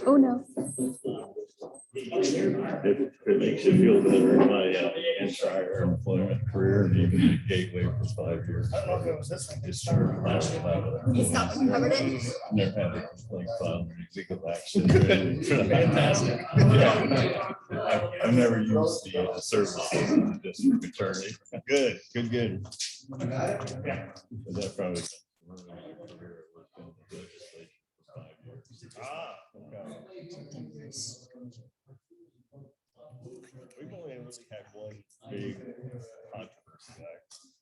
Oh no. It makes you feel better. My entire employment career, and even at Gateway for 5 years. It's started last 11. You stopped and covered it? Never had a complaint filed or legal action. Fantastic. Yeah. I've never used the services of the district attorney. Good. But that probably. We've only really had one big controversy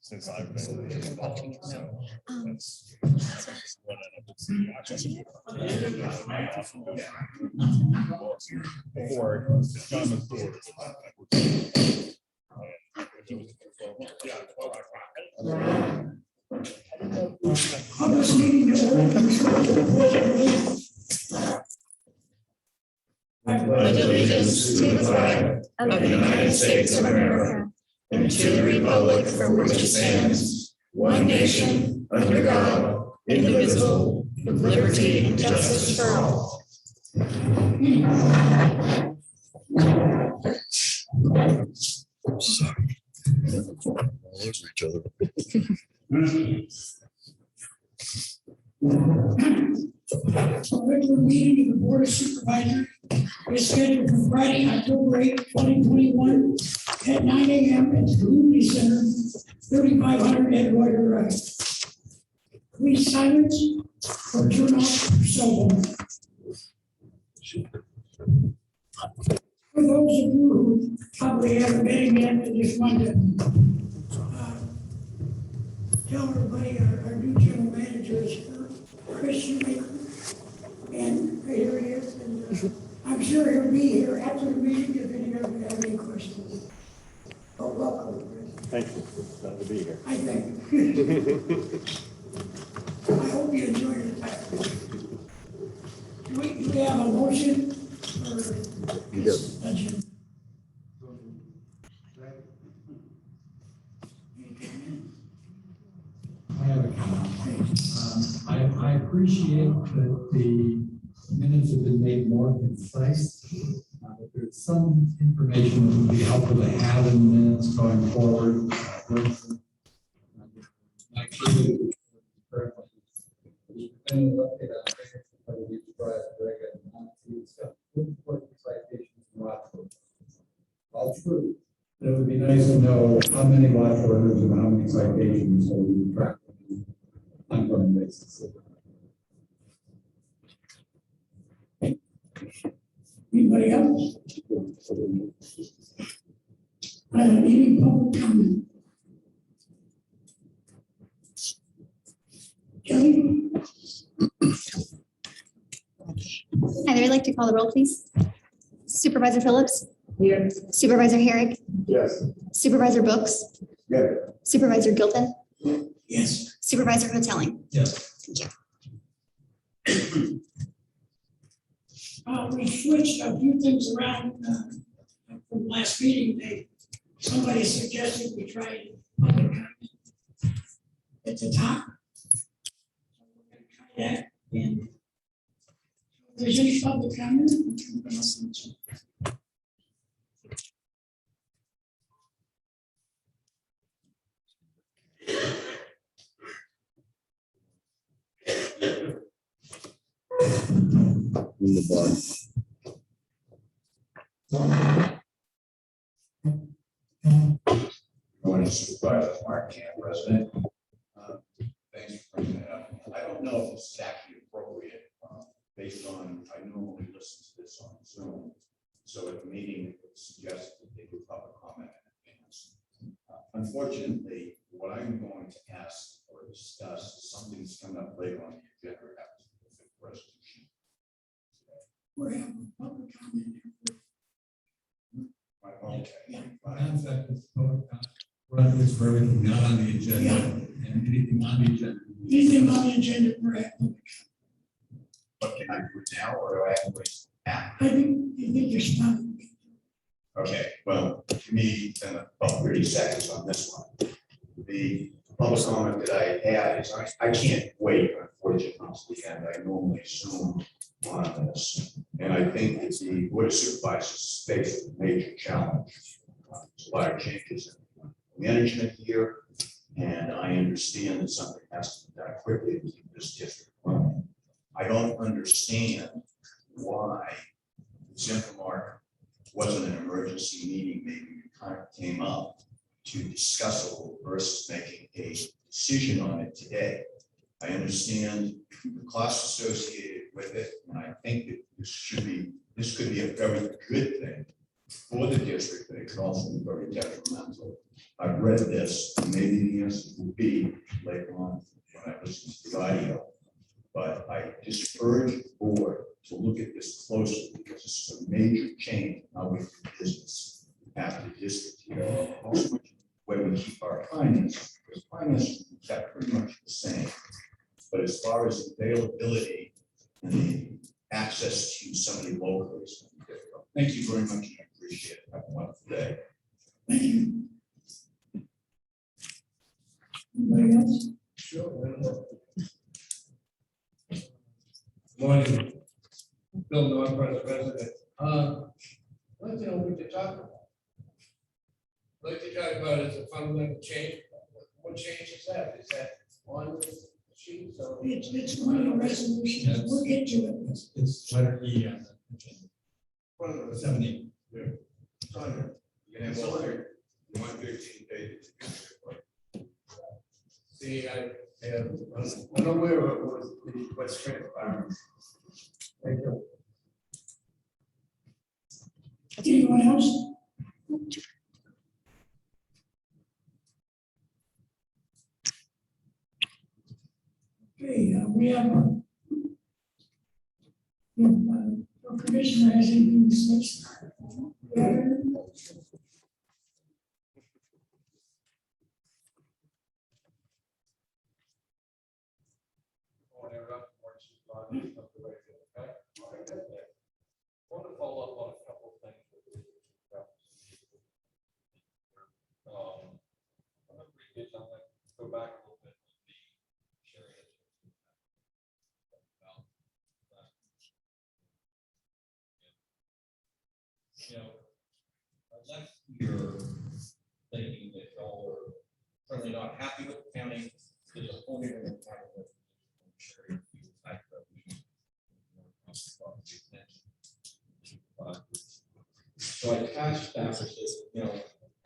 since I've been involved. So that's what before John McCord. Pledge allegiance to the flag of the United States of America and to the republic for which it stands, one nation, under God, indivisible, with liberty and justice for all. Sorry. Each other. Regular meeting of the Board of Supervisors is scheduled for Friday, October 8, 2021 at 9 a.m. at the Community Center, 3500 Edgewater Drive. Please silence or turn off your cell phone. For those of you who probably haven't been again, I just wanted to tell everybody our new general manager is Chris Shoemaker. And here he is, and I'm sure he'll be here after the meeting if any of you have any questions. Oh, welcome, Chris. Thank you. It's glad to be here. I think. I hope you enjoy your time. Do we have a motion for this budget? I have a comment. I appreciate that the minutes have been made more concise. But there's some information that would be helpful to have in the minutes going forward. All true. It would be nice to know how many watch orders and how many citations, so we can track them on an ongoing basis. Anybody else? Any public comment? Kelly? Hi there, I'd like to call the roll, please. Supervisor Phillips? Here. Supervisor Herrick? Yes. Supervisor Brooks? Yeah. Supervisor Gilpin? Yes. Supervisor Hotelling? Yes. Thank you. We switched a few things around from last meeting. Somebody suggested we try public comment at the top. So we're going to try that. And if there's any public comment, we can listen to. In the bottom. Morning, Supervisor Mark Camp, President. Thanks for bringing that up. I don't know if this is actually appropriate based on, I normally listen to this on Zoom. So at the meeting, it was suggested that they do public comment in advance. Unfortunately, what I'm going to ask or discuss is something that's coming up later on the agenda after the fifth resolution. We're having public comment. Okay. Concept is public comment. Reference for everything not on the agenda, Yeah. and anything on the agenda. Anything on the agenda, we're having. But can I do it now or do I have to wait? I think you're smart. Okay, well, give me about 30 seconds on this one. The public comment that I had is I can't wait, unfortunately, and I normally Zoom on this. And I think that the Board of Supervisors face a major challenge. There's a lot of changes in management here, and I understand that something has to be done quickly to keep this district running. I don't understand why Zimmermark wasn't an emergency meeting, maybe it kind of came up to discuss a little versus making a decision on it today. I understand the costs associated with it, and I think that this could be a very good thing for the district, but it could also be very detrimental. I've read this, and maybe the answer will be later on when I listen to the audio, but I just urge the board to look at this closely because this is a major change in how we do business after the district here. Also, where we keep our finances, because finances are pretty much the same. But as far as availability and the access to somebody locally is going to be difficult. Thank you very much. I appreciate it. Have a wonderful day. Thank you. Anybody else? Sure. Morning. Bill Northwest resident. Let's know what you're talking about. What you're talking about is a fundamental change. What change is that? Is that on the sheet? So It's on a resolution. Yes. We'll get to it. It's letter E on one of the 70. it's on there. You can have all your 113 pages. See, I am unaware of what's transpired. Thank you. Anyone else? Okay, we have a commissioner has anything to say. I want to follow up on a couple of things. I'm going to go back a little bit with the sharing. You know, I left here thinking that y'all were certainly not happy with the county. Disappointed in the county. Sharing tax revenue. So I tasked staff and said, you know,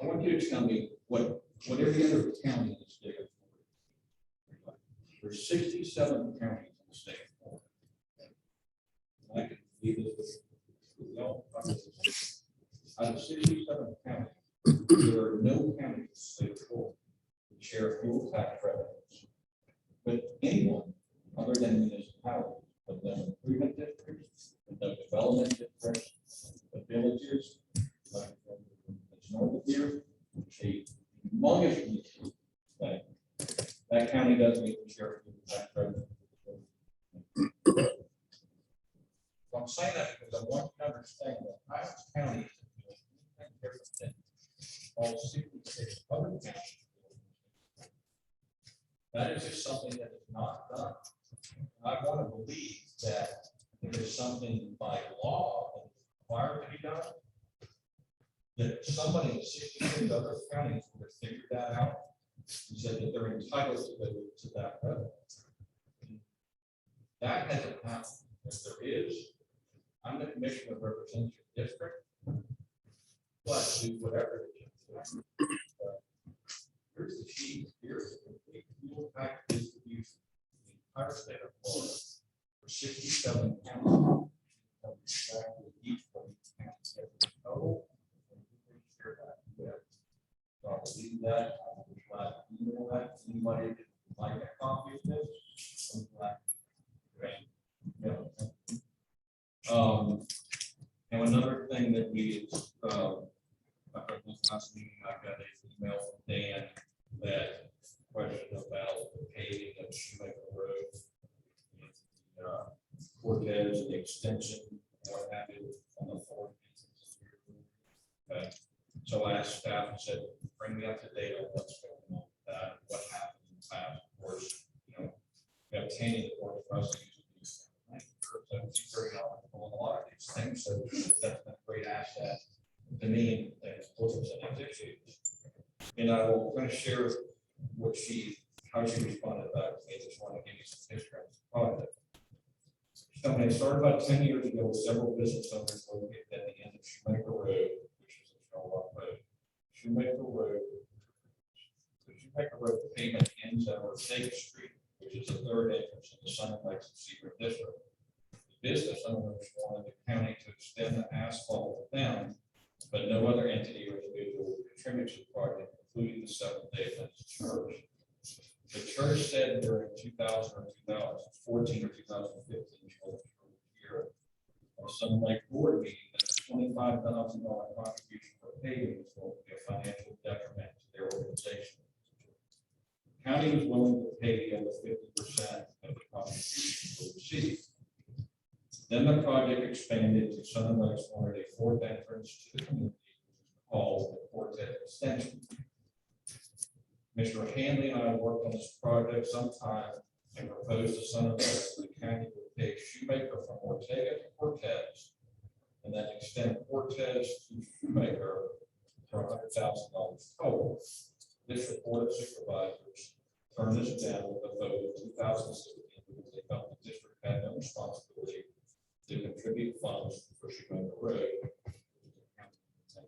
I want you to tell me what every other county in the state of Florida. There's 67 counties in the state of Florida. And I can leave this with y'all. Out of 67 counties, there are no counties in the state of Florida that share fuel tax revenues with anyone other than municipalities, but the improvement districts, the development districts, the villages, like it's north of here, a humongous municipality, that county doesn't even share tax revenue. So I'm saying that because I want you to understand that Highlands County is different than all 66 other counties. That is just something that is not done. I want to believe that if there's something by law that is required to be done, that somebody in 66 other counties would have figured that out and said that they're entitled to that revenue. That hasn't happened. If there is, I'm the commissioner that represents your district, but do whatever it is. Here's the sheet, here's the complete fuel tax distribution in the entire state of Florida for 67 counties. Exactly each one of these counties has a total, and you can share that with. So I'll leave that. I will be glad to email that to anybody that would like a copy of this. I'm glad. And another thing that we, I think this last meeting, I got an email from Dan that question about the paving of Shoemaker Road, Cortez and the extension what have you on the floor. Okay, so I asked staff and said, bring me up to date on what's going on with that, what happened in the past. Of course, you know, we have Tanny that works for us. So she's very knowledgeable on a lot of these things, so that's been a great asset to me and close to these issues. And I will kind of share how she responded back to me. Just want to give you some history of the project. So when I started about 10 years ago with several business owners located at the end of Shoemaker Road, which is a Shell Rock Road. Shoemaker Road. The Shoemaker Road pavement ends at Ortega Street, which is the third entrance in the Sun Lakes and Secret District. The business owners wanted the county to extend the asphalt down, but no other entity or individual would contribute to the project, including the Seventh-day Adventist Church. The church said during 2000 or 2014 or 2015 year, a Sun Lake board meeting, that a $25,000 contribution for paving was going to be a financial detriment to their organization. The county was willing to pay the other 50% of the contribution to receive. Then the project expanded to Sun Lakes wanted a fourth entrance to the community, called the Quartet Extension. Mr. Hanley and I worked on this project sometime and proposed to Sun Lakes that the county would pay Shoemaker from Ortega to Cortez, and then extend Cortez to Shoemaker for $100,000 total. This report of supervisors turned this down with a vote in 2016 because they felt the district had no responsibility to contribute funds for Shoemaker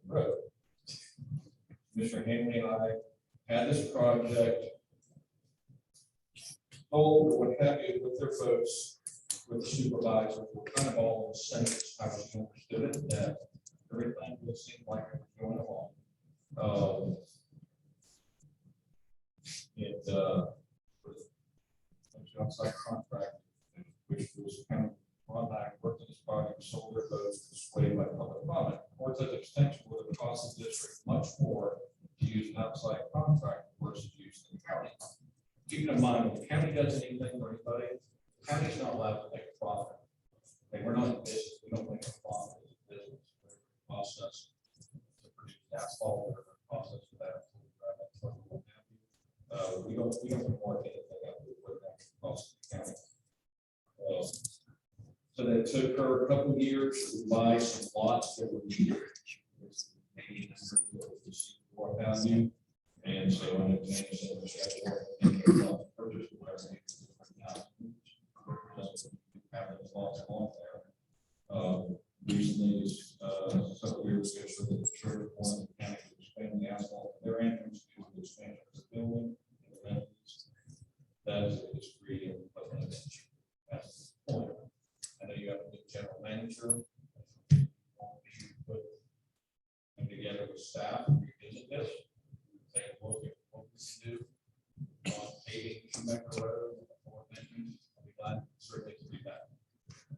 Road. Mr. Hanley and I had this project told or what have you with their folks, with the supervisors, we're kind of all in the same as how we understood it, that everything would seem like it was going along. Outside contract, which was kind of on that worked in this project, sold their votes swayed by public comment. Quartet Extension would have cost the district much more to use an outside contract versus use the county. Keep in mind, when the county does anything for anybody, the county's not allowed to make a profit. Like, we're not in business, we don't make a profit as a business. We're process to produce asphalt or process for that. We don't mark anything up with what that costs the county. So that took her a couple of years to buy some lots that were needed. Value. And so when it came to the purchase, recently, several years ago, so the church wanted the county to expand the asphalt of their entrance to the expansion of the building. That is a history of that's the point. I know you have a new general manager. Put them together with staff and revisit this. Say, look at what we can do on paving Shoemaker Road. I'll be glad certainly to do that.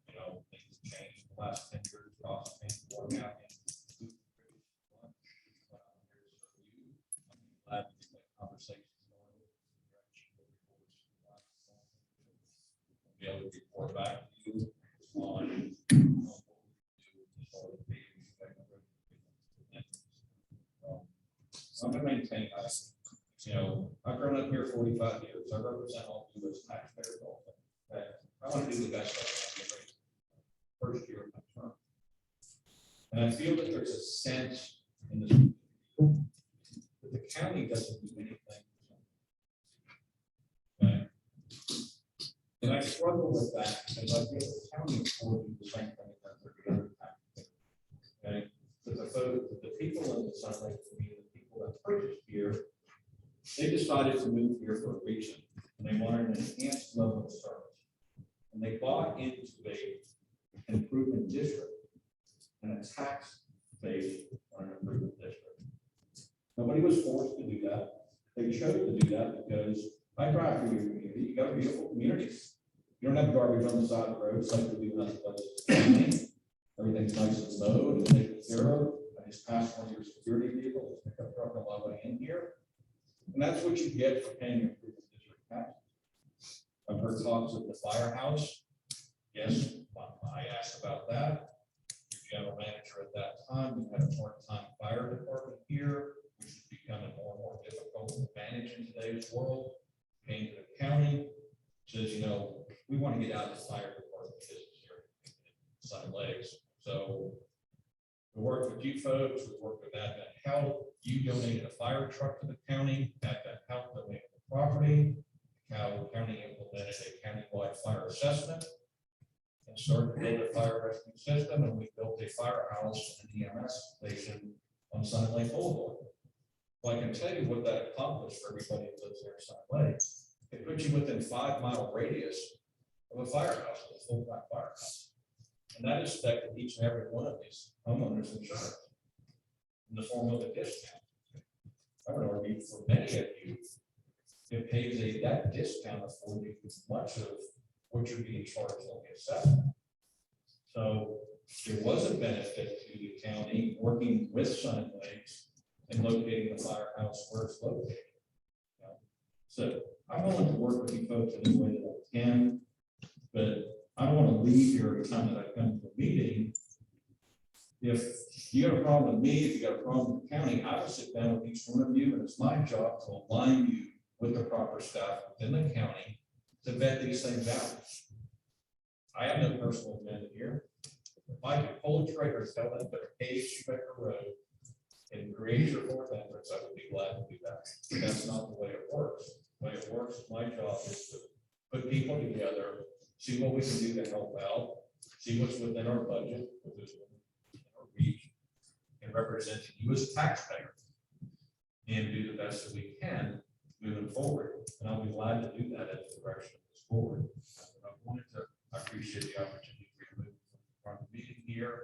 You know, things have changed in the last 10 years. Costs have changed more now. Glad to get that conversation going. Be able to report back to you on I'm going to maintain that. You know, I've grown up here 45 years. I represent all of you as taxpayers. Okay? I want to do the best I can. First year of my term. And I feel that there's a sense in this that the county doesn't do anything. Okay? And I struggle with that because I feel the county afford do the same thing that they're doing. Okay? But the people in the Sun Lake community, that purchased here, they decided to move here for a reason, and they wanted an enhanced level of service. And they bought into an improvement district and a tax base on an improvement district. Nobody was forced to do that. They chose to do that because I drive through your community. You got a beautiful community. You don't have garbage on the side of the road, like we do in other places. Everything's nice and low and taken care of. I just passed one of your security vehicles, pickup truck on my way in here. And that's what you get for paying your improvement district taxes. I've heard talks of the firehouse. Yes, I asked about that. time, we had a part-time fire department here, which is becoming more and more difficult to manage in today's world. Came to the county, says, you know, we want to get out of the fire department business here in Sun Lakes. So we worked with you folks, we worked with Advent Health. You donated a fire truck to the county. Advent Health donated the property. The county implemented a countywide fire assessment and started to build a fire rescue system. And we built a firehouse and an EMS station on Sun Lake Boulevard. Well, I can tell you what that accomplished for everybody that lives there in Sun Lake. It puts you within 5-mile radius of a firehouse, a full-time firehouse. And that is affected each and every one of these homeowners insurance in the form of a discount. I would argue for many of you, it pays that discount afford you much of what you're being charged on the assessment. So there was a benefit to the county working with Sun Lakes and locating the firehouse where it's located. So I'm willing to work with you folks in any way that I can, but I don't want to leave here every time that I come to a meeting. If you got a problem with me, if you got a problem with the county, I will sit down with each one of you, and it's my job to align you with the proper staff within the county to vet these things out. I have no personal agenda here. If I could pull a trigger, tell them to pave Shoemaker Road and create your fourth entrance, I would be glad to do that. But that's not the way it works. The way it works, my job is to put people together, see what we can do to help out, see what's within our budget, within our reach, and representing you as a taxpayer, and do the best that we can moving forward. And I'll be glad to do that at the direction of this board. I appreciate the opportunity for you to move from the meeting here.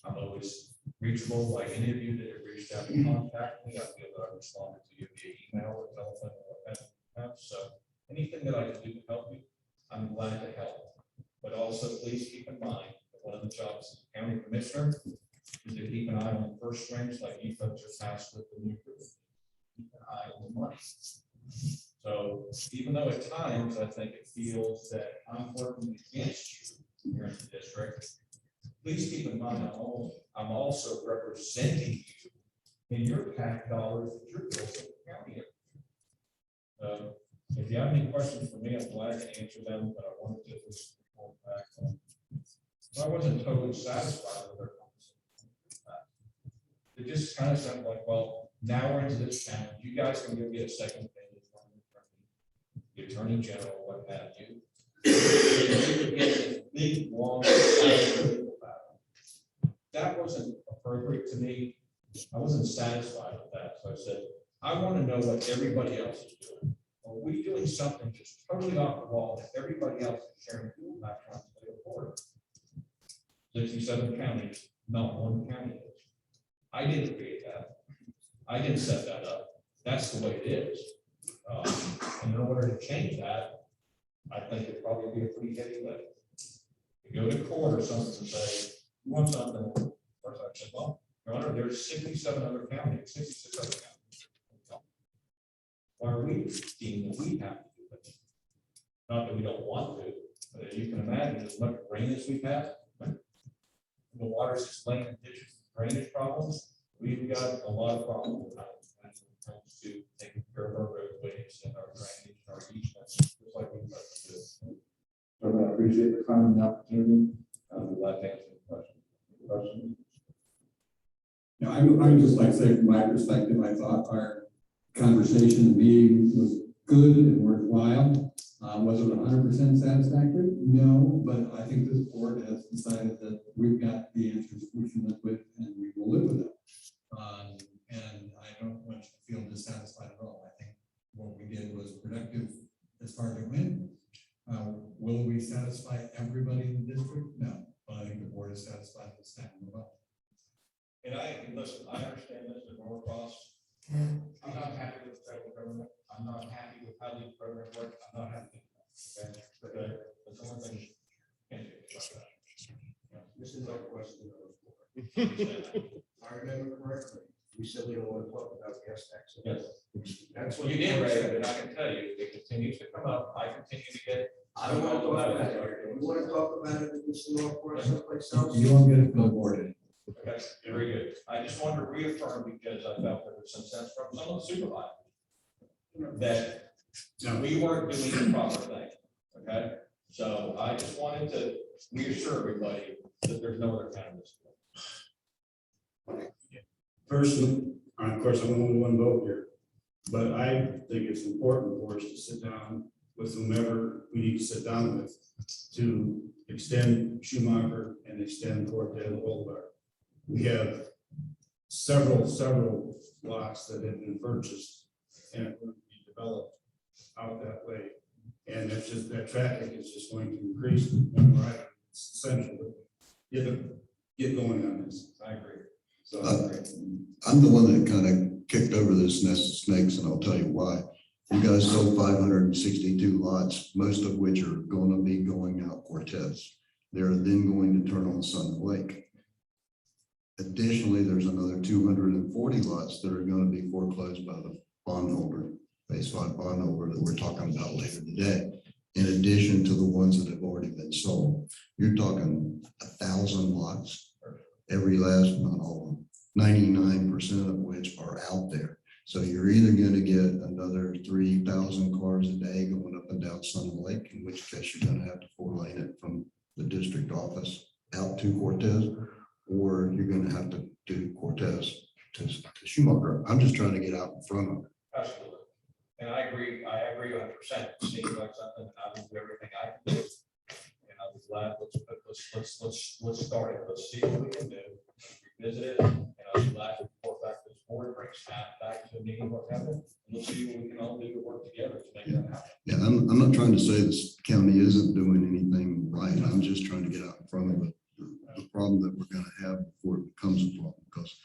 I'm always reachable, like any of you that have reached out to contact me. I feel that I responded to you via email or telephone or whatever. So anything that I can do to help you, I'm glad to help. But also please keep in mind that one of the jobs of the county commissioner is to keep an eye on the purse strings, like you folks are tasked with the new group. Keep an eye on the money. So even though at times I think it feels that I'm working against you here in the district, please keep in mind I'm also representing you in your tax dollars that you're billing the county. If you have any questions for me, I'm glad to answer them, but I wanted to just report back on. I wasn't totally satisfied with their conversation. It just kind of sounded like, well, now we're into this challenge. You guys can go get a second opinion from the attorney general, what have you. Big, long, that wasn't appropriate to me. I wasn't satisfied with that. So I said, I want to know what everybody else is doing. Are we doing something just totally off the wall that everybody else is sharing fuel back on to the board? 67 counties, not one county is. I didn't create that. I didn't set that up. That's the way it is. And in order to change that, I think it'd probably be a pretty heavy lift. To go to court or something and say, you want something? First I said, well, Your Honor, there's 67 other counties, 66 other counties. Why are we deeming that we have to do this? Not that we don't want to, but as you can imagine, as much rain as we've had, the water's just laying in ditches, drainage problems, we've got a lot of problems when it comes to taking care of our roadways and our drainage and our easements, just like we've got to do. So I appreciate the time and the opportunity. I'll be glad to answer the question. No, I would just like to say from my perspective, I thought our conversation and meeting was good and worthwhile. Was it 100% satisfactory? No, but I think this board has decided that we've got the answers we can live with and we will live with them. And I don't want you to feel dissatisfied at all. I think what we did was productive as far as it went. Will we satisfy everybody in the district? No, but I think the board is satisfied with staff as well. And listen, I understand this is more cost. I'm not happy with the federal government. I'm not happy with how these programs work. I'm not happy. Okay, that's the only thing. Can't do about that. This is our question. I remember correctly, we said we don't want to talk about gas taxes. Yes. That's Well, what you did, Ray, and I can tell you, it continues to come up. I continue to get. I don't want to talk about it. You want to talk about it in this law court someplace else? You won't get it billboarded. Okay, very good. I just wanted to reaffirm because I felt there was some sense from some of the supervisors that we weren't doing the proper thing. Okay, so I just wanted to reassure everybody that there's no other cannabis. Personally, of course, I'm only one vote here, but I think it's important for us to sit down with whomever we need to sit down with to extend Schumacher and extend Cortez Boulevard. We have several lots that have been purchased and are going to be developed out that way. And that's just, that traffic is just going to increase. Right? It's essential to get going on this. I agree. So I'm the one that kind of kicked over this nest of snakes, and I'll tell you why. You guys sold 562 lots, most of which are going to be going out Cortez. They're then going to turn on Sun Lake. Additionally, there's another 240 lots that are going to be foreclosed by the bondholder, baseline bondholder that we're talking about later today. In addition to the ones that have already been sold, you're talking 1,000 lots. Every last, not all of them, 99% of which are out there. So you're either going to get another 3,000 cars a day going up and down Sun Lake, in which case you're going to have to 4-lane it from the district office out to Cortez, or you're going to have to do Cortez to Schumacher. I'm just trying to get out in front of it. Absolutely. And I agree 100%. It seems like something that I will do everything I can do. And I was glad, let's start it. Let's see what we can do. Revisit it. And I was glad to report back to this board, bring staff back to a meeting, what happened. We'll see what we can all do to work together to make that happen. Yeah, I'm not trying to say this county isn't doing anything right. I'm just trying to get out in front of the problem that we're going to have before it becomes a problem. Because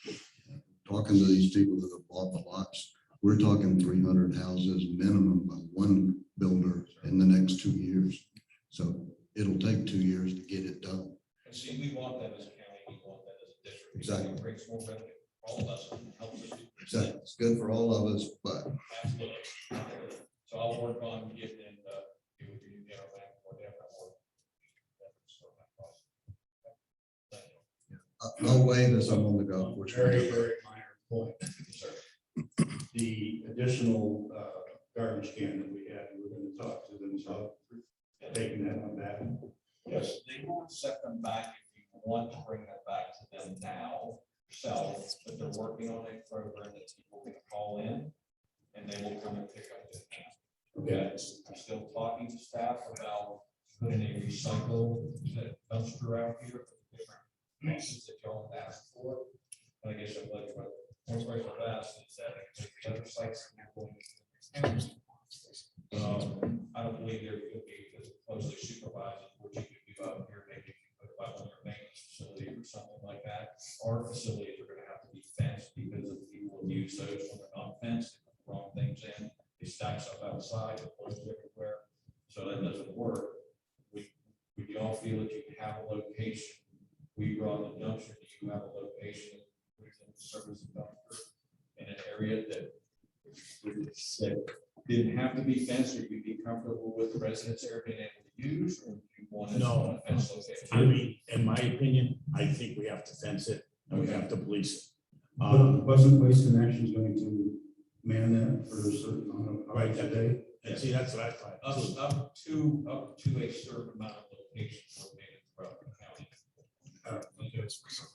talking to these people that have bought the lots, we're talking 300 houses minimum by one builder in the next 2 years. So it'll take 2 years to get it done. And see, we want that as a county, we want that as a district. Exactly. It brings more revenue for all of us and helps us. Exactly. It's good for all of us, but Absolutely. So I'll work on getting in, you get our back for that. I'll wait as I'm on the golf course. very minor point. The additional garbage can that we had, we're going to talk to them about taking that on back. Yes, they will set them back if you want to bring them back to them now, yourself, but they're working on a program that people can call in and they will come and pick up the can. Okay, I'm still talking to staff about putting a recycle dumpster out here for the different uses that y'all have asked for. And I guess I'm like, one question I've asked is that the other sites are going to I don't believe there could be as closely supervised, what you could do out here, maybe if you put it up on your maintenance facility or something like that. Our facilities are going to have to be fenced because of people who use those when they're not fenced, they put the wrong things in, they stack stuff outside, it blows everywhere. So that doesn't work. Would you all feel that you can have a location? We brought the dumpster, do you have a location within the service dumpster in an area that didn't have to be fenced, or you'd be comfortable with the residents there being able to use, or you want to? No. Fence location? I mean, in my opinion, I think we have to fence it and we have to police it. Wasn't Waste Connections going to man that for a certain amount of hours a day? And see, that's what I thought. Up to a certain amount of locations located throughout the county. It's 3 or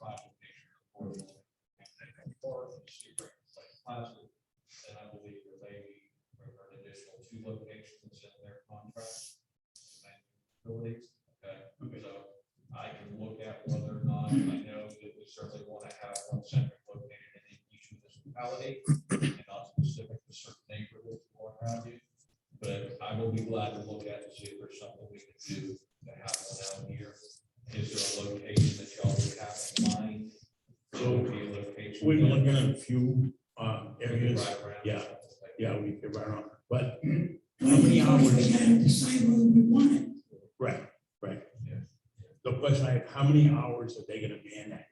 5 locations. And I believe there may be an additional 2 locations in their contract. Facilities. Okay, so I can look at whether or not, I know that we certainly want to have one center located in each municipality and not specific to certain neighborhoods or what have you. But I will be glad to look at to see if there's something we can do to have one out here. Is there a location that y'all would have in mind? So Be a location. we've been looking at a few areas. Right around. Yeah. Yeah, we could run around, but How many hours? We gotta decide whether we want it. right. Yeah. The question I have, how many hours are they gonna man that?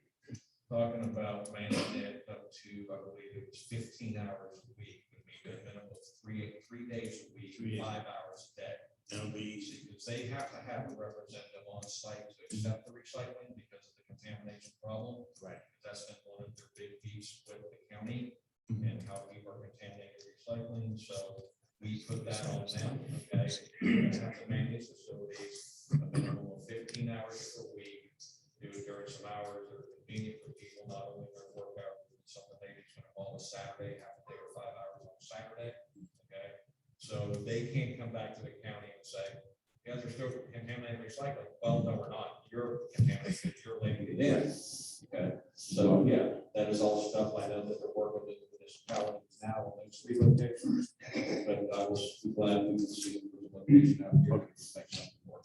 Talking about managing it up to, I believe it was 15 hours a week, would be a minimum of 3 days a week, 5 hours a day. It'll be Because they have to have a representative on site to accept the recycling because of the contamination problem. Right. That's been one of their big beefs with the county and how people are contaminating recycling. So we put that on them, okay? They have to manage facilities a minimum of 15 hours per week, do it during some hours that are convenient for people, not only their workout, some of the ladies gonna call a Saturday, half a day or 5 hours on Saturday, okay? So they can't come back to the county and say, you guys are still contaminating recycling. Well, no, we're not. You're contaminating, you're leaving it in. Okay, so yeah, that is all stuff I know that they're working with the municipality now on those relocations. But I was glad we could see the location out here. Make something work.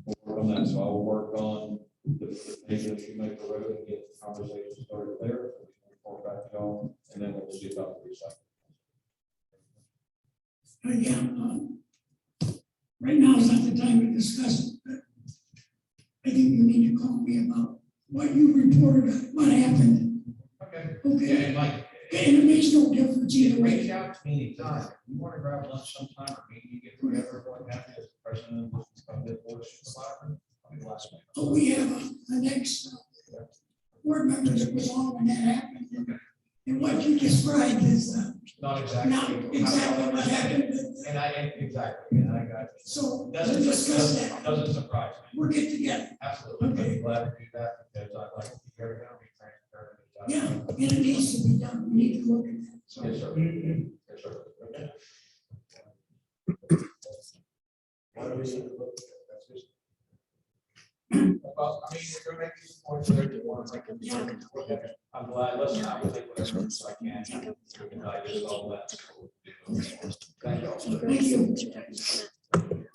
We'll work on that, so I will work on the maybe if you make the road and get the conversation started there, so we can report back to y'all, and then we'll see about the recycling. Yeah, right now is not the time to discuss it, but I think you need to call me about what you reported, what happened. Okay. Okay. Yeah, and like, And it makes no difference either way. reach out to me anytime. You want to grab lunch sometime or maybe get together, what have you, as president of the board of supervisors. I'll be the last one. But we have a next board member that was on when that happened. And what you described is Not exactly. not exactly what happened. Exactly, and I got it. So we'll Doesn't, discuss that. doesn't surprise me. We'll get together. Absolutely. Okay. I'm glad to do that because I like to be very, very transparent. Yeah, and it needs to be done. We need to look at that. So Yes, sir. Yes, sir. Okay. Why do we need to look at that? That's just. Well, I mean, if you're making some points there, you want to make them. I'm glad, listen, I will take whatever notes I can. We can digest all that. Thank you. thank you.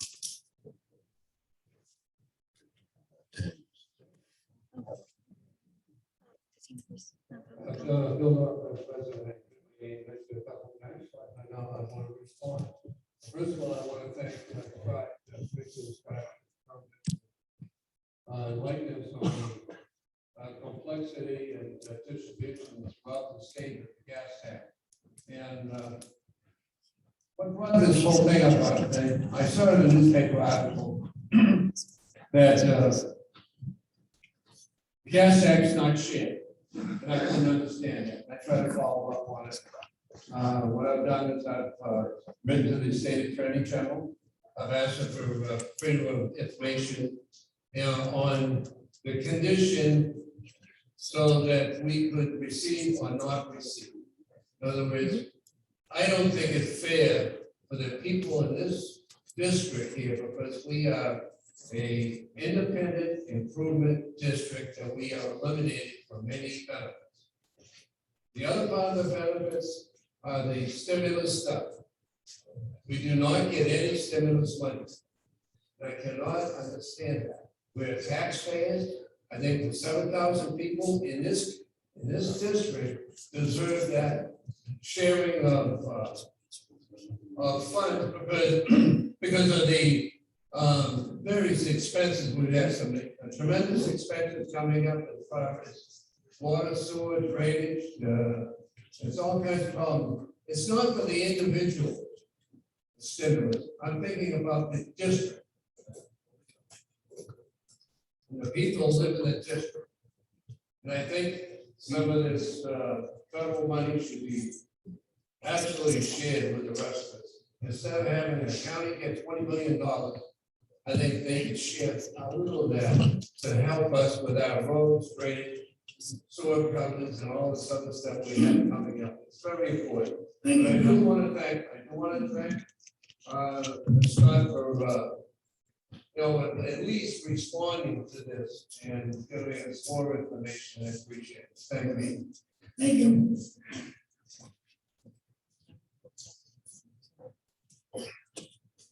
Bill Northwest president, again, mentioned a couple of times, but I know I want to respond. First of all, I want to thank Scott, Mr. Scott, lightness on complexity and distribution throughout the state of the gas tax. And what brought this whole thing up, I saw in a newspaper article that gas tax is not shared. And I couldn't understand it. I tried to follow up on it. What I've done is I've written to the state attorney general. I've asked for freedom of information, on the condition so that we could receive or not receive. In other words, I don't think it's fair for the people in this district here because we are a independent improvement district and we are eliminated from many benefits. The other part of the benefits are the stimulus stuff. We do not get any stimulus money. I cannot understand that. We're taxpayers. I think the 7,000 people in this district deserve that sharing of funds because of the various expenses. We have some tremendous expenses coming up as far as water, sewer, drainage. There's all kinds of problems. It's not for the individual stimulus. I'm thinking about the district. The people live in the district. And I think some of this federal money should be absolutely shared with the rest of us. Instead of having the county get $20 million, I think they could share a little of that to help us with our roads, drainage, sewer governance, and all this other stuff we have coming up. It's very important. But I do want to thank Scott for at least responding to this and giving us more information. I appreciate it. Thank you. Thank you.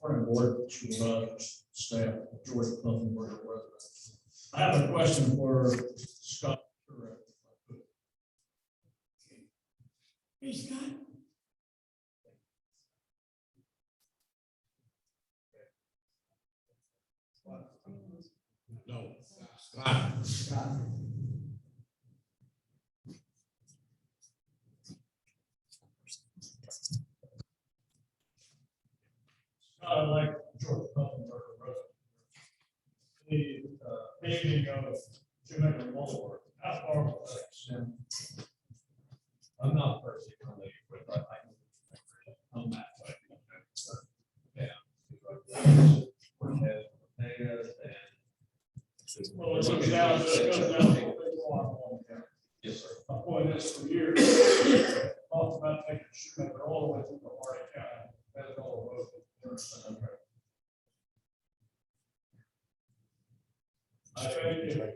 Morning, board, staff, George Puffenberg, resident. I have a question for Scott. Hey, Scott. No, Scott. I'd like George Puffenberg, resident. the paving of Shoemaker Boulevard, how far will that extend? I'm not personally familiar with, but I know on that way. Yeah. Well, it goes down, Yes, sir. I've pointed this for years. Talked about taking Shoemaker all the way through the Harding County. That's all road. I think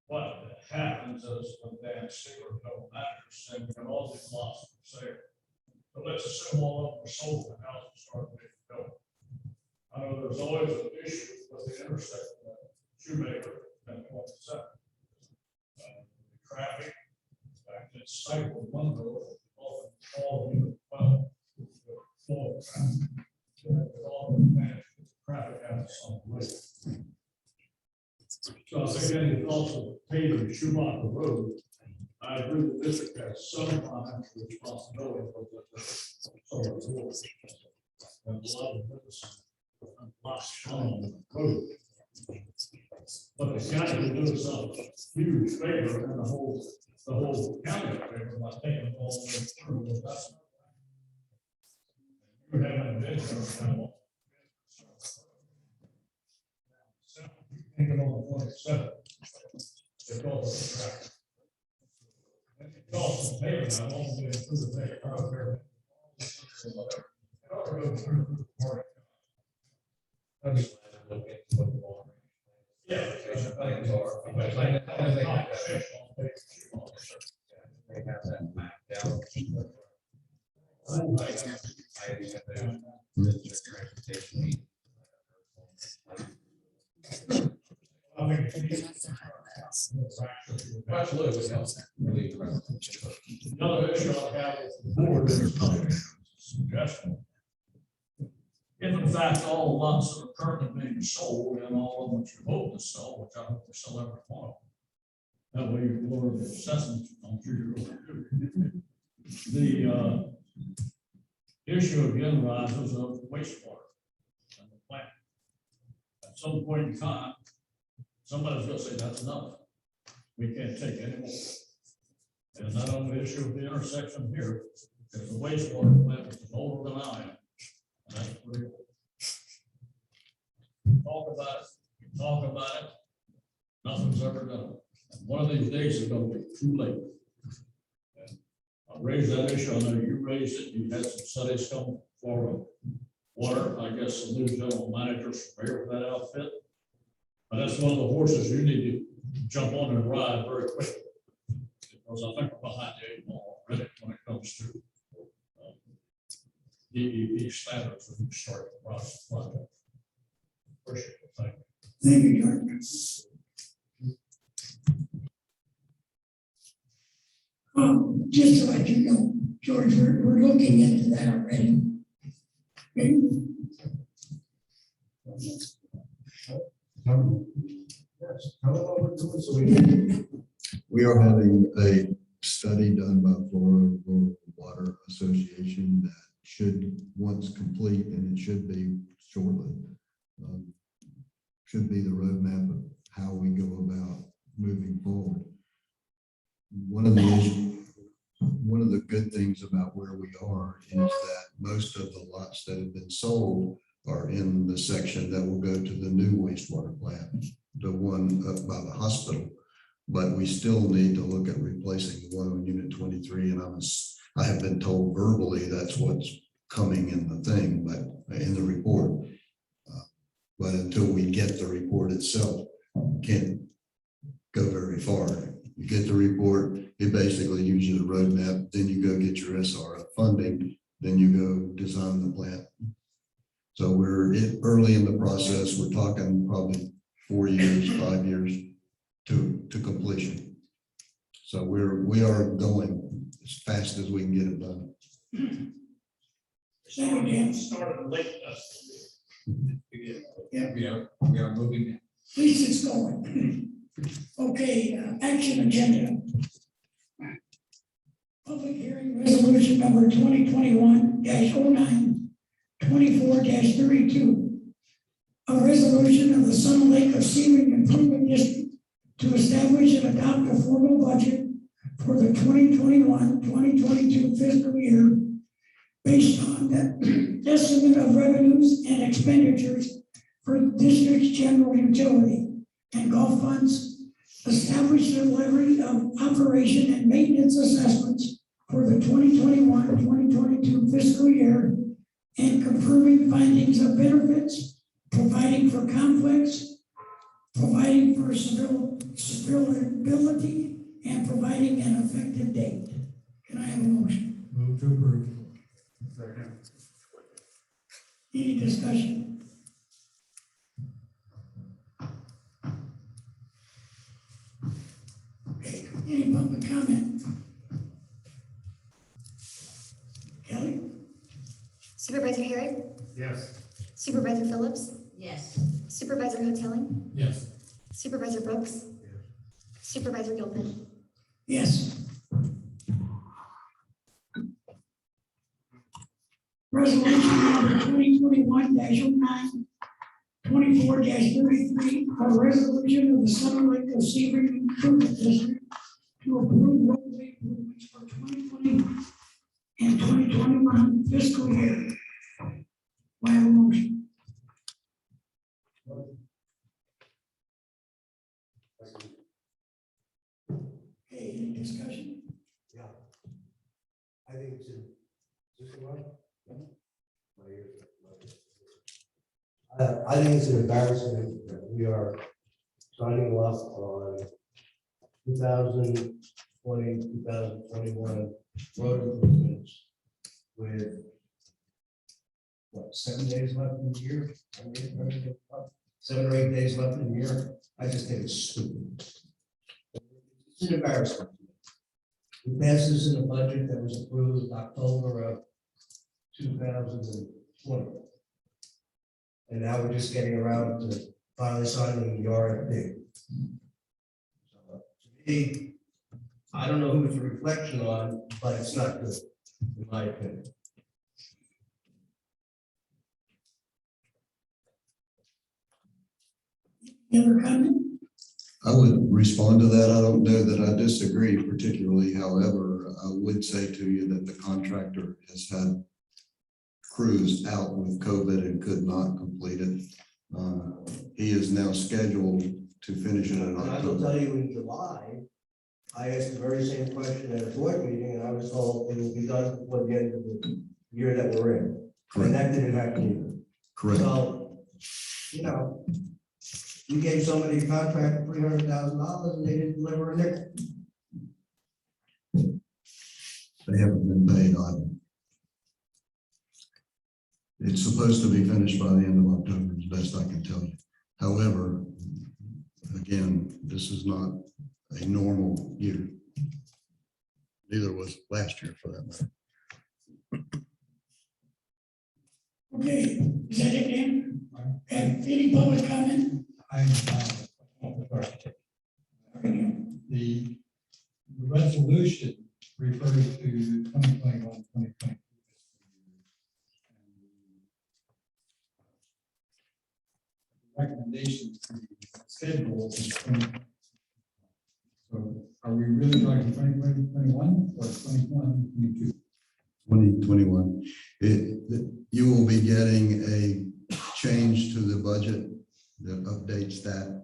what happens is when Dan Stewart told matters, and we can all be lost from there. But let's assume all of them are sold, the houses start being built. I know there's always an issue with the intersection of Shoemaker and 27. Traffic, in fact, it's cycle one road, all unit 12. Full traffic. All the traffic has some way. So I think any thoughts of paving Schumacher Road, I agree the district has some financial responsibility for the. And a lot of this, lots on the road. But the county will do some huge favor and the whole county favor by taking all the way through. That's- You haven't been there. Thinking on 27. It's all the traffic. And it's also paving, I'm only going through the day. I don't care. It ought to go through the park. I just look at what the law. Yeah. They have that mapped out. Absolutely. Another issue I have with the board is suggestion. If in fact all the lots that are currently being sold and all of them that you hope to sell, which I hope to sell every one of them. That way you lower the assessment on future. The issue again rises of wastewater and the plant. At some point in time, somebody's gonna say that's enough. We can't take any more. And not only the issue of the intersection here, because the wastewater plant is older than I am. And that's pretty old. Talk about it, nothing's ever done. And one of these days it's gonna be too late. And I raised that issue, I know you raised it, you had some studies come forward. Water, I guess the new general manager's familiar with that outfit. But that's one of the horses you need to jump on and ride very quickly. Because I think we're behind the eight ball already when it comes to DEP standards when you start the process. Appreciate it, thank you. Thank you, George. Just to let you know, George, we're looking into that already. Okay? We are having a study done by Florida Rural Water Association that should, once complete, and it should be shortly, should be the roadmap of how we go about moving forward. One of the good things about where we are is that most of the lots that have been sold are in the section that will go to the new wastewater plant, the one up by the hospital. But we still need to look at replacing the one on unit 23. And I have been told verbally that's what's coming in the thing, but in the report. But until we get the report itself, can't go very far. You get the report, it basically gives you the roadmap, then you go get your SRF funding, then you go design the plant. So we're early in the process. We're talking probably 4 years, 5 years to completion. So we are going as fast as we can get it done. Second, Dan. Started late. Yeah. We are moving. At least it's going. Okay, action agenda. Public hearing resolution number 2021-09, 24-32. A resolution of the Sun Lake formal budget for the 2021-2022 fiscal year based on the estimate of revenues and expenditures for the district's general utility and golf funds, establish the levy of operation and maintenance assessments for the 2021-2022 fiscal year, and confirming findings of benefits, providing for conflicts, providing for civility, and providing an effective date. Can I have a motion? Move to approve. Any discussion? Okay, any public comment? Kelly? Supervisor Herrick, Yes. Supervisor Phillips, Yes. Supervisor Hoteling, Yes. Supervisor Brooks, Supervisor Gilpin. Yes. Resolution number 2021-09, 24-33, a resolution of the Summer Lake Sebring Improvement District to approve roadway improvements for 2020 and 2021 fiscal year. Do I have a motion? Okay, any discussion? Yeah. I think it's in, is this the one? My ears are- I think it's an embarrassment that we are signing off on 2020, 2021 road improvements with what, 7 days left in the year? 7 or 8 days left in the year. I just think it's stupid. It's an embarrassment. We passed this in a budget that was approved in October of 2020. And now we're just getting around to finally signing the RFP. So, to me, I don't know who it's a reflection on, but it's not good, in my opinion. Any other comment? I would respond to that. I don't know that I disagree particularly. However, I would say to you that the contractor has had crews out with COVID and could not complete it. He is now scheduled to finish it in And I will October. tell you, in July, I asked the very same question at a board meeting, and I was told it will be done before the end of the year that we're in. And Correct. that didn't happen either. Correct. So, you know, we gave somebody a contract for $300,000 and they didn't deliver a nickel. They haven't been paid either. It's supposed to be finished by the end of October, as best I can tell you. However, again, this is not a normal year. Neither was last year, for that matter. Okay, is that it, Dan? And any public comment? The resolution refers to 2021, 2022. Recommendation to schedule is 2020. So are we really talking 2021 or 2021, 22? 2021. You will be getting a change to the budget that updates that.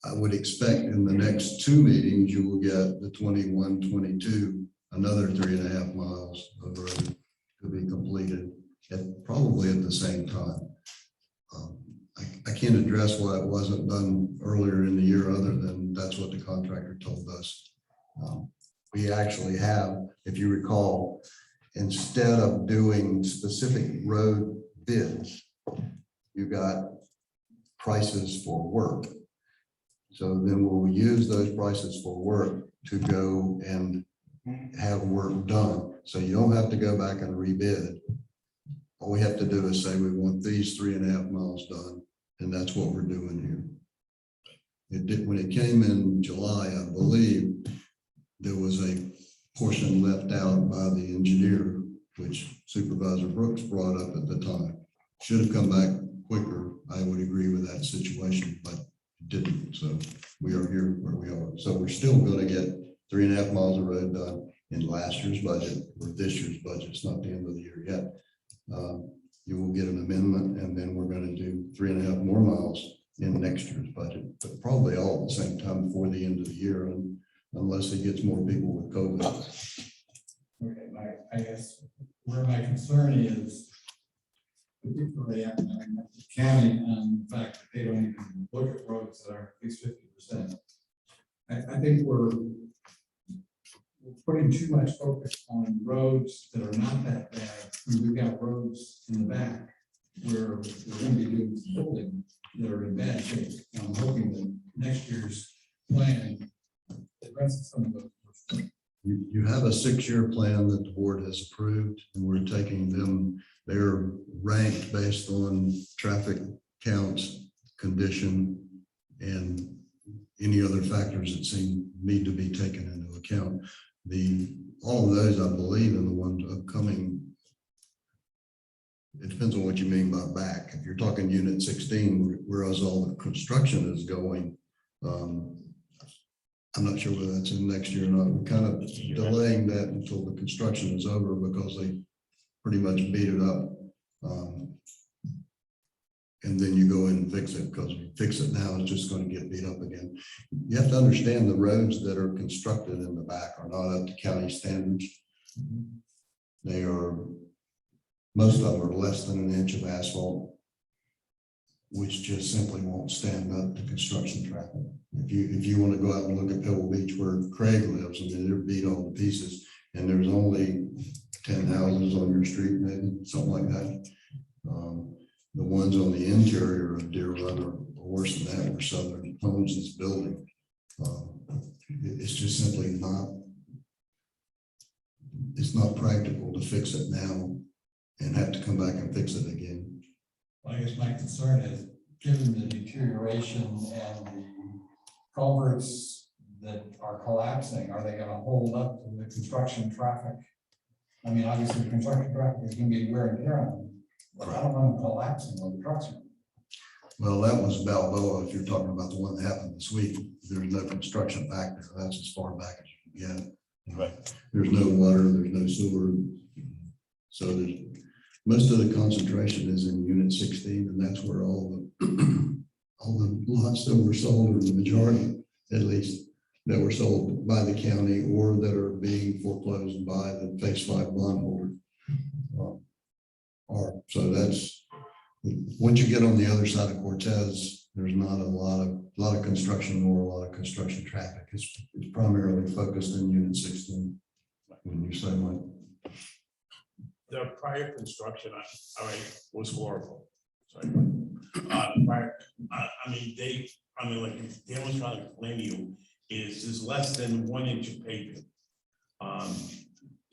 I would expect in the next 2 meetings, you will get the 21, 22, another 3.5 miles of road to be completed probably at the same time. I can't address why it wasn't done earlier in the year, other than that's what the contractor told us. We actually have, if you recall, instead of doing specific road bids, you got prices for work. So then we'll use those prices for work to go and have work done. So you don't have to go back and rebid. All we have to do is say, we want these 3.5 miles done, and that's what we're doing here. It did, when it came in July, I believe, there was a portion left out by the engineer, which Supervisor Brooks brought up at the time. Should have come back quicker. I would agree with that situation, but It didn't, so we are here where we are. So we're still gonna get 3.5 miles of road done in last year's budget or this year's budget. It's not the end of the year yet. You will get an amendment, and then we're gonna do 3.5 more miles in next year's budget, but probably all at the same time before the end of the year, and unless it gets more people with COVID. Okay, I guess where my concern is, particularly at the county, and the fact that they don't even look at roads that are at least 50%. I think we're putting too much focus on roads that are not that bad. We've got roads in the back where we're going to be doing building that are in bad shape. And I'm hoping that next year's plan addresses some of those. You have a 6-year plan that the board has approved, and we're taking them, they're ranked based on traffic counts, condition, and any other factors that need to be taken into account. All of those, I believe, in the ones upcoming, it depends on what you mean by back. If you're talking unit 16, whereas all the construction is going, I'm not sure whether that's in next year or not. We're kind of delaying that until the construction is over because they pretty much beat it up. And then you go in and fix it, because if you fix it now, it's just going to get beat up again. You have to understand the roads that are constructed in the back are not up to county standards. They are, most of them are less than 1 inch of asphalt, which just simply won't stand up to construction traffic. If you want to go out and look at Pebble Beach where Craig lives, I mean, they're beat all to pieces, and there's only 10 houses on your street, maybe something like that. The ones on the interior of Deer Run are worse than that, where Southern owns this building. It's just simply not, it's not practical to fix it now and have to come back and fix it again. Well, I guess my concern is, given the deterioration and the culverts that are collapsing, are they going to hold up to the construction traffic? I mean, obviously, the construction traffic is going to be wear and tear on them. But I don't want them collapsing when the trucks are. Well, that was Balboa. If you're talking about the one that happened this week, there's no construction back there. That's as far back as you can get. Right. There's no water, there's no sewer. So there's, most of the concentration is in unit 16, and that's where all the lots that were sold, or the majority, at least, that were sold by the county or that are being foreclosed by the phase 5 bondholder. So that's, once you get on the other side of Cortez, there's not a lot of construction or a lot of construction traffic. It's primarily focused in unit 16. When you say like, The prior construction, was horrible. Sorry. I mean, like, they almost trying to blame you is less than 1 inch of pavement.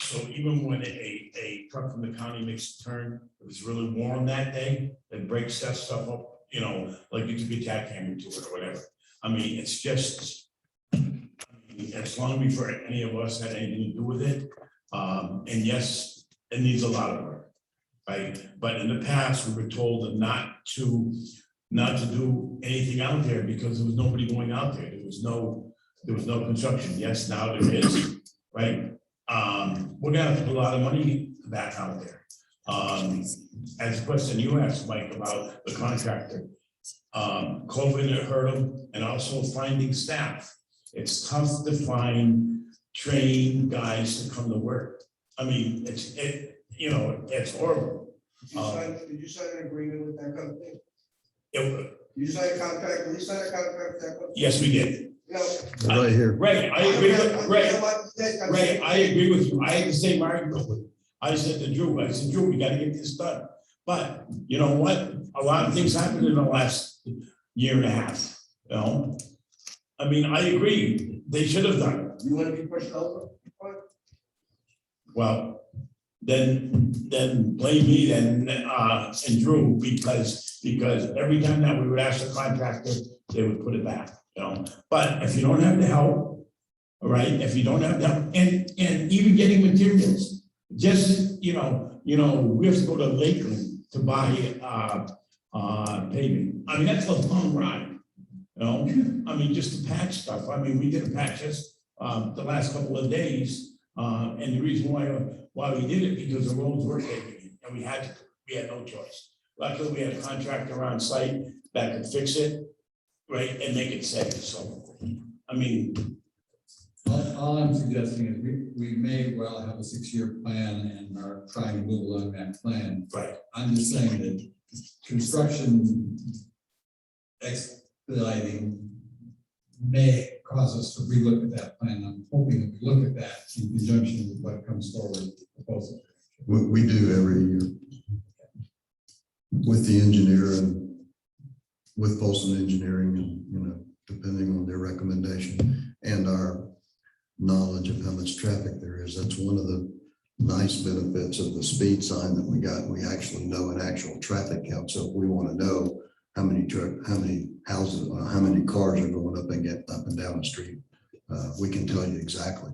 So even when a truck from the county makes a turn, if it's really warm that day, it breaks that stuff up, you know, like you could be jackhammering to it or whatever. I mean, it's just, it's long before any of us had anything to do with it. And yes, it needs a lot of work, right? But in the past, we were told not to do anything out there because there was nobody going out there. There was no construction. Yes, now there is, right? We're gonna have to put a lot of money back out there. As the question you asked, Mike, about the contractor, COVID hurt them, and also finding staff. It's tough to find trained guys to come to work. I mean, it's horrible. Did you sign an agreement with that company? It- You signed a contract, did you sign a contract with that company? Yes, we did. No. right here. Ray, I agree with Ray, I agree with you. I had the same argument with, I said to Drew, we gotta get this done. But you know what? A lot of things happened in the last year and a half, you know? I mean, I agree, they should have done it. You want to be pushed over? Well, then blame me then, and Drew, because every time that we would ask the contractor, they would put it back, you know? But if you don't have the help, all right, if you don't have the help, and even getting materials, just, we have to go to Lakeland to buy, paving. I mean, that's a long ride. You know, I mean, just to patch stuff. I mean, we did a patch this, the last couple of days. And the reason why we did it, because the roads were taking it and we had no choice. Luckily, we had a contractor on site that could fix it, right, and make it safe. So, I mean, All I'm suggesting is we may well have a 6-year plan and are trying to move along that plan. right. I'm just saying that construction expediting may cause us to relook at that plan. I'm hoping that we look at that in conjunction with what comes forward with the proposal. We do every year with the engineer and with Polson Engineering and, you know, depending on their recommendation and our knowledge of how much traffic there is. That's one of the nice benefits of the speed sign that we got. We actually know an actual traffic count. So if we want to know how many houses, how many cars are going up and down the street, we can tell you exactly.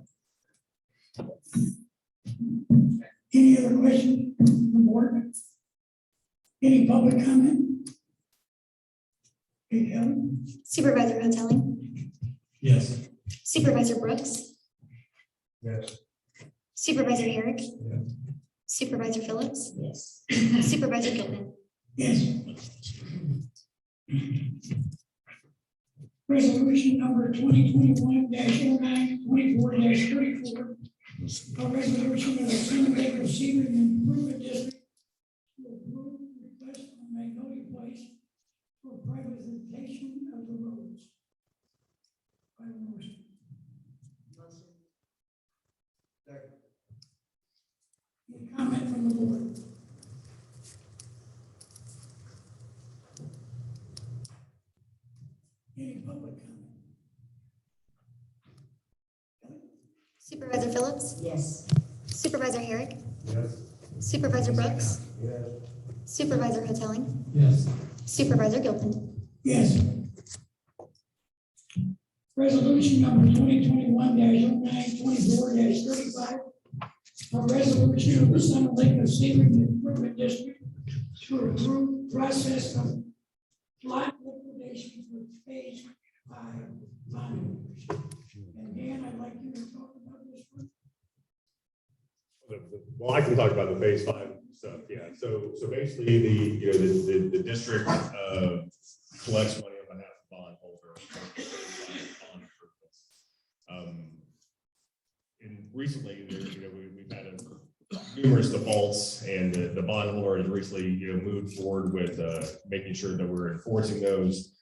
Any other questions from the board? Any public comment? Okay, Helen? Supervisor Hoteling, Yes. Supervisor Brooks, Yes. Supervisor Herrick, Supervisor Phillips, Yes. Supervisor Gilman. Yes. Resolution number 2021-09, 24-34. A resolution of the San Diego Senior Improvement District to approve request from Magnolia Place for privatization of the roads. By motion. Any comment from the board? Any public comment? Supervisor Phillips, Yes. Supervisor Herrick, Yes. Supervisor Brooks, Yes. Supervisor Hoteling, Yes. Supervisor Gilman. Yes. Resolution number 2021-09, 24-35. A resolution of the Sun Lake Senior Improvement District to approve process of lot liquidation with phase 5 bondholders. And Dan, I'd like you to talk about this one. Well, I can talk about the phase 5 stuff, yeah. So basically, the district collects money on behalf of bondholder. And recently, we've had numerous defaults, and the bondholder has recently, moved forward with making sure that we're enforcing those.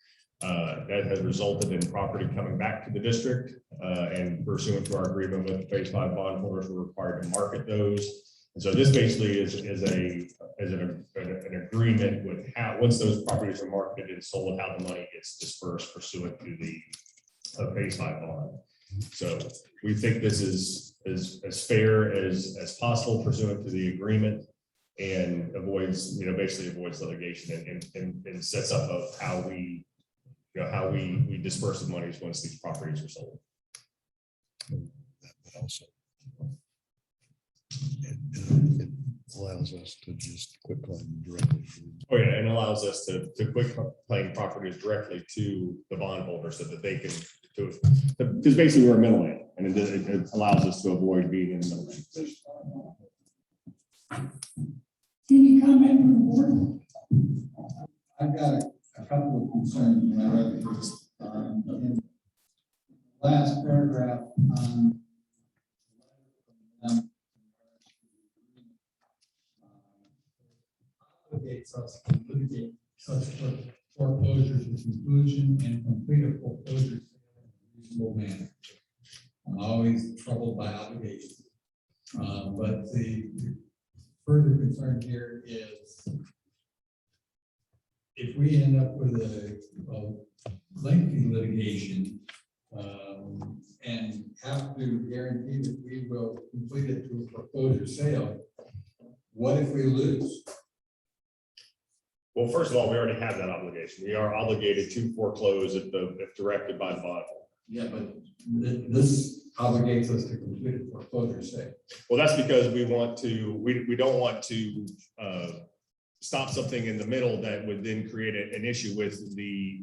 That has resulted in property coming back to the district, and pursuant to our agreement with the phase 5 bondholders, we're required to market those. And so this basically is an agreement with how, once those properties are marketed and sold, how the money gets dispersed pursuant to the phase 5 bond. So we think this is as fair as possible pursuant to the agreement, and avoids, basically avoids litigation, and sets up of how we disperse the monies once these properties are sold. Also, it allows us to just quit claim directly. Oh yeah, and allows us to quit claim properties directly to the bondholder so that they can because basically we're a middleman, and it allows us to avoid being in the middleman position. Any comment from the board? I've got a couple of concerns when I read this. In the last paragraph on obligates us to litigate such foreclosures with conclusion and complete a foreclosure sale in a reasonable manner. I'm always troubled by obligations. But the further concern here is if we end up with a lengthy litigation and have to guarantee that we will complete it through a foreclosure sale, what if we lose? Well, first of all, we already have that obligation. We are obligated to foreclose if directed by the bondholder. Yeah, but this obligates us to complete a foreclosure sale. Well, that's because we don't want to stop something in the middle that would then create an issue with the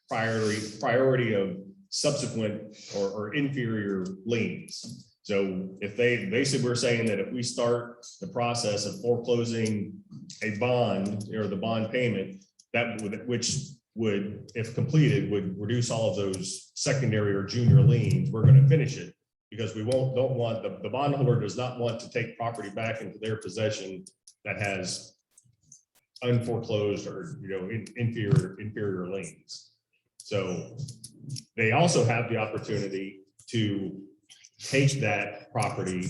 priority of subsequent or inferior liens. So if they, basically we're saying that if we start the process of foreclosing a bond or the bond payment, that would, which would, if completed, would reduce all of those secondary or junior liens, we're going to finish it because we don't want, the bondholder does not want to take property back into their possession that has unforeclosed or, inferior liens. So they also have the opportunity to take that property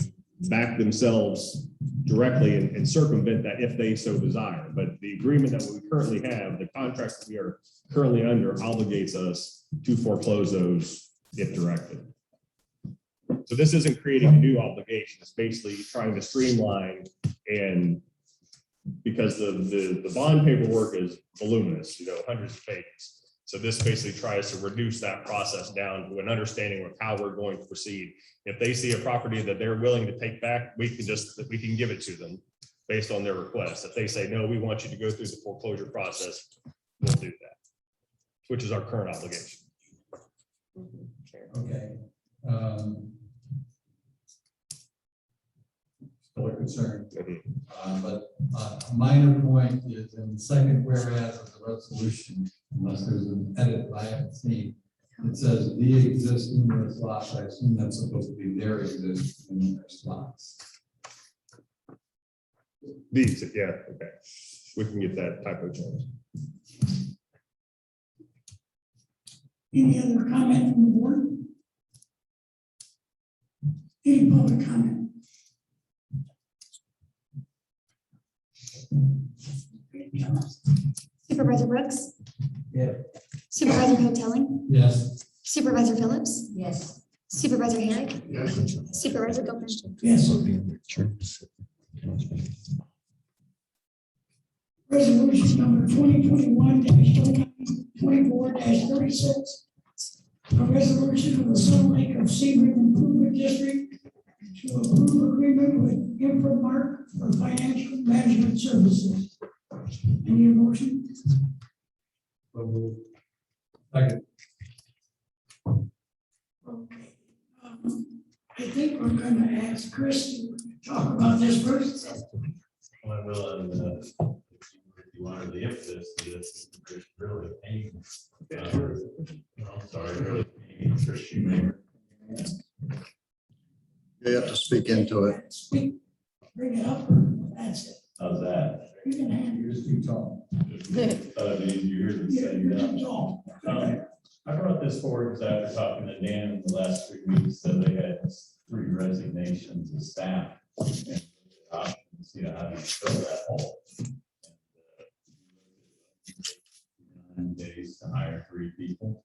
back themselves directly and circumvent that if they so desire. But the agreement that we currently have, the contract that we are currently under, obligates us to foreclose those if directed. So this isn't creating a new obligation. It's basically trying to streamline, and because the bond paperwork is voluminous, hundreds of pages. So this basically tries to reduce that process down to an understanding of how we're going to proceed. If they see a property that they're willing to take back, we can give it to them based on their request. If they say, no, we want you to go through the foreclosure process, we'll do that, which is our current obligation. Okay. Still a concern. But a minor point is in the second whereas of the resolution, unless there's an edit I haven't seen, it says the existing lots. I assume that's supposed to be their existing lots. These, yeah, okay. We can get that typo change. Any other comment from the board? Any public comment? Supervisor Brooks? Yeah. Supervisor Hoteling? Yes. Supervisor Phillips? Yes. Supervisor Herrick? Supervisor Gilpin? Yes. Resolution number 2021-24-36. A resolution of the Sun Lake of Sebring Improvement District to approve agreement with Infomark for financial management services. Any motion? Second. Okay. I think we're gonna ask Chris to talk about this first. Well, I will, if you wanted to if this really pain. I'm sorry, really pain for you. You have to speak into it. Speak, bring it up, that's it. How's that? You can handle You're just too tall. Easier than it. saying You're that. too tall. I brought this forward because after talking to Dan in the last 3 weeks, that they had 3 resignations of staff. And options, how do you fill that hole? And, days to hire 3 people,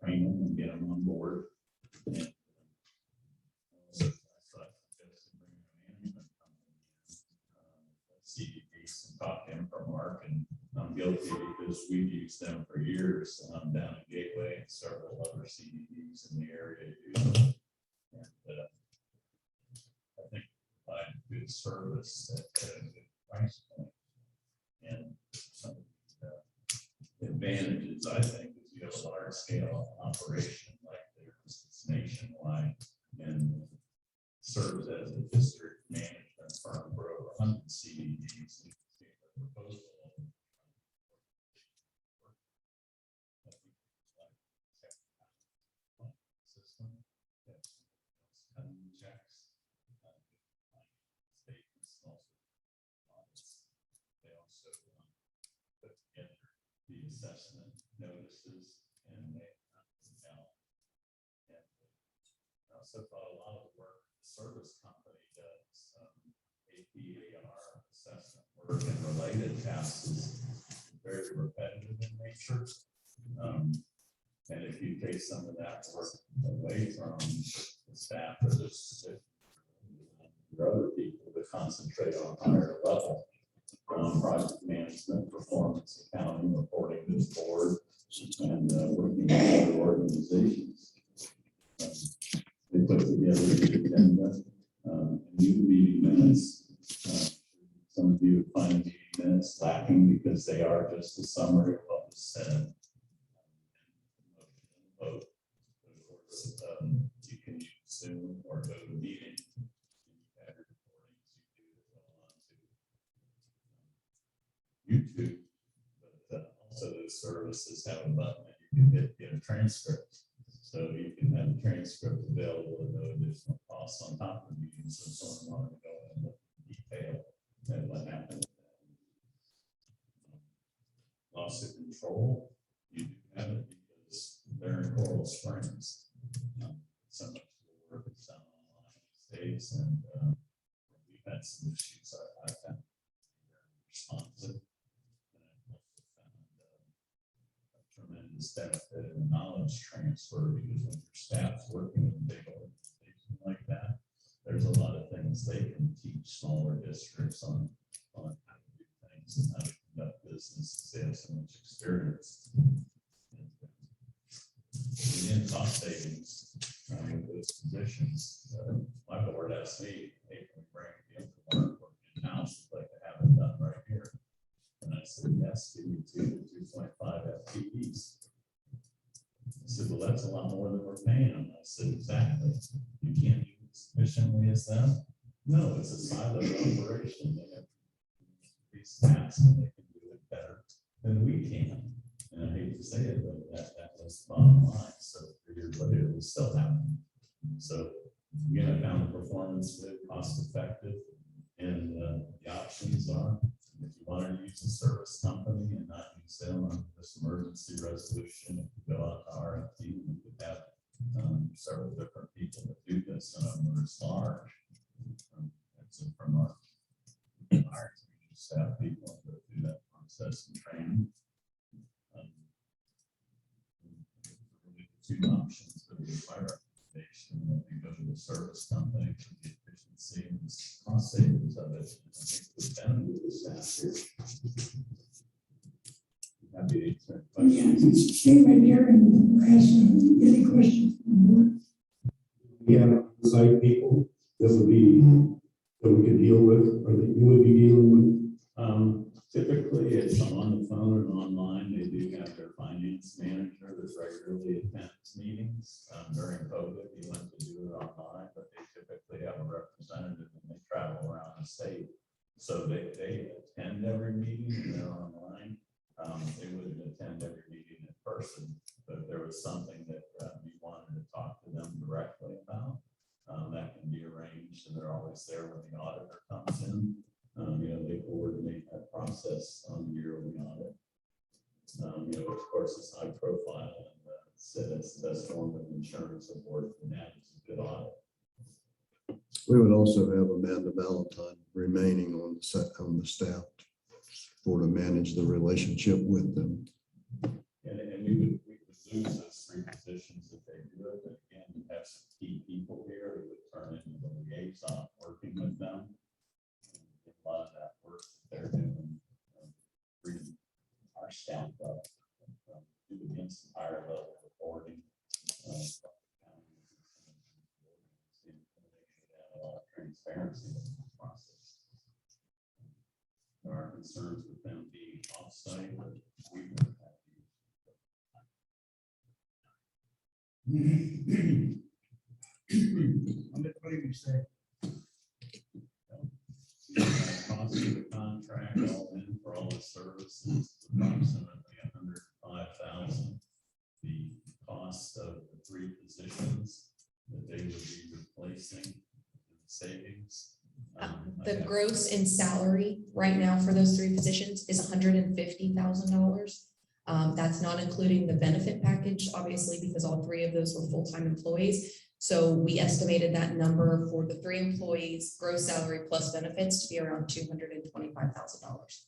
train them and get them on board. And, so I thought that's to bring a management company in, CDPs, and talk to him from Mark, and I'm guilty because we've used them for years down in Gateway and several other CDPs in the area. And I think provide good service at a good price point. And some advantages, I think, is you have a large scale operation like theirs, it's nationwide and serves as a district management firm for over 100 CDPs. System that's cutting checks, statements, they also put together the assessment notices, and they and I also thought a lot of the work the service company does, APAR assessment work and related tasks is very repetitive in nature. And if you take some of that work away from the staff or the other people to concentrate on higher level project management, performance accounting, reporting to the board, and working with other organizations. They put together the agenda, new meeting minutes, some of you would find the meeting minutes lacking because they are just a summary of what was said. Vote. Of course, you can use Zoom or go to a meeting. You have your recordings, you do it on to YouTube, but also those services have a button that you can get a transcript. So you can have a transcript available at no additional cost on top of the meeting. So someone wanted to go into detail and what happened. Loss of control, you do have it because they're in Coral Springs. So much of the work is done online these days, and we've had some issues I found very responsive. And I've also found a tremendous benefit in the knowledge transfer because when your staff's working in a big organization like that, there's a lot of things they can teach smaller districts on how to do things and how to conduct business. They have so much experience. In cost savings with those positions, my board asked me, hey, can we bring the work in-house? We'd like to have it done right here. And I said, yes, give me 2.5 FTEs. I said, well, that's a lot more than we're paying them. I said, exactly. You can't do it as efficiently as them. No, it's a siloed operation. They have these tasks and they can do it better than we can. And I hate to say it, but that was the bottom line. So 3 years later, we still happen. So again, I found the performance good, cost effective, and the options are, if you want to use a service company and not use them on this emergency resolution, if you go out to RFP, you could have several different people that do this, and I'm very large. That's it from our staff people that do that process and training. Two options that we require recommendation that we go to the service company for the efficiency and the cost savings of it. I think the benefit of the staff here. Happy to answer questions. Yeah, stay right there and ask any questions from the board. We have site people that would be, that we could deal with, or that you would be dealing with. Typically, it's on the phone and online. They do have their finance manager that regularly attends meetings. During COVID, he went to do it online, but they typically have a representative and they travel around the state. So they attend every meeting and they're online. They wouldn't attend every meeting in person, but if there was something that you wanted to talk to them directly about, that can be arranged, and they're always there when the auditor comes in. They coordinate that process on the yearly audit. Of course, it's high profile, and said it's the best form of insurance award for that. It's a good audit. We would also have Amanda Valentine remaining on the staff to manage the relationship with them. And we would lose those 3 positions if they do it. But again, we have some key people here who would turn into the liaison working with them. And a lot of that work that they're doing, bringing our staff up, do against higher level reporting. A lot of transparency in the process. There are concerns with them being off-site, but we would have What do you say? cost of the contract all in for all the services, approximately $105,000. The cost of the 3 positions that they would be replacing, savings. The gross in salary right now for those 3 positions is $150,000. That's not including the benefit package, obviously, because all 3 of those were full-time employees. So we estimated that number for the 3 employees, gross salary plus benefits, to be around $225,000.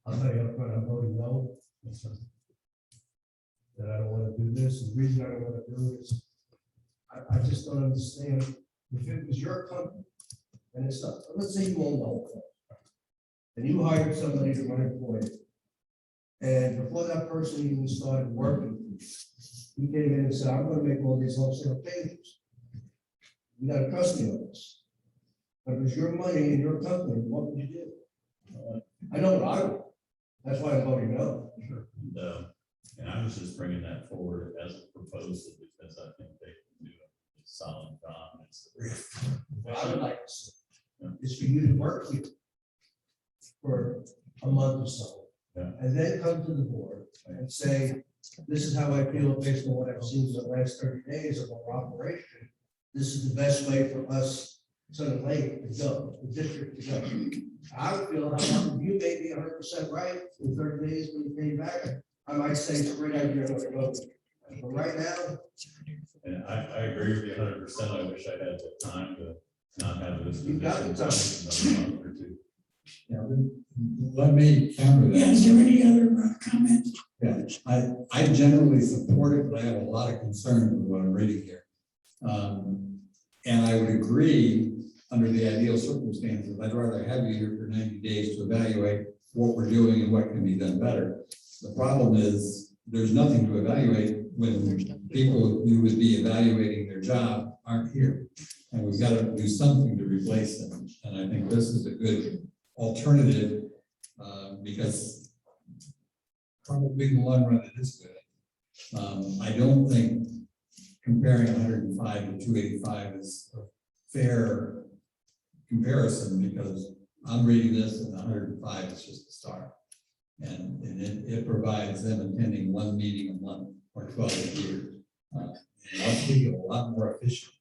I'll tell you up front, I'm voting no. That I don't want to do this. The reason I don't want to do it is I just don't understand. If it was your company and it's not, let's say you own the whole thing and you hired somebody to run employee. And before that person even started working, he came in and said, I'm gonna make all these wholesale changes. You gotta trust me on this. But if it's your money and your company, what would you do? I know what I would. That's why I'm voting no. And I was just bringing that forward as a proposal because I think they can do a solid job. What I would like to see is for you to work here for a month or so. Yeah. And then come to the board and say, this is how I feel based on what I've seen in the last 30 days of our operation. This is the best way for us, Southern Lake, to go, the district to go. I would feel how you may be 100% right in 30 days when you pay back. I might say it's a great idea to go. But right now, And I agree with you 100%. I wish I had the time to not have this. You got the position another month or two. Yeah, let me counter that. Yeah, is there any other comments? Yeah, I generally support it, but I have a lot of concern with what I'm reading here. And I would agree, under the ideal circumstances, I'd rather have you here for 90 days to evaluate what we're doing and what can be done better. The problem is, there's nothing to evaluate when people who would be evaluating their job aren't here. And we've got to do something to replace them. And I think this is a good alternative, because probably in the long run, it is good. I don't think comparing 105 to 285 is a fair comparison, because I'm reading this and 105 is just a start. And it provides them attending one meeting a month or 12 years. And once we get a lot more efficient,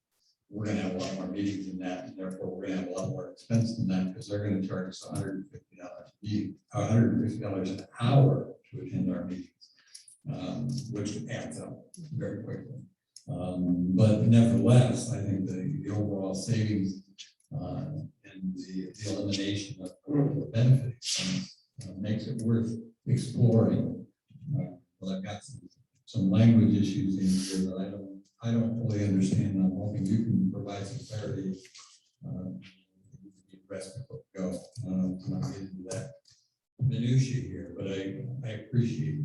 we're gonna have a lot more meetings than that, and therefore we're gonna have a lot more expense than that, because they're gonna charge us $150 a meeting, $150 an hour to attend our meetings, which adds up very quickly. But nevertheless, I think the overall savings and the elimination of the benefit expense makes it worth exploring. But I've got some language issues in here that I don't fully understand. I'm hoping you can provide some clarity. The rest of it go. I'm not getting into that minutia here, but I appreciate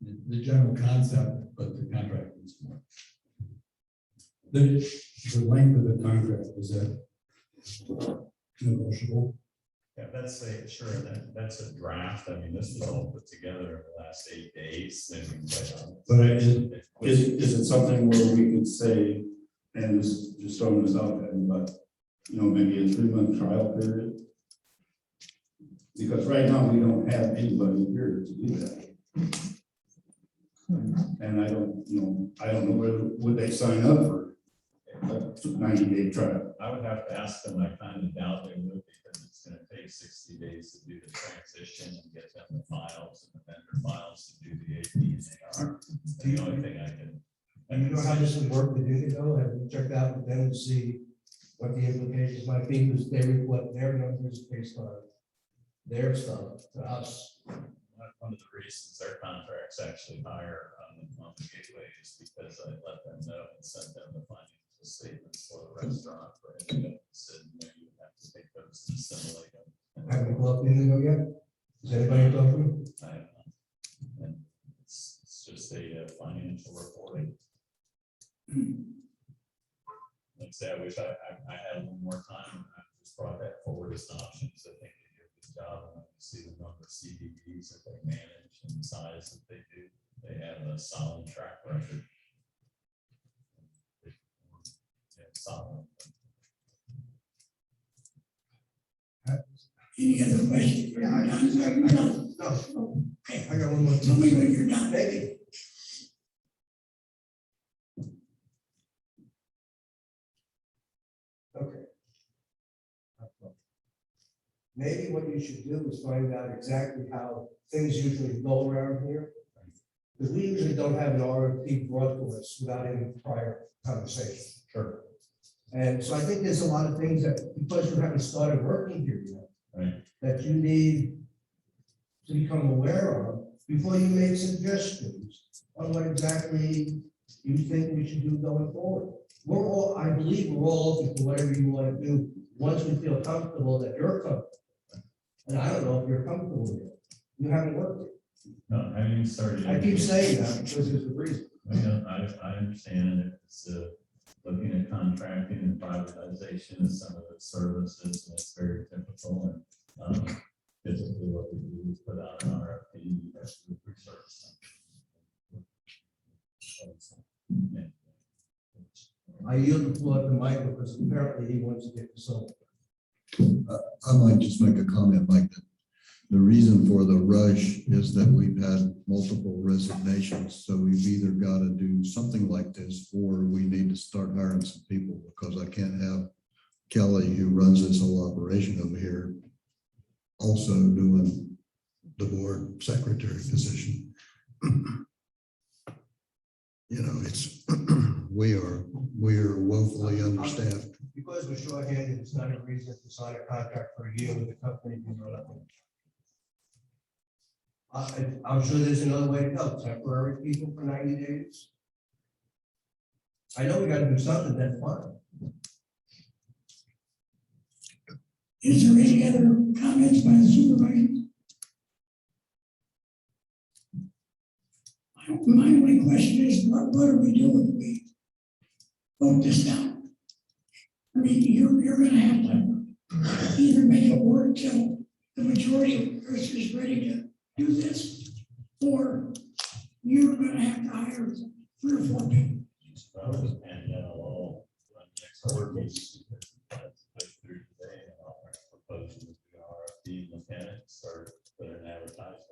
the general concept, but the contract needs more. The length of the contract, is that negotiable? Yeah, that's a draft. I mean, this was all put together in the last 8 days. But is it something where we could say, and just throwing this out there, but, maybe a 3-month trial period? Because right now, we don't have anybody here to do that. And I don't know whether would they sign up for a 90-day trial. I would have to ask them. I kind of doubt they would, because it's going to take 60 days to do the transition and get them the files and the vendor files to do the AP and AR. And the only thing I can. and you know how this would work with you, though? Have you checked out with them to see what the implications might be, because they reflect their numbers based on their stuff to us. One of the reasons their contracts actually higher on the gateway is because I let them know and sent them the financial statements for the restaurant for anything. Said, you have to take those and assimilate them. Have we looked into it yet? Is anybody talking? I have not. And it's just a financial reporting. Like I said, I wish I had a little more time. I just brought that forward as an option, because I think they do a good job. And when you see the number of CDBs that they manage and the size that they do, they have a solid track record. Yeah, solid. Any other questions? You're done. No. Okay, I got one more. tell me when you're done. Maybe. Okay. Maybe what you should do is find out exactly how things usually go around here. Because we usually don't have an RFP brought to us without any prior conversation. Sure. And so I think there's a lot of things that, because you haven't started working here yet, Right. that you need to become aware of before you make suggestions on what exactly you think we should do going forward. I believe we're all open to whatever you want to do, once we feel comfortable that you're comfortable. And I don't know if you're comfortable with it. You haven't worked it. No, I haven't even started. I keep saying that because there's a reason. I understand it. It's looking at contracting and privatization of some of the services, and it's very typical and typically what we do is put out an RFP, that's the research. I yield the floor to Mike because apparently he wants to get this over. I might just make a comment like that. The reason for the rush is that we've had multiple resignations, so we've either got to do something like this or we need to start hiring some people because I can't have Kelly, who runs this whole operation over here, also doing the board secretary position. You know, it's, we are woefully understaffed. Because we're shorthanded, it's not a reason to sign a contract for a year with a company. I'm sure there's another way to go, temporary people for 90 days. I know we gotta do something, that's fine. Is there any other comments by the supervisor? My only question is, what do we do if we vote this down? I mean, you're gonna have to either make it work till the majority of the person is ready to do this, or you're gonna have to hire 3 or 4 people. And all next board meeting, that's through today, and I'll propose to the RFP mechanics, start putting an advertisement.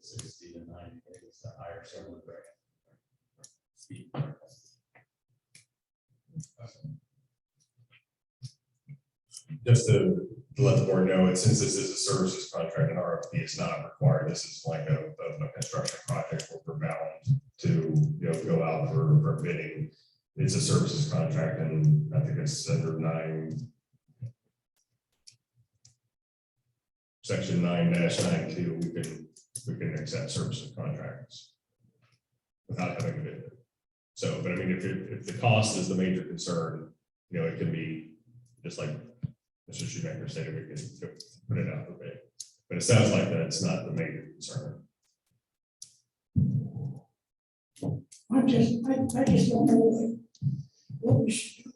60 to 90 days to hire someone. Just to let the board know, since this is a services contract, an RFP is not required. This is like a construction project where we're bound to go out for bidding. It's a services contract, and I think it's under section 9-92. We can accept services contracts without having a bid. So, but I mean, if the cost is the major concern, it can be just like Mr. Shoemaker said, we can put it out for bid. But it sounds like that's not the major concern. I just don't know what we should do.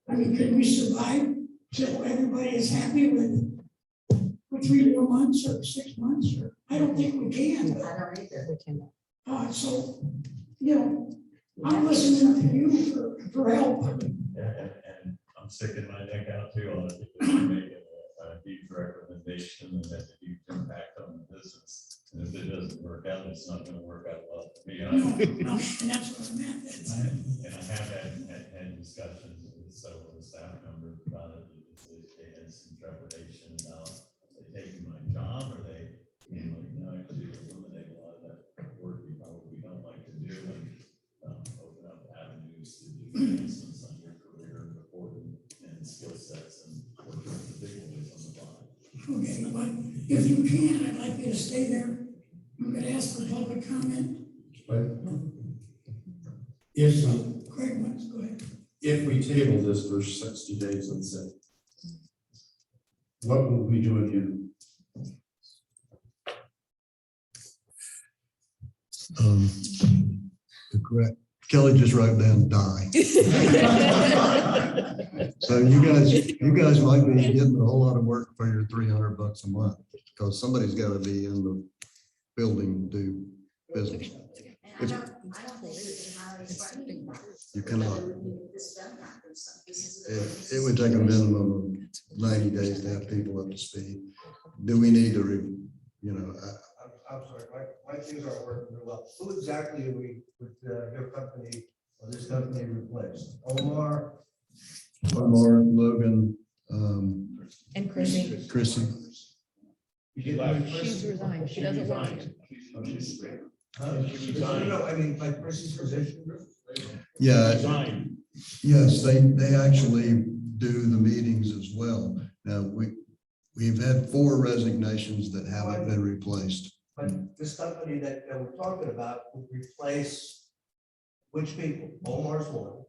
I mean, could we survive till everybody is happy with 3 more months or 6 months? Or I don't think we can. I don't either. We can. So, I'm listening to you for help. And I'm sticking my neck out too on it because you're making a huge recommendation and that's a huge impact on the business. And if it doesn't work out, it's not going to work out well for me. No, and that's what I meant. And I have had discussions with several staff members about it. They had some trepidation about taking my job, or they, actually eliminate a lot of that work we probably don't like to do and open up avenues to do advancements on your career, reporting and skill sets and working particularly on the bottom. Okay, but if you can, I'd like you to stay there. I'm going to ask for public comment. Yes, Craig wants, go ahead. If we table this for 60 days, let's say, what will we do again? Correct. Kelly just wrote down die. So you guys might be getting a whole lot of work for your $300 a month because somebody's got to be in the building to do business. You cannot. It would take a minimum of 90 days to have people up to speed. Do we need to, I'm sorry, my things aren't working real well. Who exactly are we with your company or this company replaced? Omar, Logan, And Chrissy. Chrissy. She's resigned. She doesn't want to. No, I mean, like Chrissy's position. Yeah, yes, they actually do the meetings as well. Now, we've had 4 resignations that haven't been replaced. But this company that we're talking about would replace which people? Omar's one.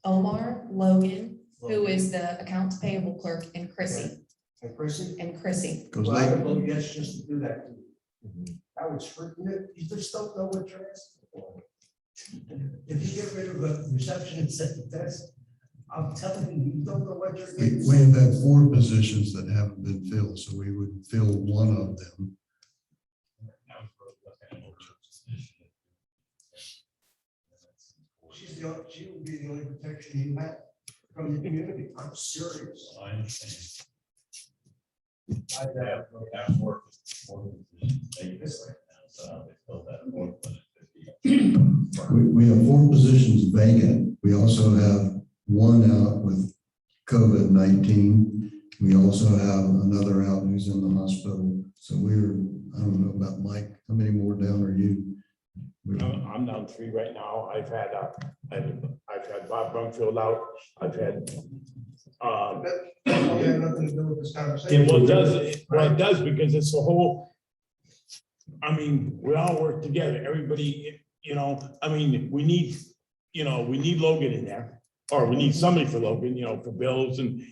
Omar, Logan, who is the accounts payable clerk, and Chrissy. And Chrissy? And Chrissy. Because Well, I would vote yes just to do that. I would scrutiny it, you just don't know what you're asking for. If you get rid of a reception and set the test, I'm telling you, you don't know what you're getting. We have had 4 positions that haven't been filled, so we would fill one of them. She will be the only protection you have from the community. I'm serious. I understand. I Have more vacancies right now, so they filled that more than 50. We have 4 positions vacant. We also have one out with COVID-19. We also have another out who's in the hospital. So I don't know about Mike. How many more down are you? I'm down 3 right now. I've had Bob Brumfield out. I've had, That had nothing to do with this conversation. it does because it's the whole, I mean, we all work together. Everybody, you know, I mean, we need Logan in there. Or we need somebody for Logan, you know, for bills and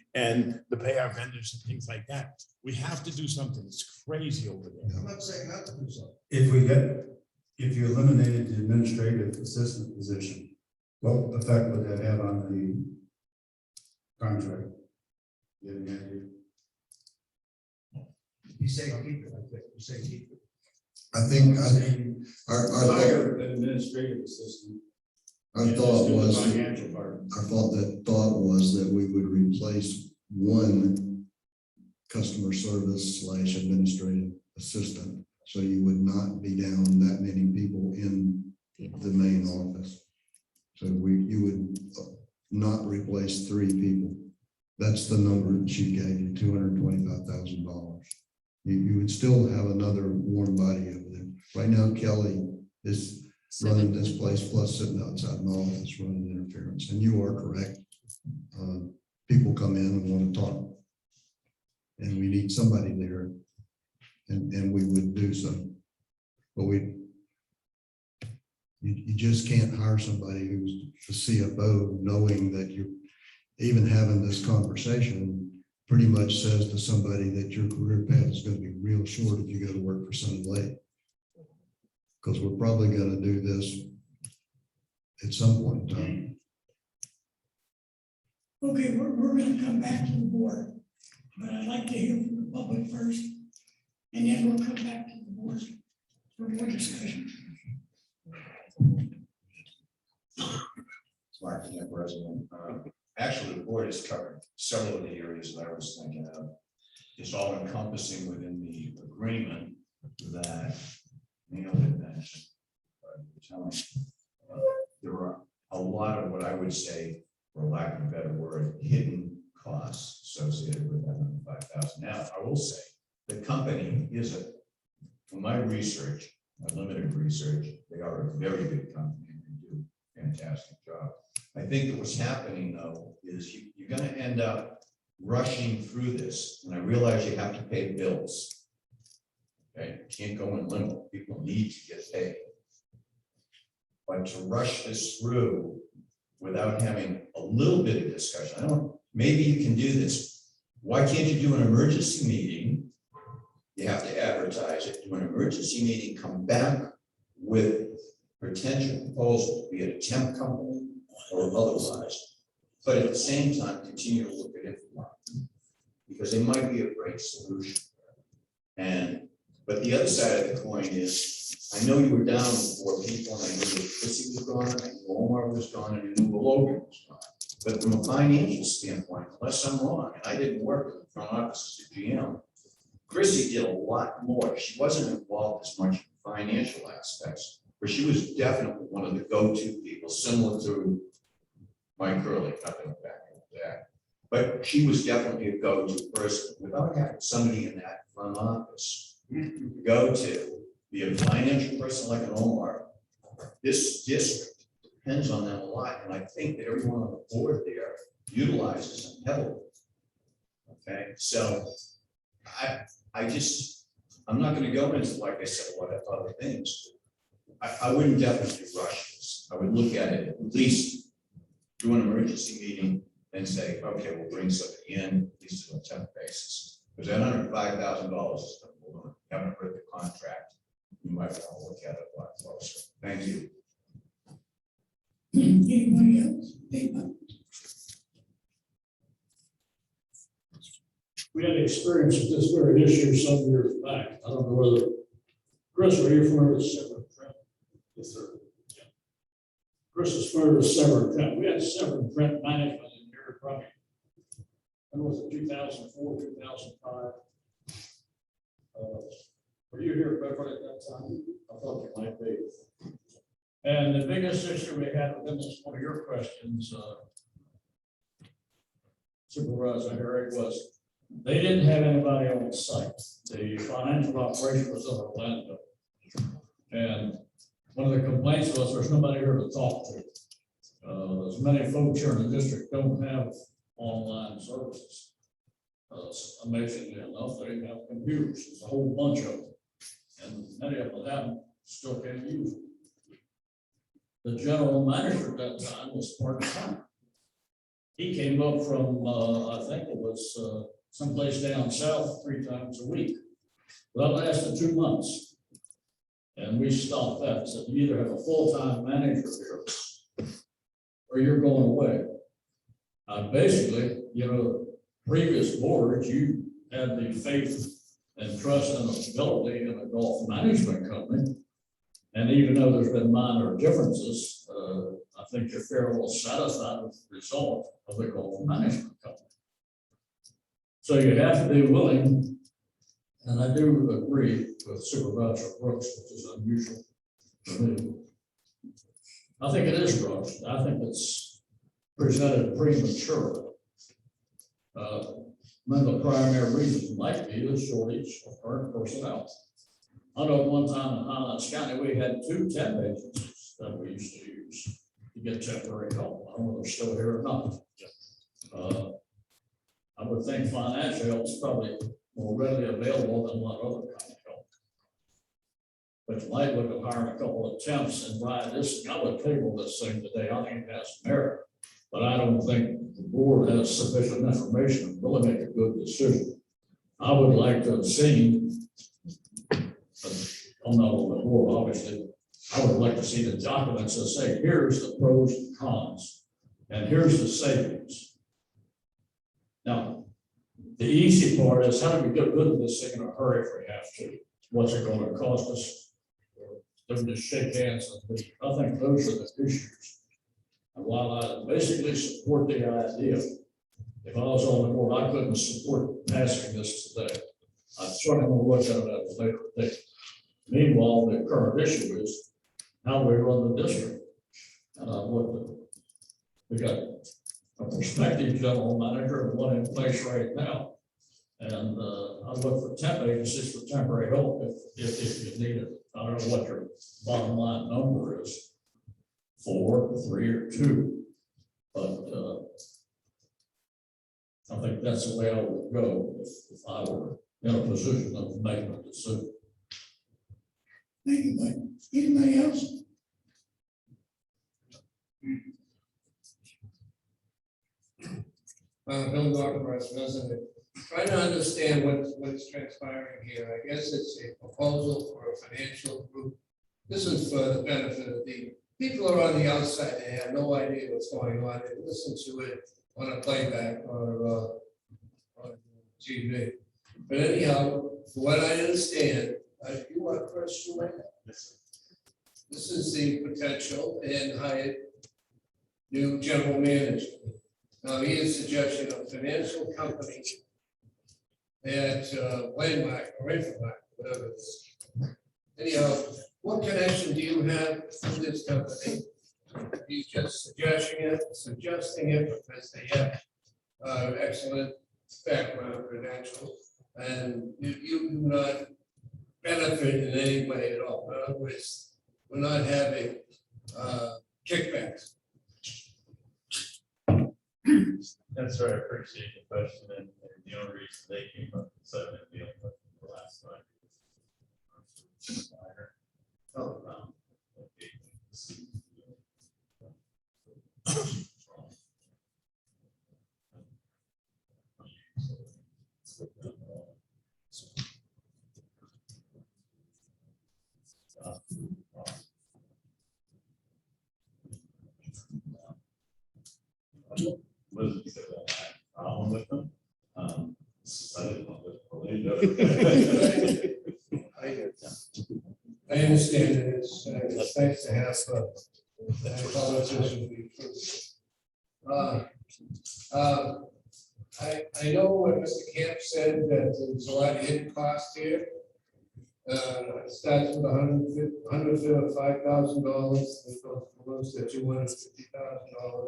to pay our vendors and things like that. We have to do something. It's crazy over there. I'm not saying not to do something. If you eliminated the administrative assistant position, what effect would that have on the contract? You have any idea? You say keep it, I think. You say keep it. I think Hire an administrative assistant. our and thought just do the was, financial part. our thought was that we would replace one customer service / administrative assistant. So you would not be down that many people in the main office. So you would not replace 3 people. That's the number that she gave you, $225,000. You would still have another warm body over there. Right now, Kelly is running this place plus sitting outside my office running interference. And you are correct. People come in and want to talk. And we need somebody there. And we would do so. But you just can't hire somebody who's the CFO knowing that you're even having this conversation pretty much says to somebody that your career path is going to be real short if you go to work for Sunny Lake. Because we're probably going to do this at some point in time. Okay, we're gonna come back to the board, but I'd like to hear from the public first, and then we'll come back to the board for more discussion. Mark, President. Actually, the board has covered several of the areas that I was thinking of. It's all encompassing within the agreement that Neil had mentioned. There are a lot of what I would say, for lack of a better word, hidden costs associated with that $5,000. Now, I will say the company is from my research, my limited research, they are a very big company and they do a fantastic job. I think that what's happening though is you're going to end up rushing through this, and I realize you have to pay bills. Okay, you can't go in limbo. People need to get paid. But to rush this through without having a little bit of discussion, maybe you can do this. Why can't you do an emergency meeting? You have to advertise it, do an emergency meeting, come back with potential proposal, be it a temp company or otherwise. But at the same time, continue to look at it because it might be a great solution. But the other side of the coin is, I know you were down with 4 people, and I knew that Chrissy was gone, I knew Omar was gone, and I knew Logan was gone. But from a financial standpoint, unless I'm wrong, and I didn't work in the front office as a GM, Chrissy did a lot more. She wasn't involved as much in financial aspects, but she was definitely one of the go-to people, similar to Mike Curley, nothing back in that. But she was definitely a go-to person without having somebody in that front office go to, be a financial person like an Omar. This district depends on them a lot, and I think that everyone on the board there utilizes them heavily. Okay, so I'm not going to go into, like I said, a lot of other things. I wouldn't definitely rush this. I would look at it, at least do an emergency meeting and say, okay, we'll bring somebody in, at least on a temp basis. Because that $105,000 is going to go on. Haven't read the contract. you might want to look at it a lot closer. Thank you. Anybody else? Anybody? We had experience with this very issue some years back. I don't know whether, Chris, are you familiar with Severn Trent? Yes, sir. Yeah. Chris is familiar with Severn Trent. We had Severn Trent management in here probably, when was it, 2004, 2005? Were you here, Beverly, at that time? I thought you might be. And the biggest issue we had with them was one of your questions, Supervisor Harry, was they didn't have anybody on site. The financial operation was in Orlando. And one of the complaints was there's nobody here to talk to. There's many folks here in the district don't have online services. Amazingly enough, they have computers. There's a whole bunch of them. And many of them haven't, still can't use them. The general manager at that time was part-time. He came up from, I think it was someplace down south 3 times a week. That lasted 2 months. And we stopped that. So you either have a full-time manager here or you're going away. Basically, you know, previous boards, you had the faith and trust and ability in a golf management company. And even though there's been minor differences, I think you're fairly well satisfied with the result of the golf management company. So you have to be willing, and I do agree with Supervisor Brooks, which is unusual for me. I think it is rushed. I think it's presented prematurely. One of the primary reasons might be the shortage of current personnel. I know at one time in Highlands County, we had 2 temp agencies that we used to use to get temporary help. I don't know if they're still here or not. I would think financial help is probably more readily available than a lot of other kind of help. But you might look at hiring a couple of temps and ride this. I would table this thing today. I think it has merit, but I don't think the board has sufficient information to really make a good decision. I would like to have seen, I'm not on the board, obviously. I would like to see the documents that say, here's the pros and cons, and here's the savings. Now, the easy part is how do we get rid of this thing in a hurry if we have to? What's it going to cost us? Don't just shake hands and leave. I think those are the issues. And while I basically support the idea, if I was on the board, I couldn't support passing this today. I certainly want to look at it at a later date. Meanwhile, the current issue is how we run the district. And I looked at, we got a prospective general manager and one in place right now. And I look for temp agencies for temporary help if you need it. I don't know what your bottom line number is, 4, 3, or 2. But I think that's the way I would go if I were in a position of making a decision. Thank you, Mike. Anybody else? Bill Gardner, as resident, trying to understand what's transpiring here. I guess it's a proposal for a financial group. This is for the benefit of the people who are on the outside. They have no idea what's going on. They listen to it on a playback or on TV. But anyhow, from what I understand, you are Chris Schumann. This is the potential and hired new general manager. Now, he is suggesting a financial company at Landmark or Infomark, whatever it is. Anyhow, what connection do you have with this company? He's just suggesting it because they have excellent background credentials, and you do not benefit in any way at all. In other words, we're not having kickbacks. That's right. I appreciate the question, and the only reason they came up with 7 and dealing with the last time. Liz said that I had a problem with them. I didn't want to believe I understand that it's nice to have politicians be true. I know what Mr. Camp said, that there's a lot of hidden cost here. It starts with $105,000, it goes to $250,000,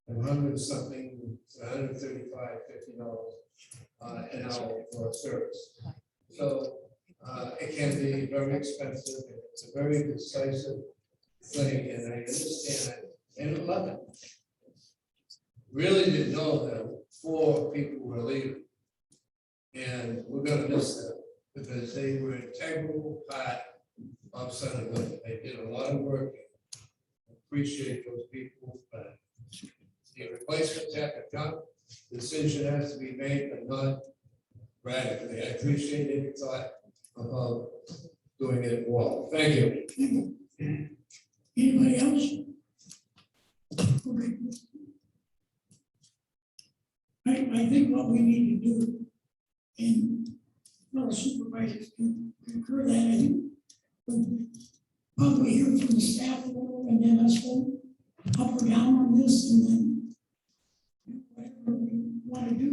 and $100-something, $135, $50 an hour for a service. So it can be very expensive, and it's a very decisive thing, and I understand it, and I love it. Really didn't know that 4 people were leaving. And we're gonna miss them because they were an integral part of Sunderland. They did a lot of work. Appreciate those people, but the replacements have to come. Decision has to be made, but not radically. I appreciate any thought about doing it well. Thank you. Anybody else? Okay. I think what we need to do, and fellow supervisors can concur that, I think we'll probably hear from the staff a little, and then us go up or down on this, and then whatever we want to do.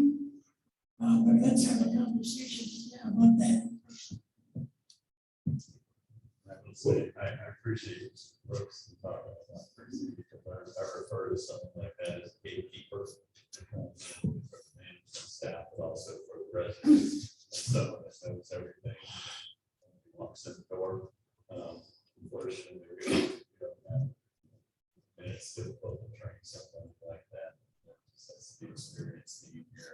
But let's have a conversation about that. I would say, I appreciate Brooks talking about that, because I refer to something like that as a gatekeeper. For the management staff, but also for the residents, and someone that knows everything. Walks in the door, unfortunately, we don't have. And it's difficult to train something like that. That's the experience that you hear.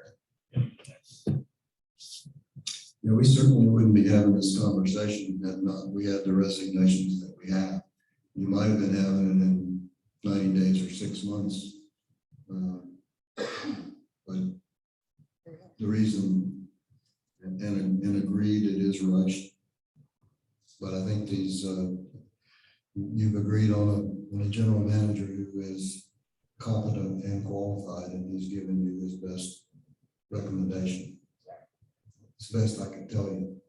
Yeah, we certainly wouldn't be having this conversation had not we had the resignations that we have. You might have been having it in 90 days or 6 months. But the reason, and agreed, it is rushed. But I think these, you've agreed on a general manager who is competent and qualified, and he's given you his best recommendation. It's the best I can tell you.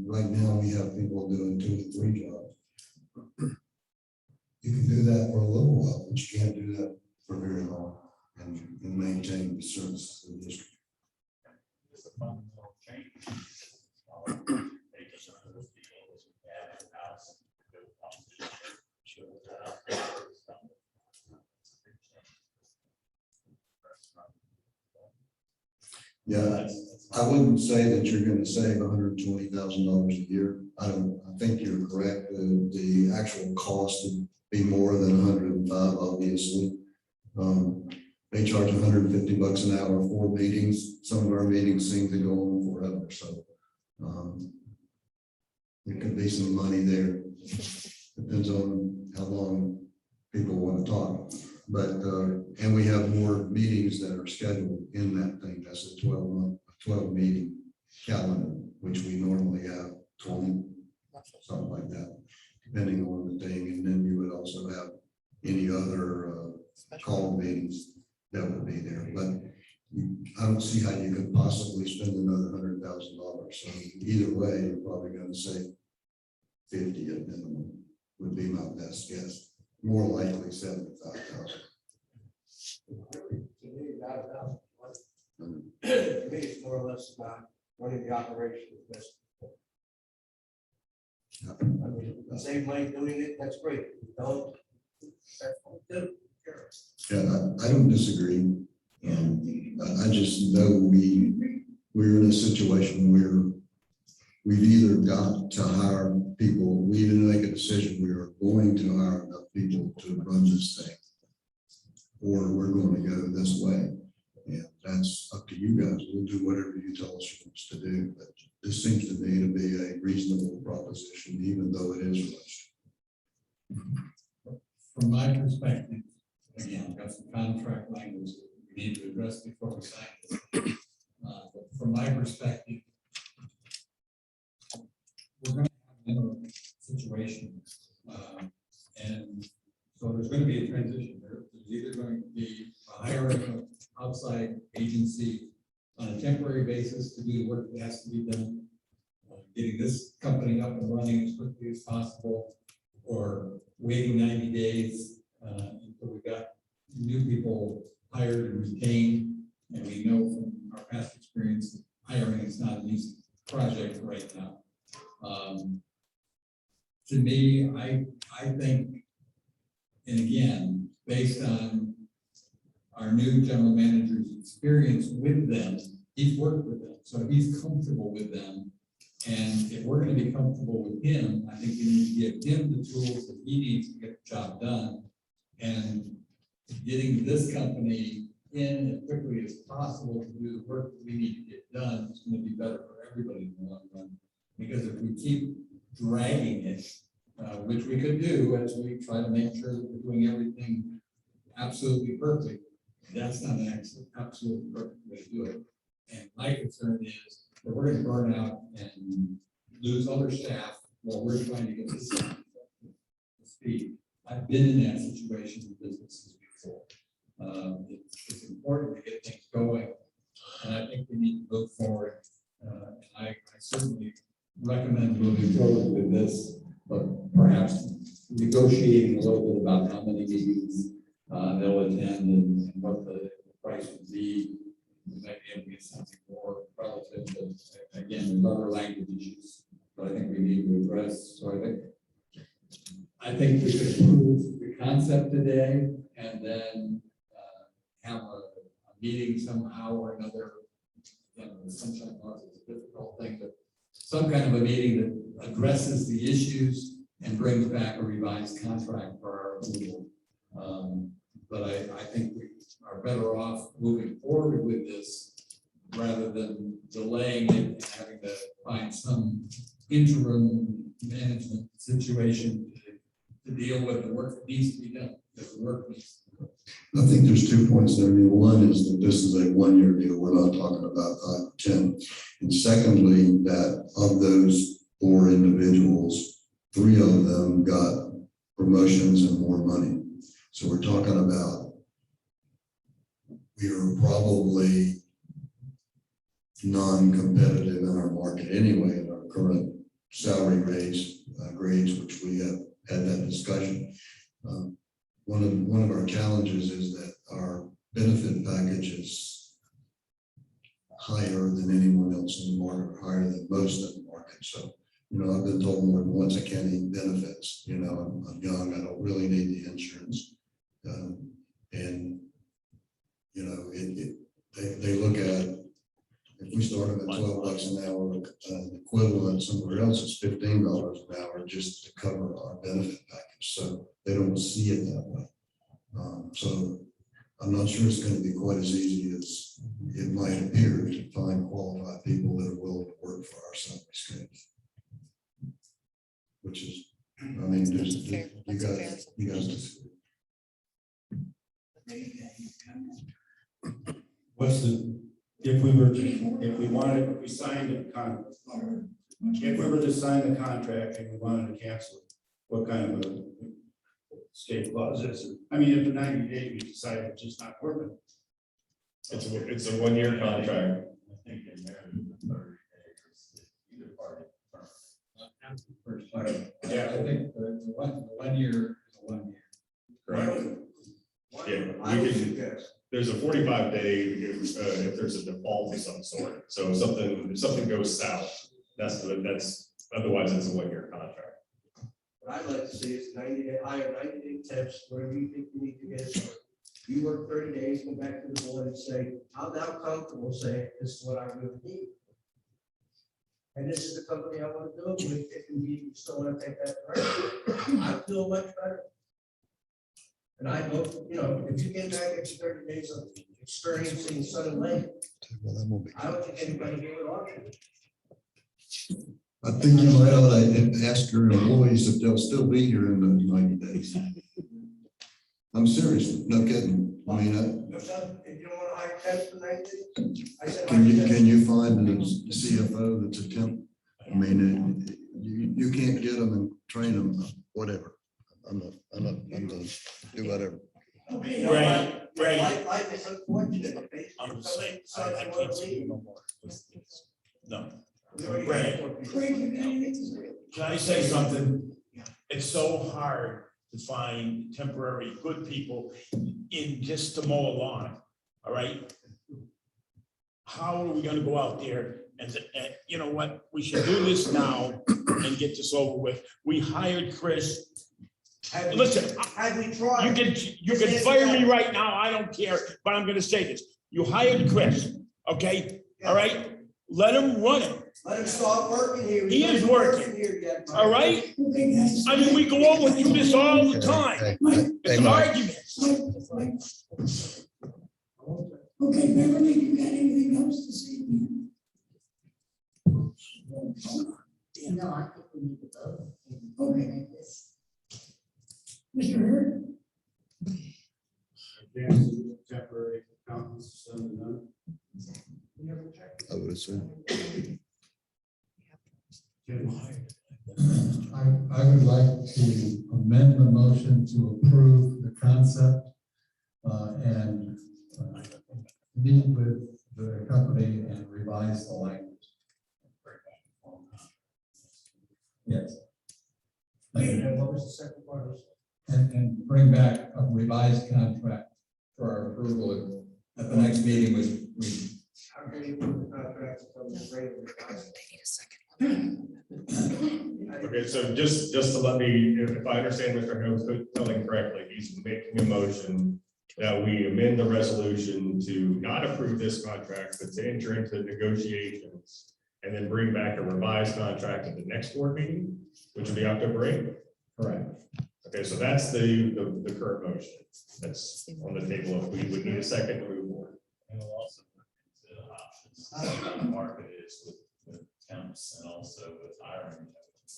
Right now we have people doing 2 to 3 jobs. You can do that for a little while, but you can't do that for very long and maintain the service of the district. It's a fundamental change. They just are those people that we have in house. Yeah, I wouldn't say that you're going to save $120,000 a year. I think you're correct. The actual cost would be more than 105, obviously. They charge $150 an hour for meetings. Some of our meetings seem to go on forever, so there could be some money there. Depends on how long people want to talk. But and we have more meetings that are scheduled in that thing. That's a 12 meeting calendar, which we normally have 20, something like that, depending on the thing. And then you would also have any other call meetings that would be there. But I don't see how you could possibly spend another $100,000. So either way, you're probably going to save 50 at minimum, would be my best guess. More likely 75,000. To me, it's more or less about running the operation of this. I mean, save money doing it, that's great. Don't. Yeah, I don't disagree. I just know we're in a situation where we've either got to hire people, we didn't make a decision, we are going to hire enough people to run this thing, or we're going to go this way. And that's up to you guys. We'll do whatever you tell us you want us to do. But this seems to me to be a reasonable proposition, even though it is rushed. From my perspective, again, I've got some contract language that we need to address before we sign this. But from my perspective, we're going to have another situation. And so there's going to be a transition. There's either going to be a higher temporary basis to do the work that has to be done. Getting this company up and running as quickly as possible, or waiting 90 days until we got new people hired and retained. And we know from our past experience, hiring is not an easy project right now. To me, I think, and again, based on our new general manager's experience with them, he's worked with them, so he's comfortable with them. And if we're going to be comfortable with him, I think we need to give him the tools that he needs to get the job done. And getting this company in as quickly as possible to do the work that we need to get done is going to be better for everybody in the long run. Because if we keep dragging it, which we could do as we try to make sure that we're doing everything absolutely perfect, that's not an absolutely perfect way to do it. And my concern is that we're going to burn out and lose other staff while we're trying to get this up to speed. I've been in that situation in businesses before. It's important to get things going, and I think we need to move forward. I certainly recommend moving forward with this, but perhaps negotiating a little bit about how many meetings they'll attend and what the price would be. We might be able to get something more relative, but again, there's other language issues that I think we need to address. So I think we could approve the concept today and then have a meeting somehow or another. You know, the sunshine laws is a difficult thing, but some kind of a meeting that addresses the issues and brings back a revised contract for our approval. But I think we are better off moving forward with this rather than delaying it and having to find some interim management situation to deal with the work that needs to be done. Because the work needs to be done. I think there's 2 points there. I mean, one is that this is a 1-year deal. We're not talking about 5 or 10. And secondly, that of those 4 individuals, 3 of them got promotions and more money. So we're talking about, we are probably non-competitive in our market anyway, in our current salary grades, which we have had that discussion. One of our challenges is that our benefit package is higher than anyone else in the market, higher than most in the market. So, you know, I've been told more than once I can't eat benefits. You know, I'm young, I don't really need the insurance. And, you know, they look at, if we start them at $12 an hour, the equivalent somewhere else is $15 an hour just to cover our benefit package. So they don't see it that way. So I'm not sure it's going to be quite as easy as it might appear to find qualified people that are willing to work for our salary scales. Which is, I mean, you guys disagree. What's the, if we signed a contract, if we were to sign the contract and we wanted to cancel it, what kind of a escape clause is it? I mean, if in 90 days we decide it's just not working. It's a 1-year contract. I think in there, the 30 days, either party. First part. Yeah. I think the 1 year is a 1 year. Correct. Yeah, there's a 45-day if there's a default of some sort. So if something goes south, that's otherwise it's a 1-year contract. What I'd like to see is 90-day, hire 90-day tips, whatever you think you need to get it done. You work 30 days, go back to the board and say, I'm now comfortable saying this is what I really need. And this is the company I want to do it with. If you still want to take that direction, I feel much better. And I hope, you know, if you get back after 30 days of experiencing sun and lake, I don't think anybody here would argue. I think you might ought to ask your employees if they'll still be here in the 90 days. I'm serious, no kidding. I mean, If you don't want to hire temps for 90 days, I said. can you find a CFO that's a temp? I mean, you can't get them and train them, whatever. I'm gonna do whatever. Life is unfortunate. I'm just saying, I can't see you no more. No. Brad, Craig, you got anything? can I say something? It's so hard to find temporary good people in just to mow a lawn, all right? How are we gonna go out there and you know what? We should do this now and get this over with. We hired Chris. Listen, Have we tried? you can fire me right now, I don't care, but I'm gonna say this. You hired Chris, okay? All right? Let him run it, Let him start working here. He is He's not working. Here yet. all right? Okay, guys. I mean, we go over through this all the time. It's arguments. Okay, Beverly, you got anything else to say? No, I think we need to vote. Okay. Make this. Mr. Hurd? Temporary accountants, some of them. I would assume. I would like to amend the motion to approve the concept and meet with the company and revise the language. Yes. And what was the second part? And bring back a revised contract for our approval at the next meeting, which we. How can you put the contract from the rate of the Okay, so just to let me, if I understand Mr. Holmes telling correctly, he's making a motion that we amend the resolution to not approve this contract, but to enter into negotiations and then bring back a revised contract at the next board meeting, which will be October 8th. Correct. Okay, so that's the current motion that's on the table. If we would need a second to move forward. And we'll also look into options, how the market is with temps and also with hiring.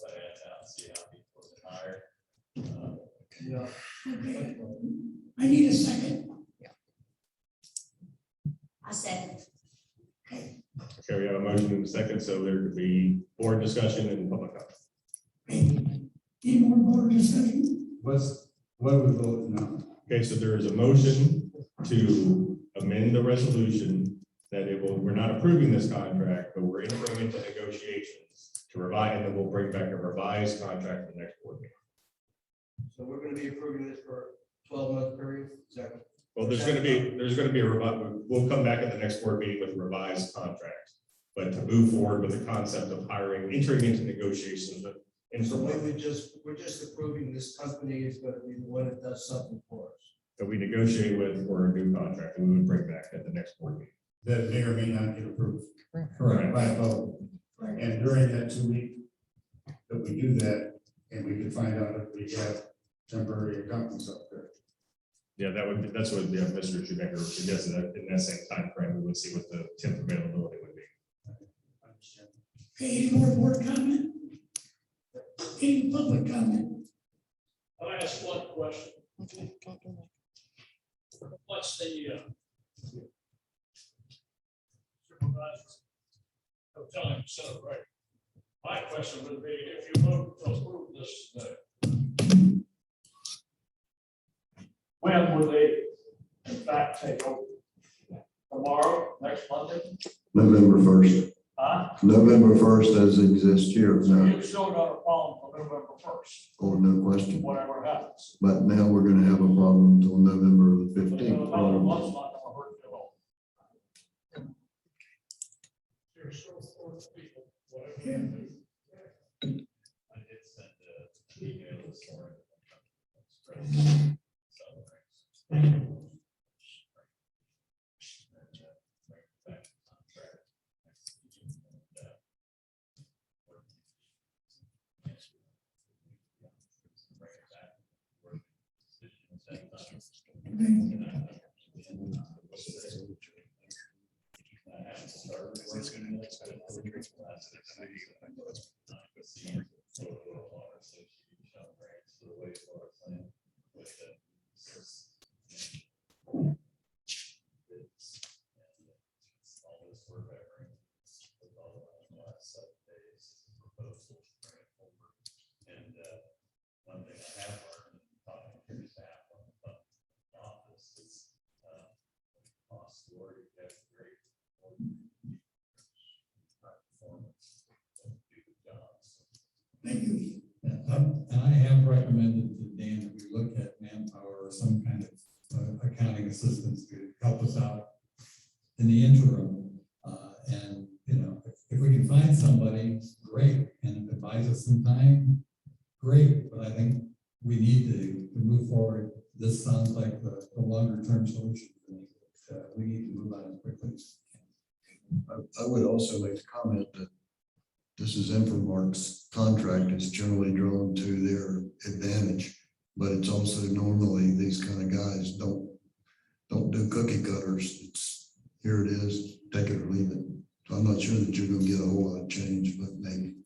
But see how people are hired. Okay. I need a second. I second. Okay, we have a motion in a second, so there could be board discussion and public comment. Any more board discussion? What are we voting on? Okay, so there is a motion to amend the resolution that we're not approving this contract, but we're entering into negotiations to revise, and then we'll bring back a revised contract for the next board meeting. So we're gonna be approving this for 12-month period, is that? Well, there's gonna be a we'll come back at the next board meeting with a revised contract. But to move forward with the concept of hiring, entering into negotiations with. So we're just approving this company is gonna be the one that does something for us. That we negotiate with for a new contract, and we would bring back at the next board meeting. That may or may not get approved. Correct. By vote. And during that 2 week that we do that, and we can find out if we have temporary accountants up there. Yeah, that's what Mr. Schumacher suggested, that in that same time frame, we would see what the temp availability would be. Okay, any more board comment? Any public comment? I'll ask one question. What's the supervisors? I'm telling you, celebrate. My question would be, if you vote to approve this, when will they in fact take over? Tomorrow, next Monday? November 1st. Huh? November 1st as it exists here. So No, you've still got a problem for November 1st, oh, no question. whatever happens. But now we're gonna have a problem until November the So 15th. another month's not gonna hurt you at all. You're still 4 people, whatever you do. I did send an email this morning. One thing I have learned, talking to your staff on the office, is costs story. You have great performance. Do the job. Thank you. And I have recommended to Dan that we look at manpower or some kind of accounting assistance to help us out in the interim. And, you know, if we can find somebody, great. And if it buys us some time, great. But I think we need to move forward. This sounds like the longer term solution. We need to move on as quickly as we can. I would also make the comment that this is Infomark's contract is generally drawn to their advantage, but it's also normally these kind of guys don't do cookie cutters. It's here it is, take it or leave it. So I'm not sure that you're gonna get a whole lot of change, but maybe.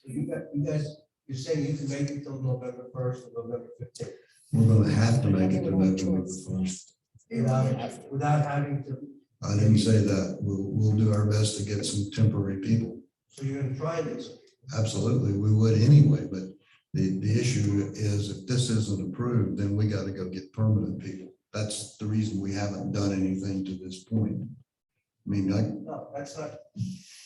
You guys, you're saying you can make it till November 1st or November 15th We're gonna have to make it to November 1st. without having to, I didn't say that. We'll do our best to get some temporary people. so you're gonna try this. Absolutely, we would anyway, but the issue is if this isn't approved, then we gotta go get permanent people. That's the reason we haven't done anything to this point. I mean, No, that's not,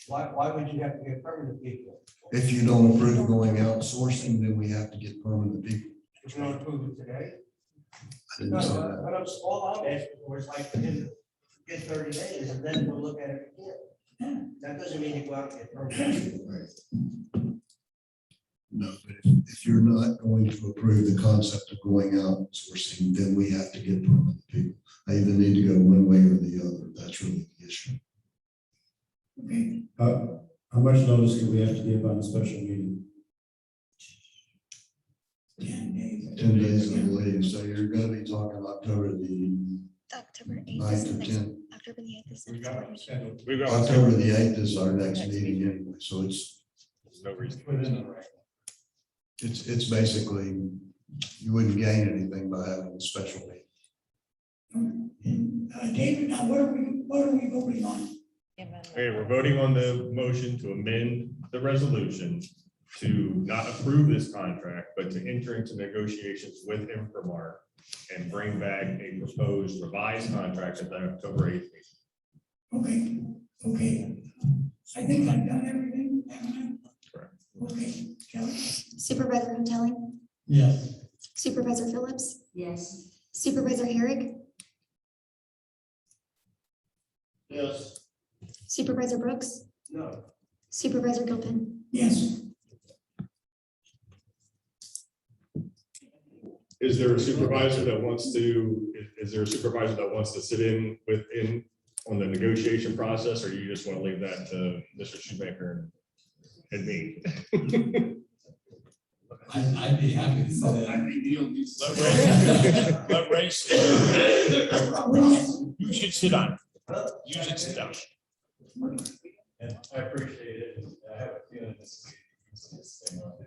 why would you have to get permanent people? if you don't approve going outsourcing, then we have to get permanent people. If you don't approve it today? I No, didn't say that. but all I'm asking for is like, get 30 days and then we'll look at it again. That doesn't mean you go out and get permanent. No, but if you're not going to approve the concept of going outsourcing, then we have to get permanent people. I either need to go one way or the other. That's really the issue. Okay, How much notice do we have to give on a special meeting? 10 days. 10 days, I believe. So you're gonna be talking October the October 8th 9th is the to next, 10th. October the 8th is the We've next got board it meeting. scheduled. We've got October the 8th is our next meeting anyway, so it's no reason. it's basically, you wouldn't gain anything by having a special meeting. And David, now what are we voting on? Okay, we're voting on the motion to amend the resolution to not approve this contract, but to enter into negotiations with Infomart and bring back a proposed revised contract at the October 8th meeting. Okay. I think I've done everything. Haven't I? Correct. Okay, Kelly? Supervisor Huntelling, Yes. Supervisor Phillips, Yes. Supervisor Herrick, Yes. Supervisor Brooks, No. Supervisor Gilpin. Yes. Is there a supervisor that wants to, is there a supervisor that wants to sit in on the negotiation process, or you just want to leave that to Mr. Shoemaker and me? I'd be happy to say that. Let Ray sit. You should sit on. You should sit down. And I appreciate it. I have a feeling this is the easiest thing I'll do.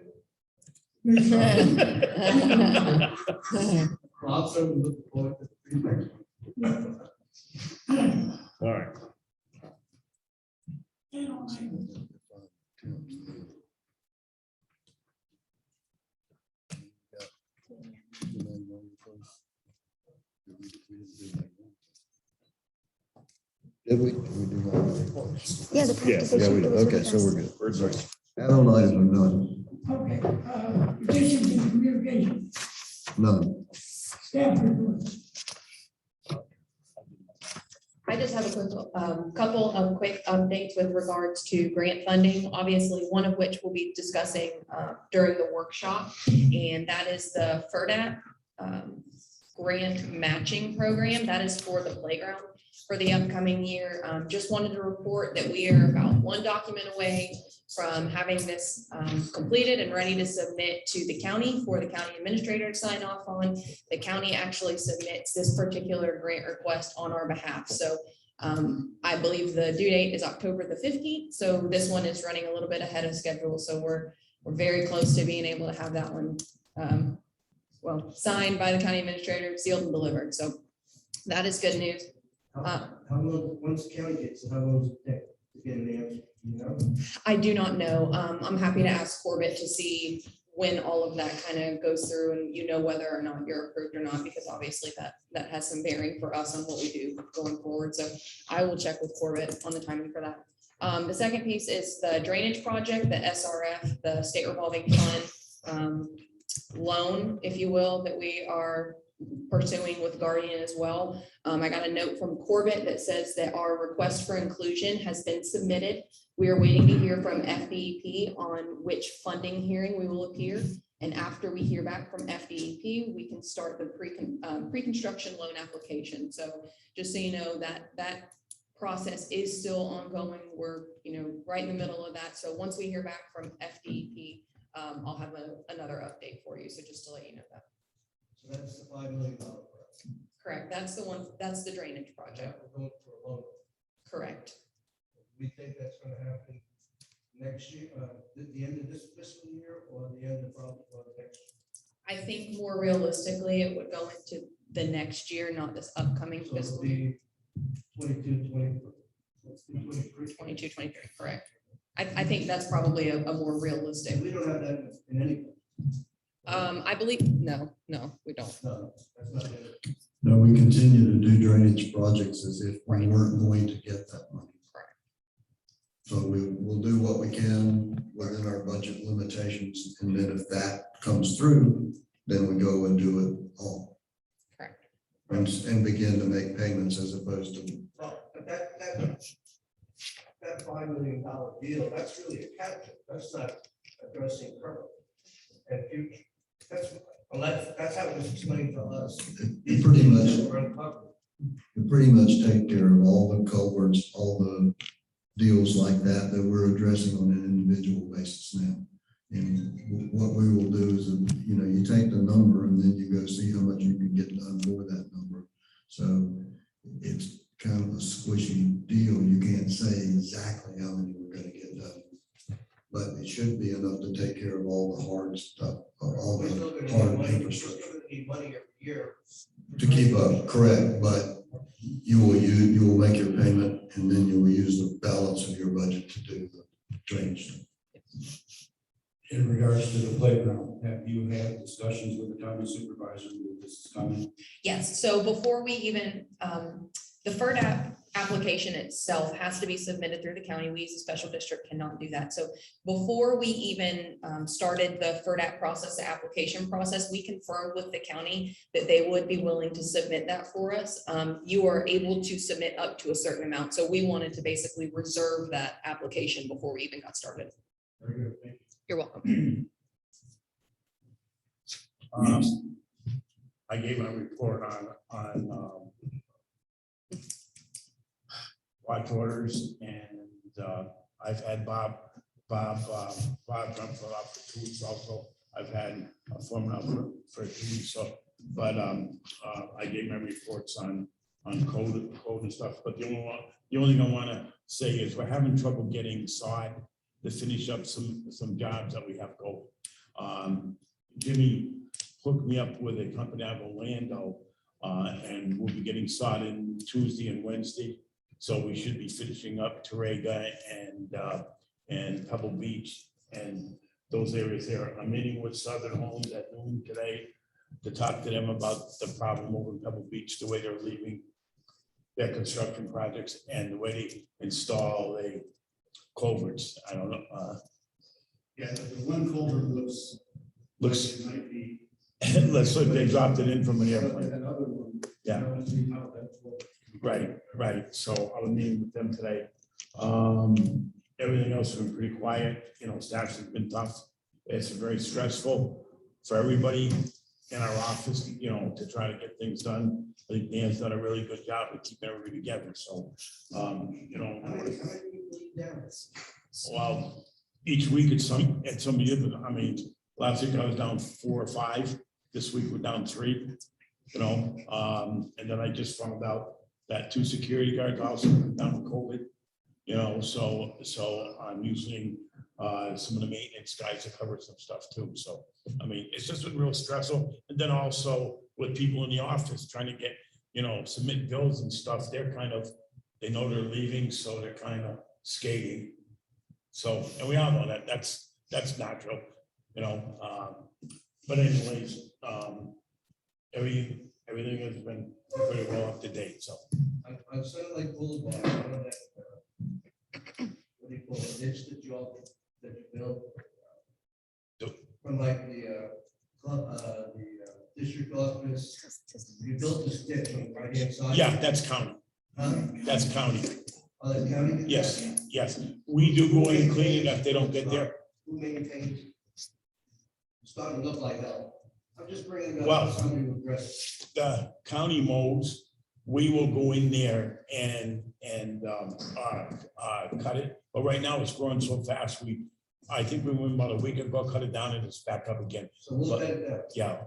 Also, look forward to the feedback. All right. Did we? Did we do that? Yeah, the Yes. Yeah, we presentation. did. was Okay, with so us. we're good. We're good. Add-on items are none. Okay, petitions and communication, None. staff report. I just have a quick, couple of quick updates with regards to grant funding, obviously, one of which we'll be discussing during the workshop, and that is the FERDAP grant matching program. That is for the playground for the upcoming year. Just wanted to report that we are about one document away from having this completed and ready to submit to the county for the county administrator to sign off on. The county actually submits this particular grant request on our behalf. So I believe the due date is October the 15th. So this one is running a little bit ahead of schedule. So we're very close to being able to have that one signed by the county administrator, sealed and delivered. So that is good news. How long, once the county gets, how long does it take to get an answer, you know? I do not know. I'm happy to ask Corbett to see when all of that kind of goes through and you know whether or not you're approved or not, because obviously that has some bearing for us on what we do going forward. So I will check with Corbett on the timing for that. The second piece is the drainage project, the SRF, the state revolving fund loan, if you will, that we are pursuing with Guardian as well. I got a note from Corbett that says that our request for inclusion has been submitted. We are waiting to hear from FDEP on which funding hearing we will appear. And after we hear back from FDEP, we can start the pre-construction loan application. So just so you know, that process is still ongoing. We're, right in the middle of that. So once we hear back from FDEP, I'll have another update for you. So just to let you know that. So that's the $5 million project. Correct. That's the one, that's the drainage project. We're going for a loan. Correct. We think that's gonna happen next year, the end of this fiscal year or the end of probably next year? I think more realistically, it would go into the next year, not this upcoming So it'll fiscal year. be 22, 23. 22, 23, correct. I think that's probably a more realistic. We don't have that in anything. I believe, no, we don't. No, that's not it. No, we continue to do drainage projects as if we weren't going to get that money. Correct. So we'll do what we can within our budget limitations, and then if that comes through, then we go and do it all. Correct. And begin to make payments as opposed to. Well, but that $5 million deal, that's really a catch-up. That's not addressing current and future. That's how it was explained to us. It pretty much, We're uncovered. it pretty much take care of all the culverts, all the deals like that we're addressing on an individual basis now. And what we will do is, you take the number and then you go see how much you can get done for that number. So it's kind of a squishy deal. You can't say exactly how many we're going to get done, but it should be enough to take care of all the hard stuff, all We're still the gonna hard need money. We're infrastructure still gonna need money every year. to keep up, correct, but you will make your payment and then you will use the balance of your budget to do the drainage. In regards to the playground, have you had discussions with the county supervisor with this coming? Yes, so before we even, the FERDAP application itself has to be submitted through the county. We as a special district cannot do that. So before we even started the FERDAP process, the application process, we confirmed with the county that they would be willing to submit that for us. You are able to submit up to a certain amount. So we wanted to basically reserve that application before we even got started. Very good, thank you. You're welcome. I gave a report on watch orders, and I've had Bob Drumfield out for 2 weeks also. I've had a foreman out for 2 weeks, so, but I gave my reports on code and stuff, but the only thing I want to say is we're having trouble getting sod to finish up some jobs that we have going. Jimmy hooked me up with a company out of Orlando, and we'll be getting sod in Tuesday and Wednesday. So we should be finishing up Torrega and Pebble Beach and those areas there. I'm meeting with Southern Homes at noon today to talk to them about the problem over in Pebble Beach, the way they're leaving their construction projects and the way they install the culverts. I don't know. Yeah, the one culvert looks. Looks, It might be. looks like they dropped it in from an airplane. Another one. Yeah. I don't see how that's working. Right. So I was meeting with them today. Everything else has been pretty quiet. Staff's been tough. It's very stressful for everybody in our office, to try to get things done. I think Dan's done a really good job of keeping everybody together. So, well, each week it's somebody different. I mean, last week I was down 4 or 5. This week we're down 3. And then I just found out that 2 security guards also down with COVID. So I'm using some of the maintenance guys to cover some stuff too. So, I mean, it's just been real stressful. And then also with people in the office trying to get, submit bills and stuff, they know they're leaving, so they're kind of skating. So, and we all know that that's natural. you know, but anyways, everything has been pretty well up to date, so. On Center Lake Boulevard, I know that, what do you call it, ditch that you built? From like the district office, you built this ditch on the right hand side? Yeah, that's county, Huh? that's county. Oh, that's county? Yes, yes. We do go in and clean it if they don't get there. Who maintains? It's starting to look like hell. I'm just bringing it Well, up to somebody to address it. The county mows, we will go in there and cut it. But right now it's growing so fast. I think we went about a week ago, cut it down and it's back up again. So we'll let it down. Yeah.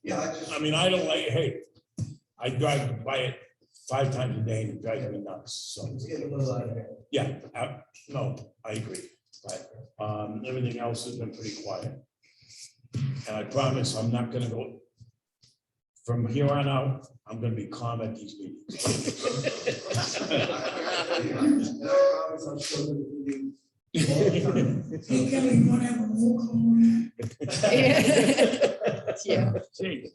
Yeah, I mean, I don't like, hey, I drive by it 5 times a day and it drives me nuts. So, it's getting a little out of hand. yeah, no, I agree. But everything else has been pretty quiet. And I promise I'm not gonna go, from here on out, I'm gonna be calm at these meetings. Hey, Kelly, you want to have a roll call on that? Yeah. Gee.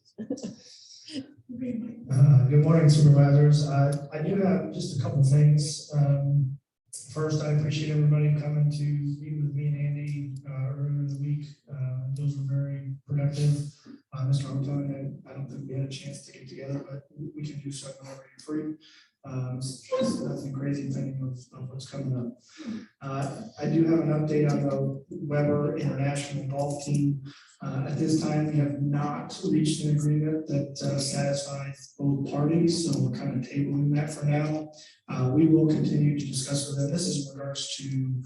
Okay, Mike. Good morning, supervisors. I do have just a couple things. First, I appreciate everybody coming to meet with me and Andy earlier in the week. Those were very productive. Mr. Armstrong, I don't think we had a chance to get together, but we can do so whenever you're free. It's nothing crazy thinking of what's coming up. I do have an update on the Weber International Golf Team. At this time, we have not reached an agreement that satisfies both parties, so we're kind of tabling that for now. We will continue to discuss with them. This is in regards to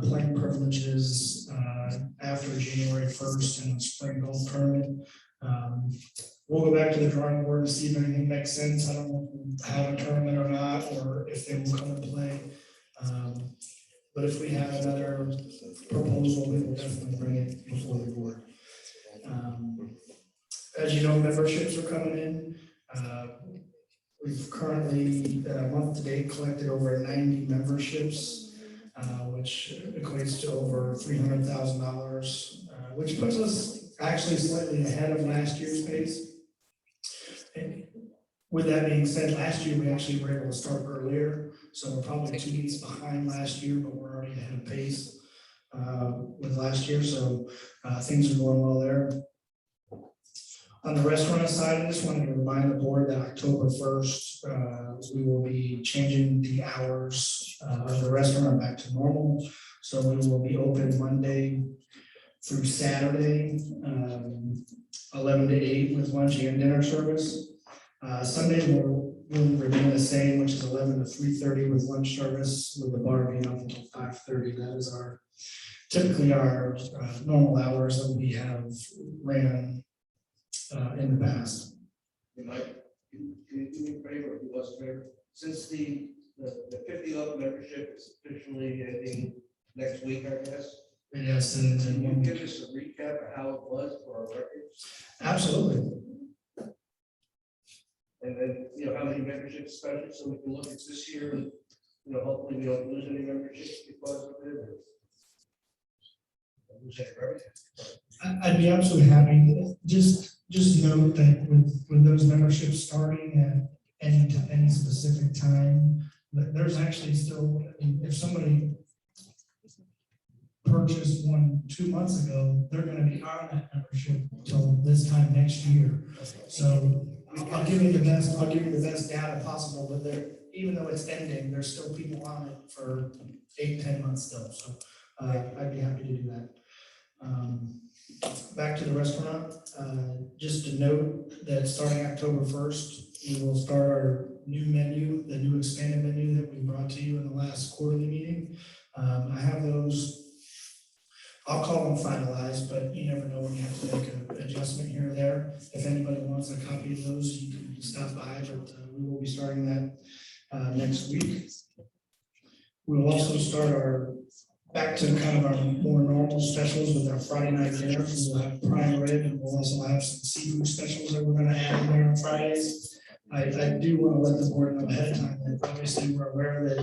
playing privileges after January 1st and the spring golf tournament. We'll go back to the drawing board and see if anything makes sense. I don't know if we have a tournament or not, or if they will come and play. But if we have another proposal, we will definitely bring it before the board. As you know, memberships are coming in. We've currently, month to date, collected over 90 memberships, which equates to over $300,000, which puts us actually slightly ahead of last year's pace. And with that being said, last year we actually were able to start earlier, so we're probably 2 weeks behind last year, but we're already ahead of pace with last year, so things are going well there. On the restaurant side, I just wanted to remind the board that October 1st, we will be changing the hours of the restaurant back to normal. So we will be open Monday through Saturday, 11 to 8 with lunch and dinner service. Sunday will remain the same, which is 11 to 3:30 with lunch service, with the bar being up until 5:30. That is typically our normal hours that we have ran in the past. Mike, can you do me a favor, if you was a favor? Since the 50 membership is officially ending next week, I guess. Yes, Can you give us a recap of how it was for our records? absolutely. And then, how many memberships especially, so we can look at this year and, hopefully we don't lose any memberships because of it. Or lose any revenue. I'd be absolutely happy. Just note that with those memberships starting at any specific time, there's actually still, if somebody purchased one 2 months ago, they're going to be on that membership until this time next year. So I'll give you the best data possible, but even though it's ending, there's still people on it for 8-10 months still. So I'd be happy to do that. Back to the restaurant, just to note that starting October 1st, we will start our new menu, the new expanded menu that we brought to you in the last quarterly meeting. I have those, I'll call them finalized, but you never know when you have to make an adjustment here or there. If anybody wants a copy of those, you can stop by, but we will be starting that next week. We will also start back to kind of our more normal specials with our Friday night dinners. We'll have prime rib, and we'll also have some seafood specials that we're going to add in there on Fridays. I do want to let the board know ahead of time that obviously we're aware that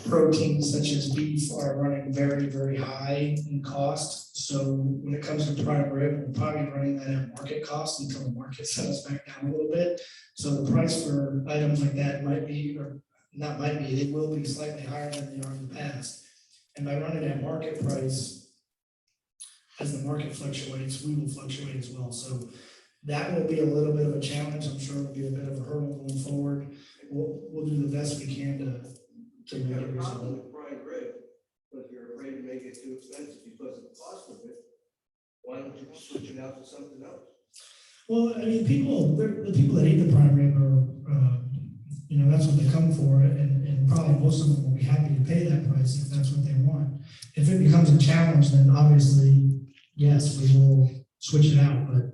proteins such as beef are running very, very high in cost. So when it comes to prime rib, we're probably running that at market cost until the market settles back down a little bit. So the price for items like that might be, or not might be, they will be slightly higher than they are in the past. And by running at market price, as the market fluctuates, we will fluctuate as well. So that will be a little bit of a challenge. I'm sure it'll be a bit of a hurdle going forward. We'll do the best we can to make it reasonable. Prime rib, but you're afraid to make it too expensive because of the cost of it. Why don't you switch it out to something else? Well, I mean, the people that eat the prime rib are, that's what they come for, and probably most of them will be happy to pay that price if that's what they want. If it becomes a challenge, then obviously, yes, we will switch it out, but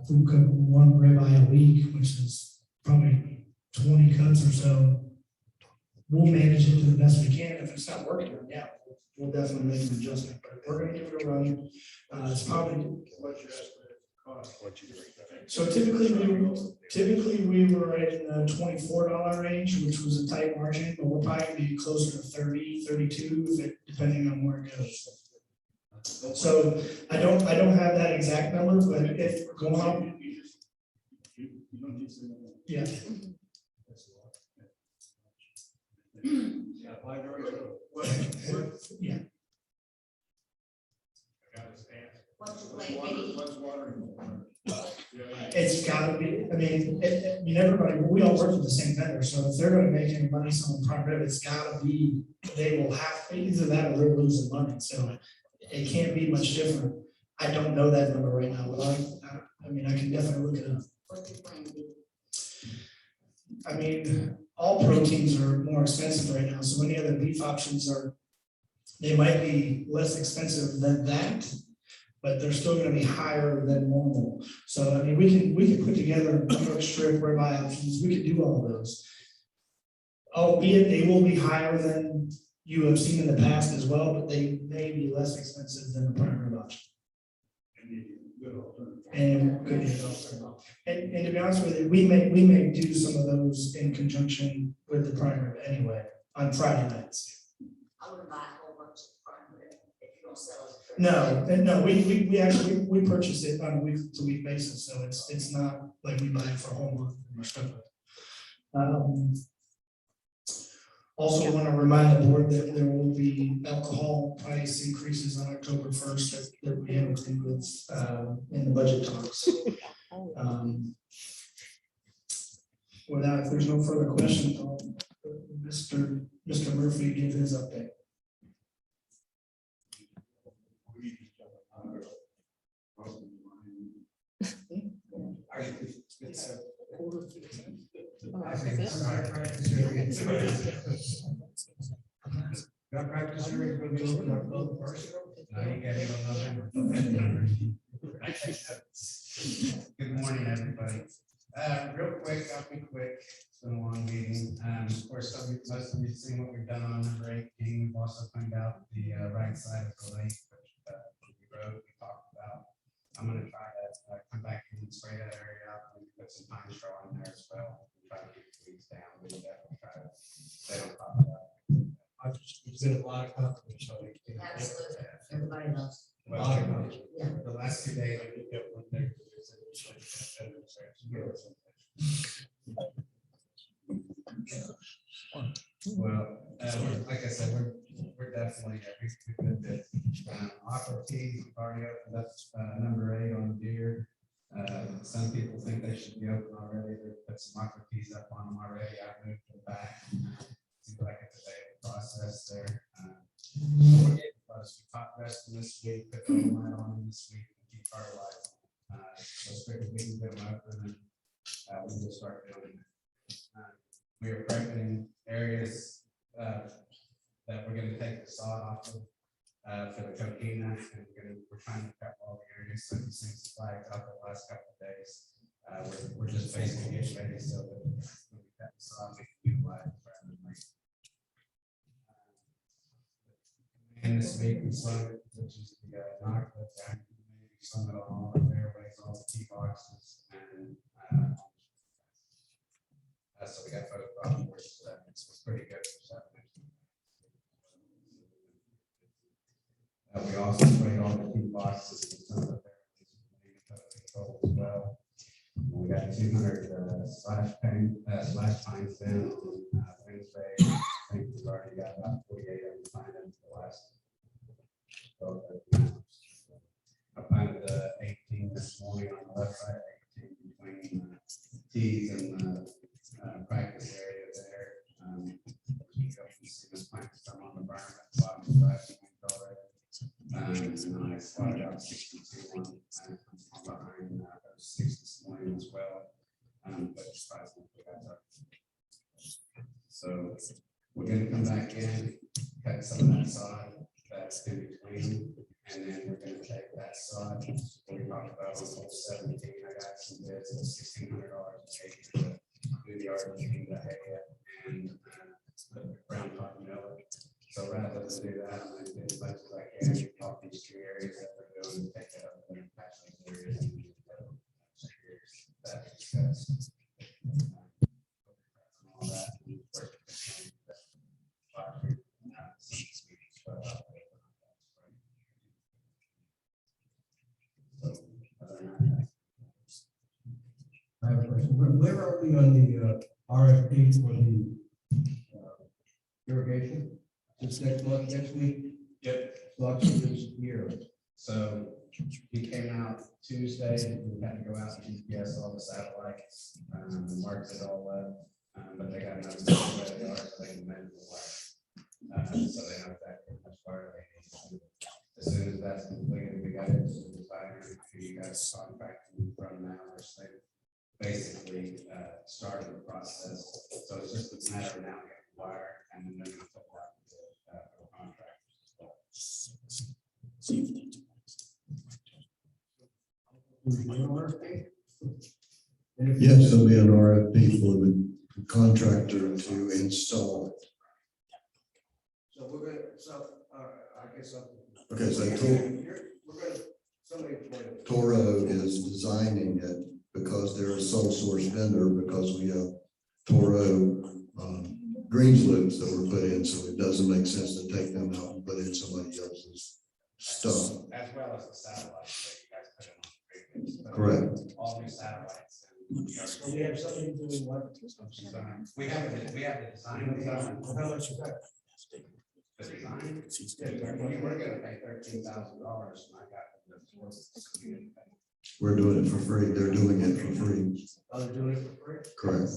if we cook one ribeye a week, which is probably 20 cuts or so, we'll manage it to the best we can. If it's not working, then yeah, we'll definitely make an adjustment, but we're gonna give it a run. It's probably, What's your estimate cost? so typically we were in the $24 range, which was a tight margin, but we'll probably be closer to 30, 32, depending on where it goes. So I don't have that exact number, but if going on, yeah. Yeah, Yeah. What's water? It's gotta be, I mean, everybody, we all work with the same vendor, so if they're gonna make any money selling prime rib, it's gotta be, they will have, either that or they're losing money, so it can't be much different. I don't know that number right now, but I mean, I can definitely look it up. I mean, all proteins are more expensive right now, so any other beef options they might be less expensive than that, but they're still gonna be higher than normal. So, I mean, we can put together New York strip, ribeye options, we could do all of those. Albeit they will be higher than you have seen in the past as well, but they may be less expensive than the prime rib option. And could be an alternative. And to be honest with you, we may do some of those in conjunction with the prime rib anyway, on Friday nights. I wouldn't buy a whole bunch of prime rib if you don't sell it. No, we actually purchase it on a week to week basis, so it's not like we buy it for a whole month or something. Also want to remind the board that there will be alcohol price increases on October 1st that we have agreed with in the budget talks. With that, if there's no further questions, I'll Mr. Murphy give his update. Got practice area going to be open October 1st. Now you got it on November. Good morning, everybody. Real quick, I'll be quick. It's been a long meeting. Of course, most of you have seen what we've done on number 18. We've also cleaned out the right side of the lake, which the road we talked about. I'm going to try to come back and spray that area up and put some pine straw in there as well. Try to keep the weeds down. We definitely try to stay on top of that. There's been a lot of confidence. Absolutely. Everybody knows. Well, Yeah. the last 2 days, I did get one negative. Well, like I said, we're definitely, we've been bit. Aqua Tea, we've already opened up number 8 on deer. Some people think they should be open already. They put some aqua teas up on them already. I moved them back. Seems like it's a day process there. We top resting this week, put the light on this week, and keep our light. So figure we can get them open and we will start doing that. We are prepping areas that we're going to take the sod off of for the coquina, and we're trying to prep all the areas so these things flagged up the last couple of days. We're just basically getting ready so that when we prep the sod, we can utilize it rather than wait. And this week we sung, which is the knockout, we sung it on all the fairways, all the tee boxes, and so we got photographs, so it's pretty good for 7 inches. point on the left side, between tees and the practice area there. You can see this plant some on the berm at the bottom of the driving lane already. And then I spotted out 62 on behind those 6 this morning as well. But surprisingly, that's up. So we're gonna come back in, cut some of that sod that's in between, and then we're gonna take that sod. We talked about on hole 17, I got some bids at $1,600 an acre to do the RDP, the hay, and the brown cotton millet. So rather than do that, I'm gonna do as much as I can, talk these 2 areas that we're doing, take it up and patch those areas. And that discussed. All that. I have a question. Where are we on the RFP for the irrigation? This next month, next week? Yep. Lots of this year. So he came out Tuesday. We had to go out and GPS all the satellites, marked it all up. But they got another where they are, so they can measure the wire. So they know exactly how much wire they need. As soon as that's completed, we got it to the designer, who you guys contracting from now, which they basically started the process. So it's just a matter of now getting the wire and then they're going to put that for the contract. Yes, there'll be an RFP for the contractor to install it. So we're gonna, I guess. Okay, so We're gonna, somebody. Toro is designing it because they're a sole source vendor, because we have Toro greens loops that were put in, so it doesn't make sense to take them out and put in somebody else's stuff. As well as the satellites that you guys put in on. Correct. All new satellites. So we have somebody doing what? We have the design. How much is that? The design? We were gonna pay $13,000 and I got the. We're doing it for free. They're doing it for free. Oh, they're doing it for free? Correct.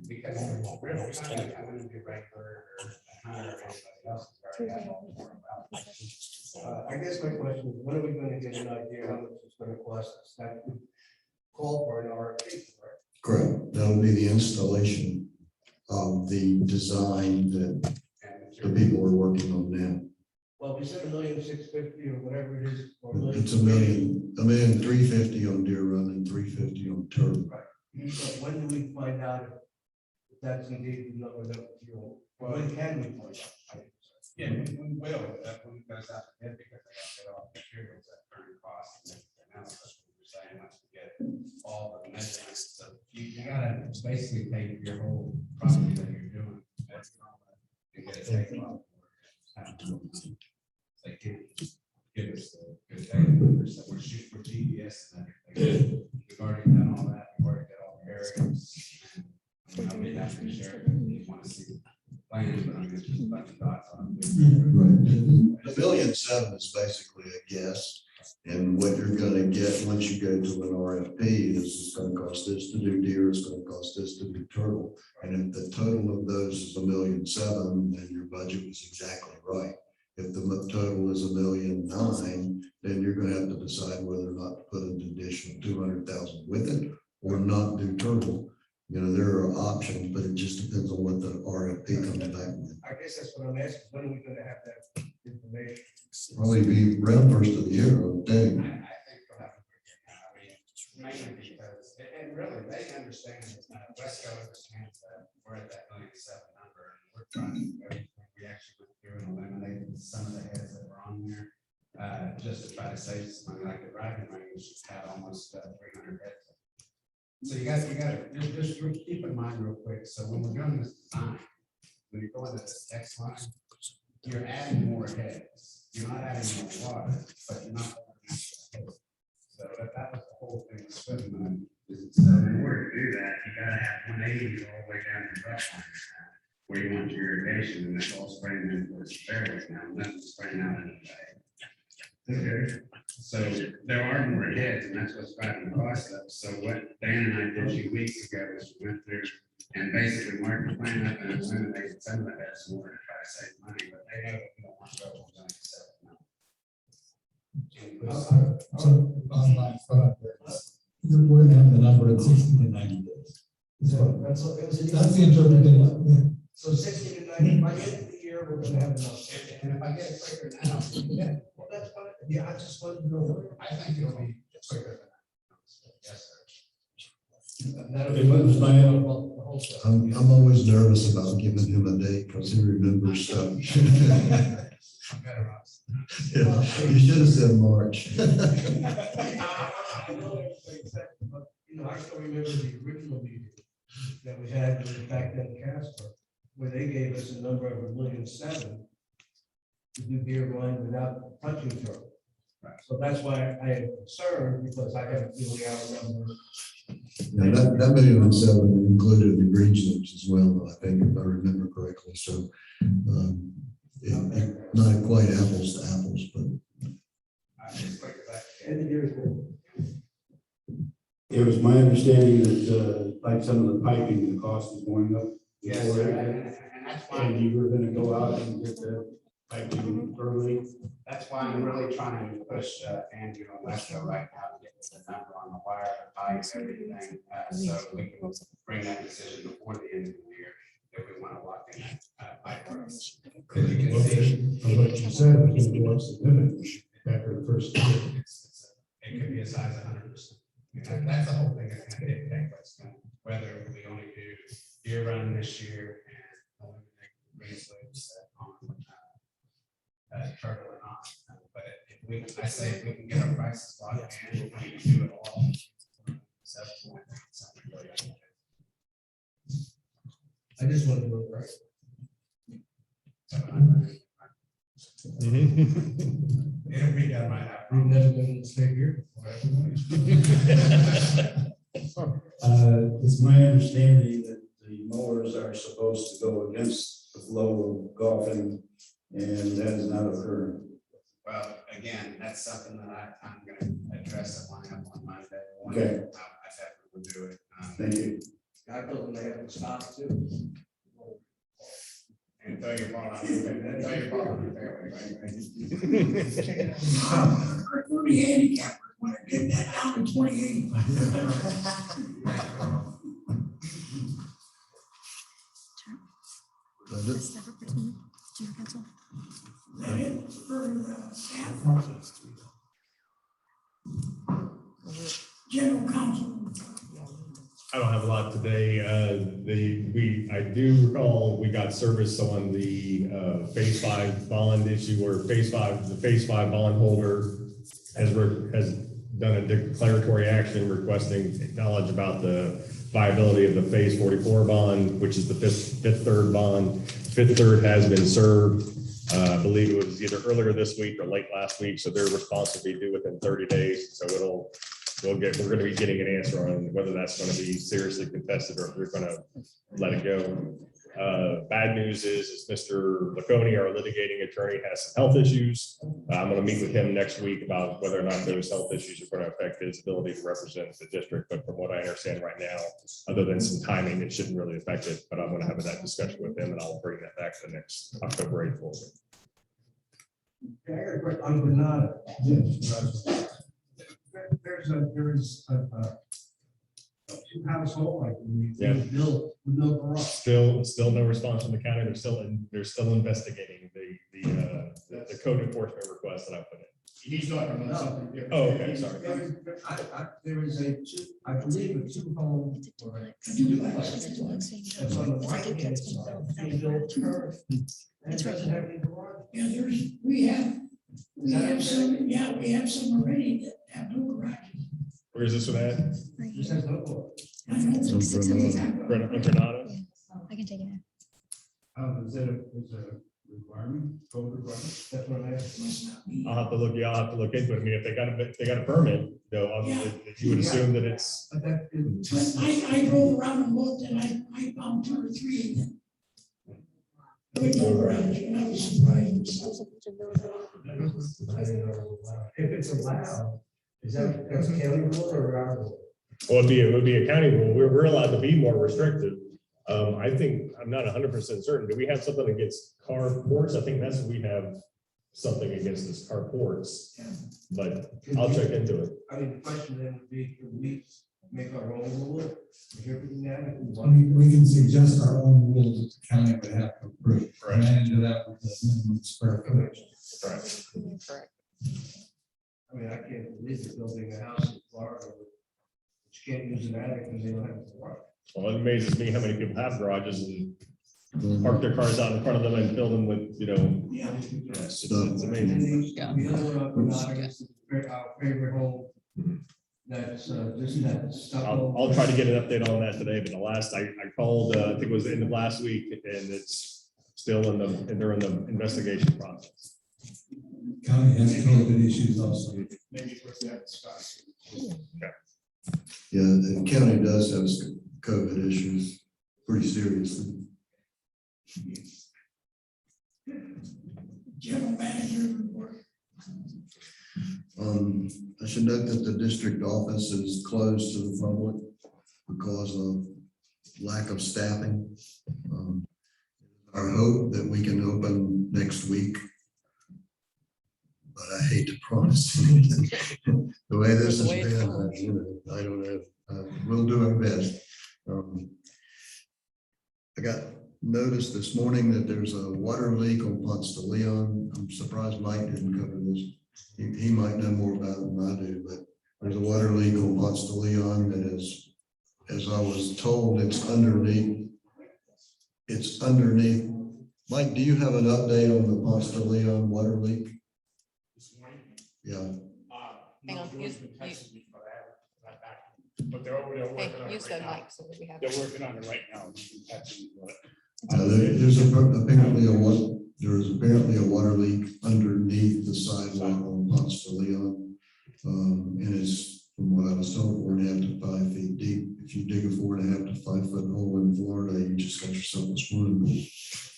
Because we're not gonna do regular or anybody else. I guess my question is, when are we gonna get an idea how much it's gonna cost us? That would call for an RFP, right? Correct. That'll be the installation of the design that the people are working on now. Well, we said $1,650,000 or whatever it is. It's $1,350,000 on Deer Run and $350,000 on Turtle. Right. So when do we find out if that's indeed the number that you, when can we find out? Yeah, we will, when it goes out to bid, because they have to get all the materials at current cost and everything else, that's what we're saying, once we get all the measurements. So you gotta basically take your whole property that you're doing, and get it taken off. They give us the good data numbers that we're shooting for GPS and everything. We've already done all that, we've already got all the areas. I'll be happy to share it if you want to see the plans, but I'm just a bunch of dots on it. Right. The $1,700,000 is basically a guess. And what you're gonna get once you go to an RFP is it's gonna cost this to do deer, it's gonna cost this to do turtle. And if the total of those is $1,700,000, then your budget was exactly right. If the total is $1,900,000, then you're gonna have to decide whether or not to put an additional $200,000 with it or not do turtle. You know, there are options, but it just depends on what the RFP comes back with. I guess that's what I'm asking. When are we gonna have that information? Probably be around first of the year, I would think. I think we'll have to, mainly because, and really, they understand, Wesco understands that we're at that $1,700,000 number, and we're trying to, we actually went through and eliminated some of the heads that were on there, just to try to save some money, like the driving range had almost 300 heads. So you gotta just keep in mind real quick, so when we're doing this design, when you're going to this next line, you're adding more heads. You're not adding more water, but you're not. So that was the whole thing. So in order to do that, you gotta have 180 all the way down to the line, where you want your irrigation, and that's all spraying in towards the fairways now, and that's spraying out in the bay. Okay. So there are more heads, and that's what's driving the cost up. So what Dan and I did a few weeks ago is we went through and basically marked the plan up and eliminated some of the heads in order to try to save money, but they know that we don't want to go over going to 7 now. So bottom line, we're gonna have the number of 60 to 90 days. That's That's the interpretation, yeah. So 60 to 90, by the end of the year, we're gonna have enough. And if I get it quicker now, yeah, well, that's fine. Yeah, I just wanted to know. I think it'll be quicker than that. Yes, sir. I'm always nervous about giving him a date because he remembers stuff. Yeah, you should have said March. I still remember the original meeting that we had back then in Casper, where they gave us a number of $1.7 million to do beer wine without touching turtle. So that's why I am concerned, because I have a feeling our numbers. Now, that $1.7 million included the green chips as well, I think, if I remember correctly. So not quite apples to apples, but. It was my understanding that, like some of the piping, the cost was going up. Yes, sir. And that's why. And you were gonna go out and get the piping early. That's why I'm really trying to push Andrew and Wesco right now to get the number on the wire, the pipes, everything, so we can bring that decision before the end of the year if we want to lock in that pipe price. Because you can see, What you said was going to go up significantly after the first year. it could be as high as 100%. That's the whole thing that's going to hit tank price, whether we only do year round this year and eliminate green slaves on turtle or not. But if we, I say if we can get our prices locked in, we can do it all. 7 point something million. I just want to know, right? It'll be done right now. We've never been in the state here. It's my understanding that the mowers are supposed to go against the flow of golfing, and that is not occurring. Well, again, that's something that I'm going to address at my up on Monday. Okay. I definitely will do it. Thank you. I told them they have to stop too. And throw your ball out. Throw your ball on the fairway, right? For the handicapper, want to get that down to 28. Separate person, Junior council. That it for staff. General counsel. I don't have a lot today. I do recall we got service on the phase 5 bond issue where the phase 5 bond holder has done a declaratory action requesting knowledge about the viability of the phase 44 bond, which is the fifth third bond. Fifth third has been served. I believe it was either earlier this week or late last week. So their response will be due within 30 days. So we're going to be getting an answer on whether that's going to be seriously contested or if we're going to let it go. Bad news is Mr. Laconi, our litigating attorney, has some health issues. I'm going to meet with him next week about whether or not those health issues are going to affect his ability to represent the district. But from what I understand right now, other than some timing, it shouldn't really affect it. But I'm going to have that discussion with him and I'll bring that back to the next October 8th. Okay, I got a quick on Granada. There is a two-house home, like, Yeah. built with no garage. Still no response from the county. They're still investigating the code enforcement request that I put in. He's talking about something different. Oh, okay, sorry. There is I believe a two-home. or a duplex That's on the right hand side. Being built curved, and it doesn't have any garage. Yeah, we have some already that have no garages. Where is this one at? This has no garage. I know. It's like 600. Granada? I can take it out. Is it a requirement, code requirement? That's what I asked. Must not be. I'll have to look into it. I mean, if they got a permit, though, you would assume that it's. But that is. But I drove around and looked and I found 2 or 3 of them. We go around, and I was surprised. If it's allowed, is that, that's county rule or our rule? Well, it would be a county rule. We're allowed to be more restrictive. I think, I'm not 100% certain. Do we have something against carports? I think that's what we have something against is carports, but I'll check into it. I mean, the question then would be, could we make our own rule? Everything now, if we I want. mean, we can suggest our own rules that the county would have to approve. Right. And into that with the minimum square footage. Correct. I mean, I can't believe they're building a house in Florida, but you can't use an attic because they don't have a park. Well, it amazes me how many people have garages and park their cars out in front of them and fill them with, Yeah. it's And amazing. then the other one, is our favorite home. That's just that stuff. I'll try to get an update on that today, but the last, I called, I think it was the end of last week, and it's still they're in the investigation process. County has COVID issues also. Maybe for that discussion. Yeah, the county does have some COVID issues pretty seriously. General manager report. I should note that the district office is closed to the public because of lack of staffing. Our hope that we can open next week, but I hate to promise anything. The way this has been, I don't know. We'll do our best. I got notice this morning that there's a water leak on Ponce de Leon. I'm surprised Mike didn't cover this. He might know more about it than I do, but there's a water leak on Ponce de Leon that is, as I was told, it's underneath. It's underneath. Mike, do you have an update on the Ponce de Leon water leak? Yeah. Hang on, But they're working on it use right the now. mic so that we have. They're working on it right now. There is apparently a water leak underneath the sidewalk on Ponce de Leon. And it's, from what I was told, 4.5 to 5 feet deep. If you dig a 4.5 to 5 foot hole in Florida, you just got yourself a swimming pool.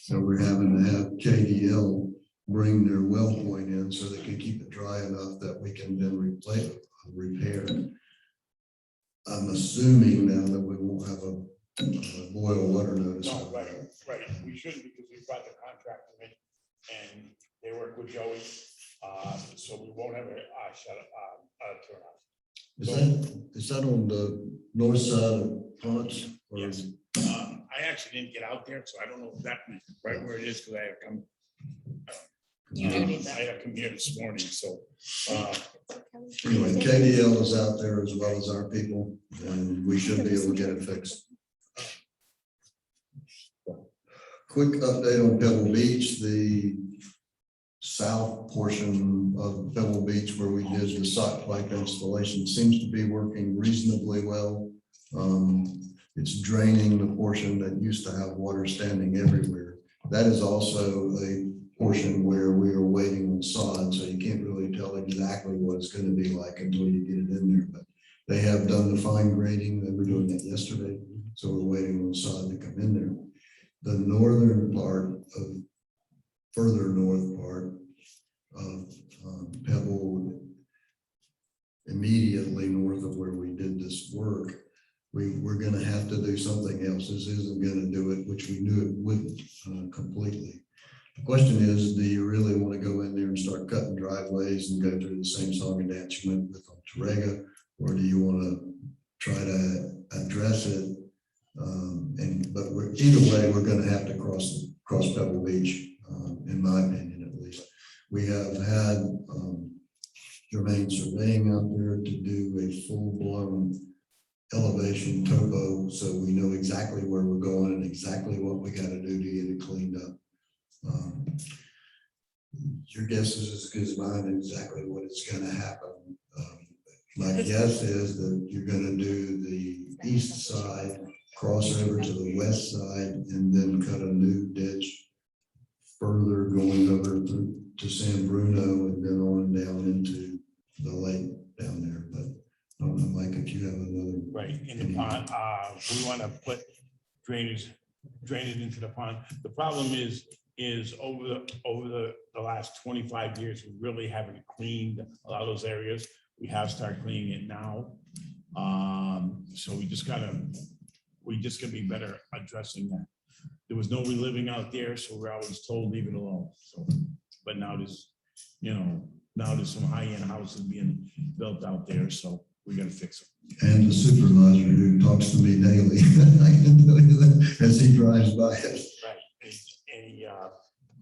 So we're having to have KDL bring their well point in so they can keep it dry enough that we can then repair. I'm assuming now that we won't have a boil water notice. No, right. We shouldn't because we've got the contractor in and they work with Joey. So we won't have a turnout. Is that on the north side of Ponce? Or Yes. I actually didn't get out there, so I don't know exactly right where it is because I had come. You do need that. I had come here this morning, so. Anyway, KDL is out there as well as our people, and we should be able to get it fixed. Quick update on Pebble Beach, the south portion of Pebble Beach where we did the sock pipe installation seems to be working reasonably well. It's draining the portion that used to have water standing everywhere. That is also a portion where we are waiting on sod, so you can't really tell exactly what it's going to be like until you get it in there. But they have done the fine grading. They were doing that yesterday, so we're waiting on sod to come in there. The northern part of, further north part of Pebble, immediately north of where we did this work, we're going to have to do something else. This isn't going to do it, which we knew it wouldn't completely. The question is, do you really want to go in there and start cutting driveways and go through the same song and dance you went with on Torrega, or do you want to try to address it? But either way, we're going to have to cross Pebble Beach, in my opinion, at least. We have had Jermaine surveying out there to do a full-blown elevation topo, so we know exactly where we're going and exactly what we got to do to get it cleaned up. Your guess is as good as mine exactly what it's going to happen. My guess is that you're going to do the east side, cross over to the west side, and then cut a new ditch further going over to San Bruno and then on down into the lake down there. But I don't know, Mike, if you have another. Right, in the pond, we want to put drainage into the pond. The problem is is over the last 25 years, we really haven't cleaned a lot of those areas. We have started cleaning it now. So we just gotta be better addressing that. There was nobody living out there, so we're always told, leave it alone. So, but now there's, now there's some high-end houses being built out there, so we gotta fix it. And the supervisor who talks to me daily, I can tell you that, as he drives by it. Right.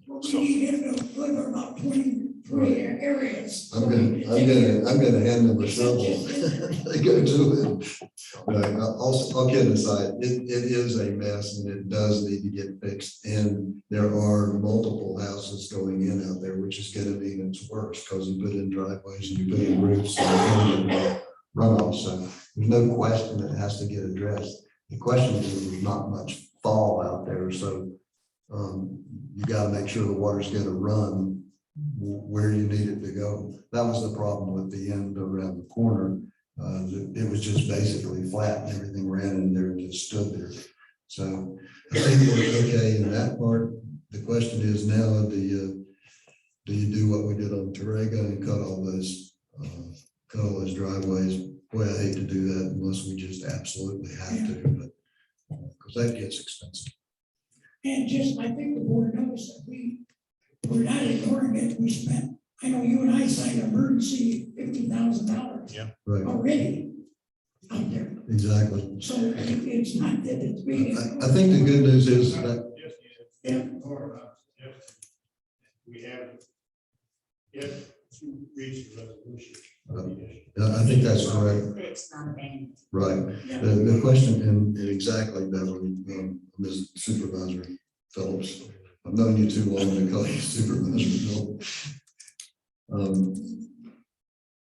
We need him to live in about 23 areas. I'm gonna hand them a shovel. They go to it. But all kidding aside, it is a mess and it does need to get fixed. And there are multiple houses going in out there, which is gonna mean it's worse because you put in driveways and you put in roofs and runoff. So there's no question that has to get addressed. The question is there's not much fall out there. So you got to make sure the water's going to run where you need it to go. That was the problem with the end around the corner. It was just basically flat and everything ran in there and just stood there. So I think we're okay in that part. The question is now, do you do what we did on Terrega and cut all those driveways? Boy, I hate to do that unless we just absolutely have to, but because that gets expensive. And just, I think the board knows that we're not ignoring it. We spent, I know you and I signed emergency $50,000 Right. already out there. Exactly. So it's not that it's being. I think the good news is that if to reach a resolution. I think that's correct. It's not abandoned. Right. The question, and exactly, Beverly, Ms. Supervisor Phillips, I've known you too long to call you Supervisor Phillips.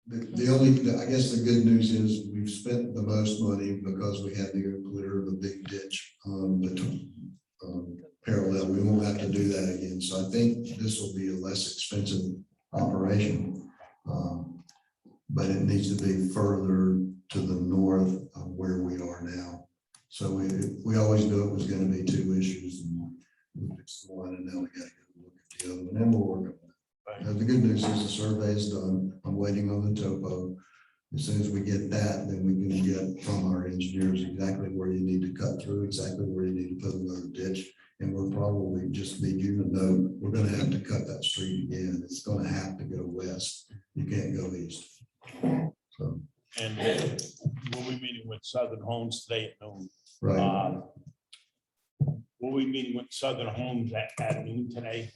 The only, I guess the good news is we've spent the most money because we had to go clear the big ditch parallel. We won't have to do that again. So I think this will be a less expensive operation. But it needs to be further to the north of where we are now. So we always knew it was going to be two issues, and we fixed the one, and now we got to go look at the other one, and we'll work on it. The good news is the survey is done. I'm waiting on the topo. As soon as we get that, then we can get from our engineers exactly where you need to cut through, exactly where you need to put another ditch. And we'll probably just need you to know we're going to have to cut that street again. It's going to have to go west. You can't go east. So. And we'll be meeting with Southern Homes today at noon. Right. We'll be meeting with Southern Homes at noon today.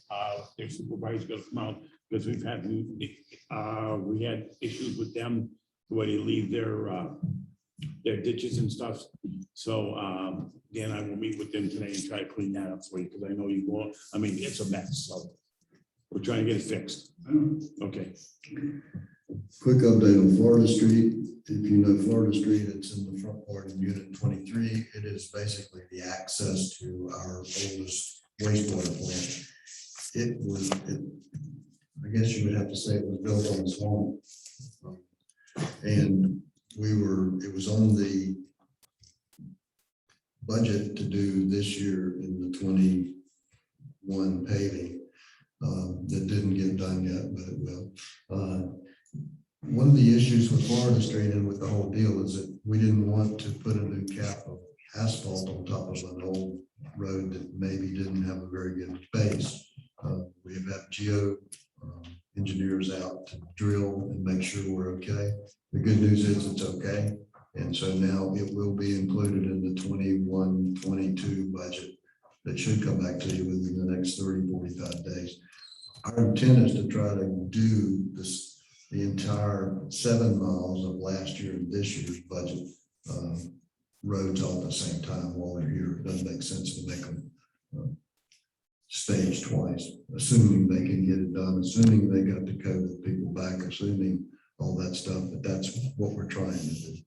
Their supervisor's going to come out because we had issues with them the way they leave their ditches and stuff. So again, I will meet with them today and try to clean that up for you because I know you want. I mean, it's a mess. So we're trying to get it fixed. Okay. Quick update on Florida Street. If you know Florida Street, it's in the front part of Unit 23. It is basically the access to our oldest wastewater plant. I guess you would have to say it was built on the swamp. And it was on the budget to do this year in the 21 paving. That didn't get done yet, but it will. One of the issues with Florida Street and with the whole deal is that we didn't want to put a new cap of asphalt on top of an old road that maybe didn't have a very good base. We have geo engineers out to drill and make sure we're okay. The good news is it's okay. And so now it will be included in the 21-22 budget that should come back to you within the next 30-45 days. Our intent is to try to do the entire 7 miles of last year and this year's budget roads all at the same time while they're here. It doesn't make sense to make them staged twice, assuming they can get it done, assuming they got the COVID people back, assuming all that stuff, but that's what we're trying to do.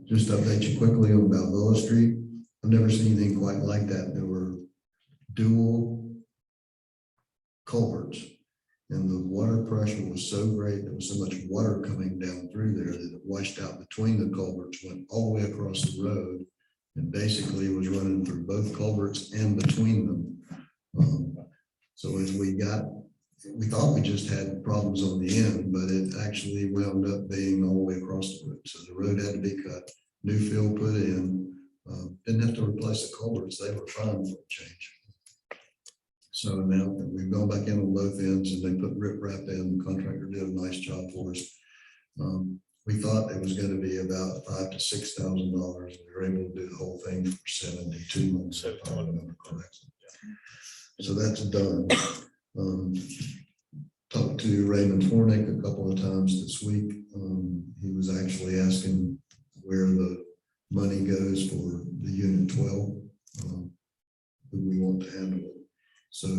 Just to update you quickly on Balboa Street. I've never seen anything quite like that. There were dual culverts and the water pressure was so great. There was so much water coming down through there that it washed out between the culverts, went all the way across the road, and basically was running through both culverts and between them. And we thought we just had problems on the end, but it actually wound up being all the way across the road. So the road had to be cut, new fill put in, didn't have to replace the culverts, they were fine for a change. So now we've gone back in on both ends and they put rip wrap in, the contractor did a nice job for us. We thought it was going to be about $5,000 to $6,000. We were able to do the whole thing for 72 months, if I remember correctly. So that's done. Talked to Raymond Hornick a couple of times this week. He was actually asking where the money goes for the Unit 12, who we want to handle it. So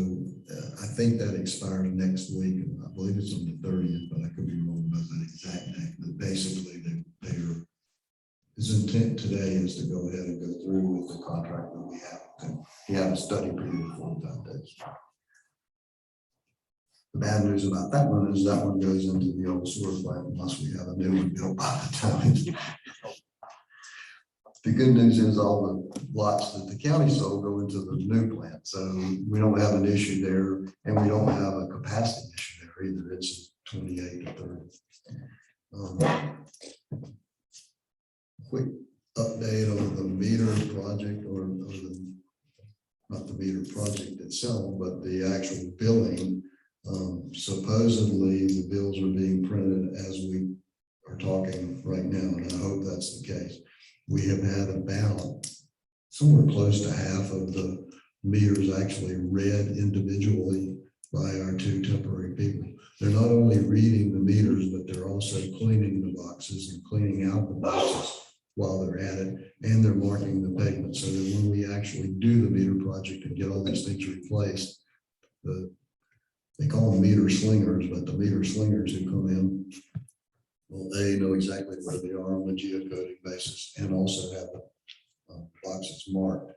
I think that expires next week. I believe it's on the 30th, but I could be wrong about that exact date. But basically, his intent today is to go ahead and go through with the contract that we have. And he had a study period of 45 days. The bad news about that one is that one goes into the old sewer plant unless we have a new one built by the time. The good news is all the lots that the county sold go into the new plant. So we don't have an issue there and we don't have a capacity issue there either. It's 28 to 30. Quick update on the meter project or not the meter project itself, but the actual billing. Supposedly the bills are being printed as we are talking right now, and I hope that's the case. We have had about somewhere close to half of the meters actually read individually by our two temporary people. They're not only reading the meters, but they're also cleaning the boxes and cleaning out the boxes while they're at it, and they're marking the pavement so that when we actually do the meter project and get all these things replaced, they call them meter slingers, but the meter slingers who come in, well, they know exactly where they are on a geocoding basis and also have the boxes marked.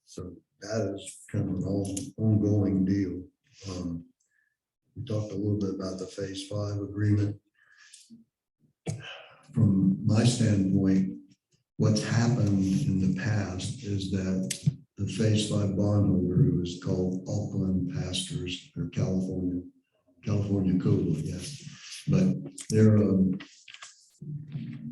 So that is kind of an ongoing deal. We talked a little bit about the phase 5 agreement. From my standpoint, what's happened in the past is that the phase 5 bondholder, who is called Auckland Pastors or California Coal, yes, but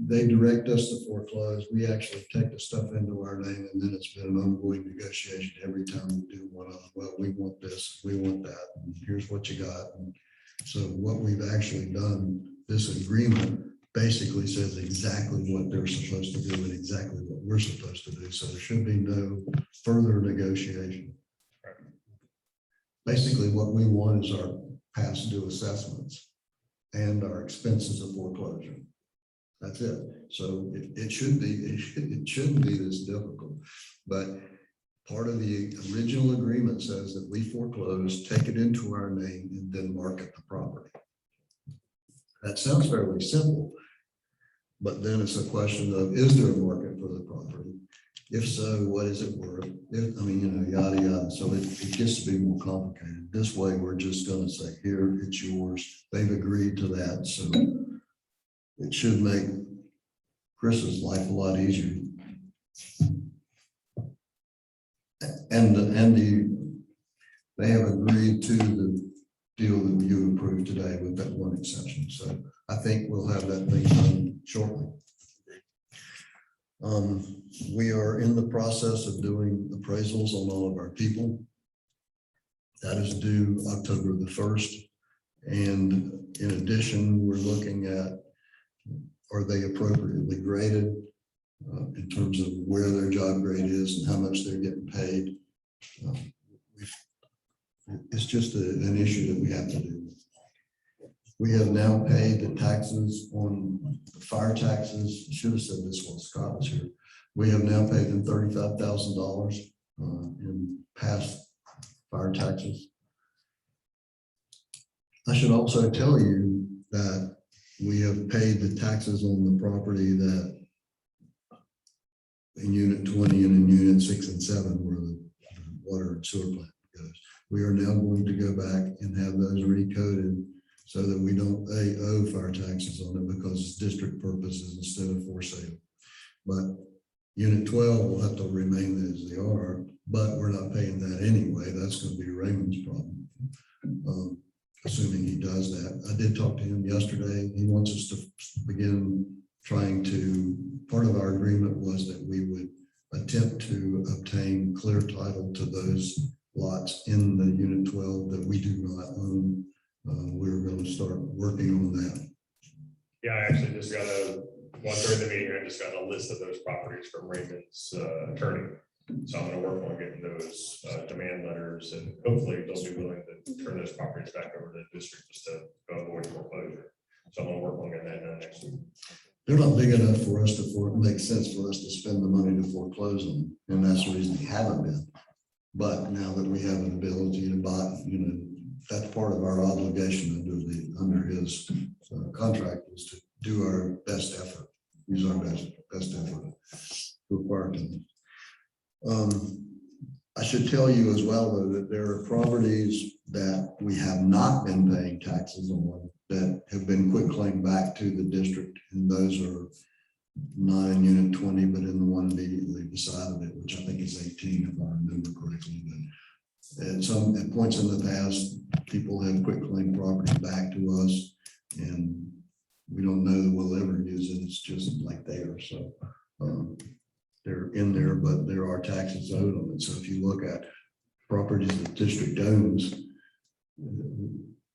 they direct us to foreclose. We actually take the stuff into our name, and then it's been an ongoing negotiation every time we do one of them. Well, we want this, we want that, and here's what you got. And so what we've actually done, this agreement basically says exactly what they're supposed to do and exactly what we're supposed to do. So there should be no further negotiation. Basically, what we want is our past due assessments and our expenses of foreclosure. That's it. So it shouldn't be this difficult. But part of the original agreement says that we foreclose, take it into our name, and then market the property. That sounds fairly simple. But then it's a question of, is there a market for the property? If so, what is it worth? Yada, yada. So it gets to be more complicated. This way, we're just going to say, here, it's yours. They've agreed to that. So it should make Chris's life a lot easier. They have agreed to the deal that you approved today with that one exception. So I think we'll have that thing done shortly. We are in the process of doing appraisals on all of our people. That is due October the 1st. And in addition, we're looking at, are they appropriately graded in terms of where their job grade is and how much they're getting paid. It's just an issue that we have to do. We have now paid the taxes on the fire taxes. I should have said this while Scott was here. We have now paid them $35,000 in past fire taxes. I should also tell you that we have paid the taxes on the property that in Unit 20 and in Unit 6 and 7 where the water and sewer plant goes. We are now going to go back and have those recoded so that we don't owe fire taxes on it because it's district purposes instead of for sale. But Unit 12 will have to remain as they are, but we're not paying that anyway. That's going to be Raymond's problem. Assuming he does that. I did talk to him yesterday. He wants us to begin trying to, part of our agreement was that we would attempt to obtain clear title to those lots in the Unit 12 that we do not own. We're going to start working on that. Yeah, I actually just got during the meeting, I just got a list of those properties from Raymond's attorney. So I'm gonna work on getting those demand letters, and hopefully they'll be willing to turn those properties back over to the district just to avoid foreclosure. So I'm gonna work on getting that done next week. They're not big enough for us to, it makes sense for us to spend the money to foreclose them, and that's the reason we haven't been. But now that we have an ability to buy, that's part of our obligation under his contract is to do our best effort, use our best effort to acquire them. I should tell you as well, though, that there are properties that we have not been paying taxes on that have been quit claimed back to the district, and those are not in Unit 20, but in the one immediately beside of it, which I think is 18, if I remember correctly. But at points in the past, people have quit claimed property back to us, and we don't know that we'll ever use it. It's just like there. So they're in there, but there are taxes owed on it. So if you look at properties the district owns,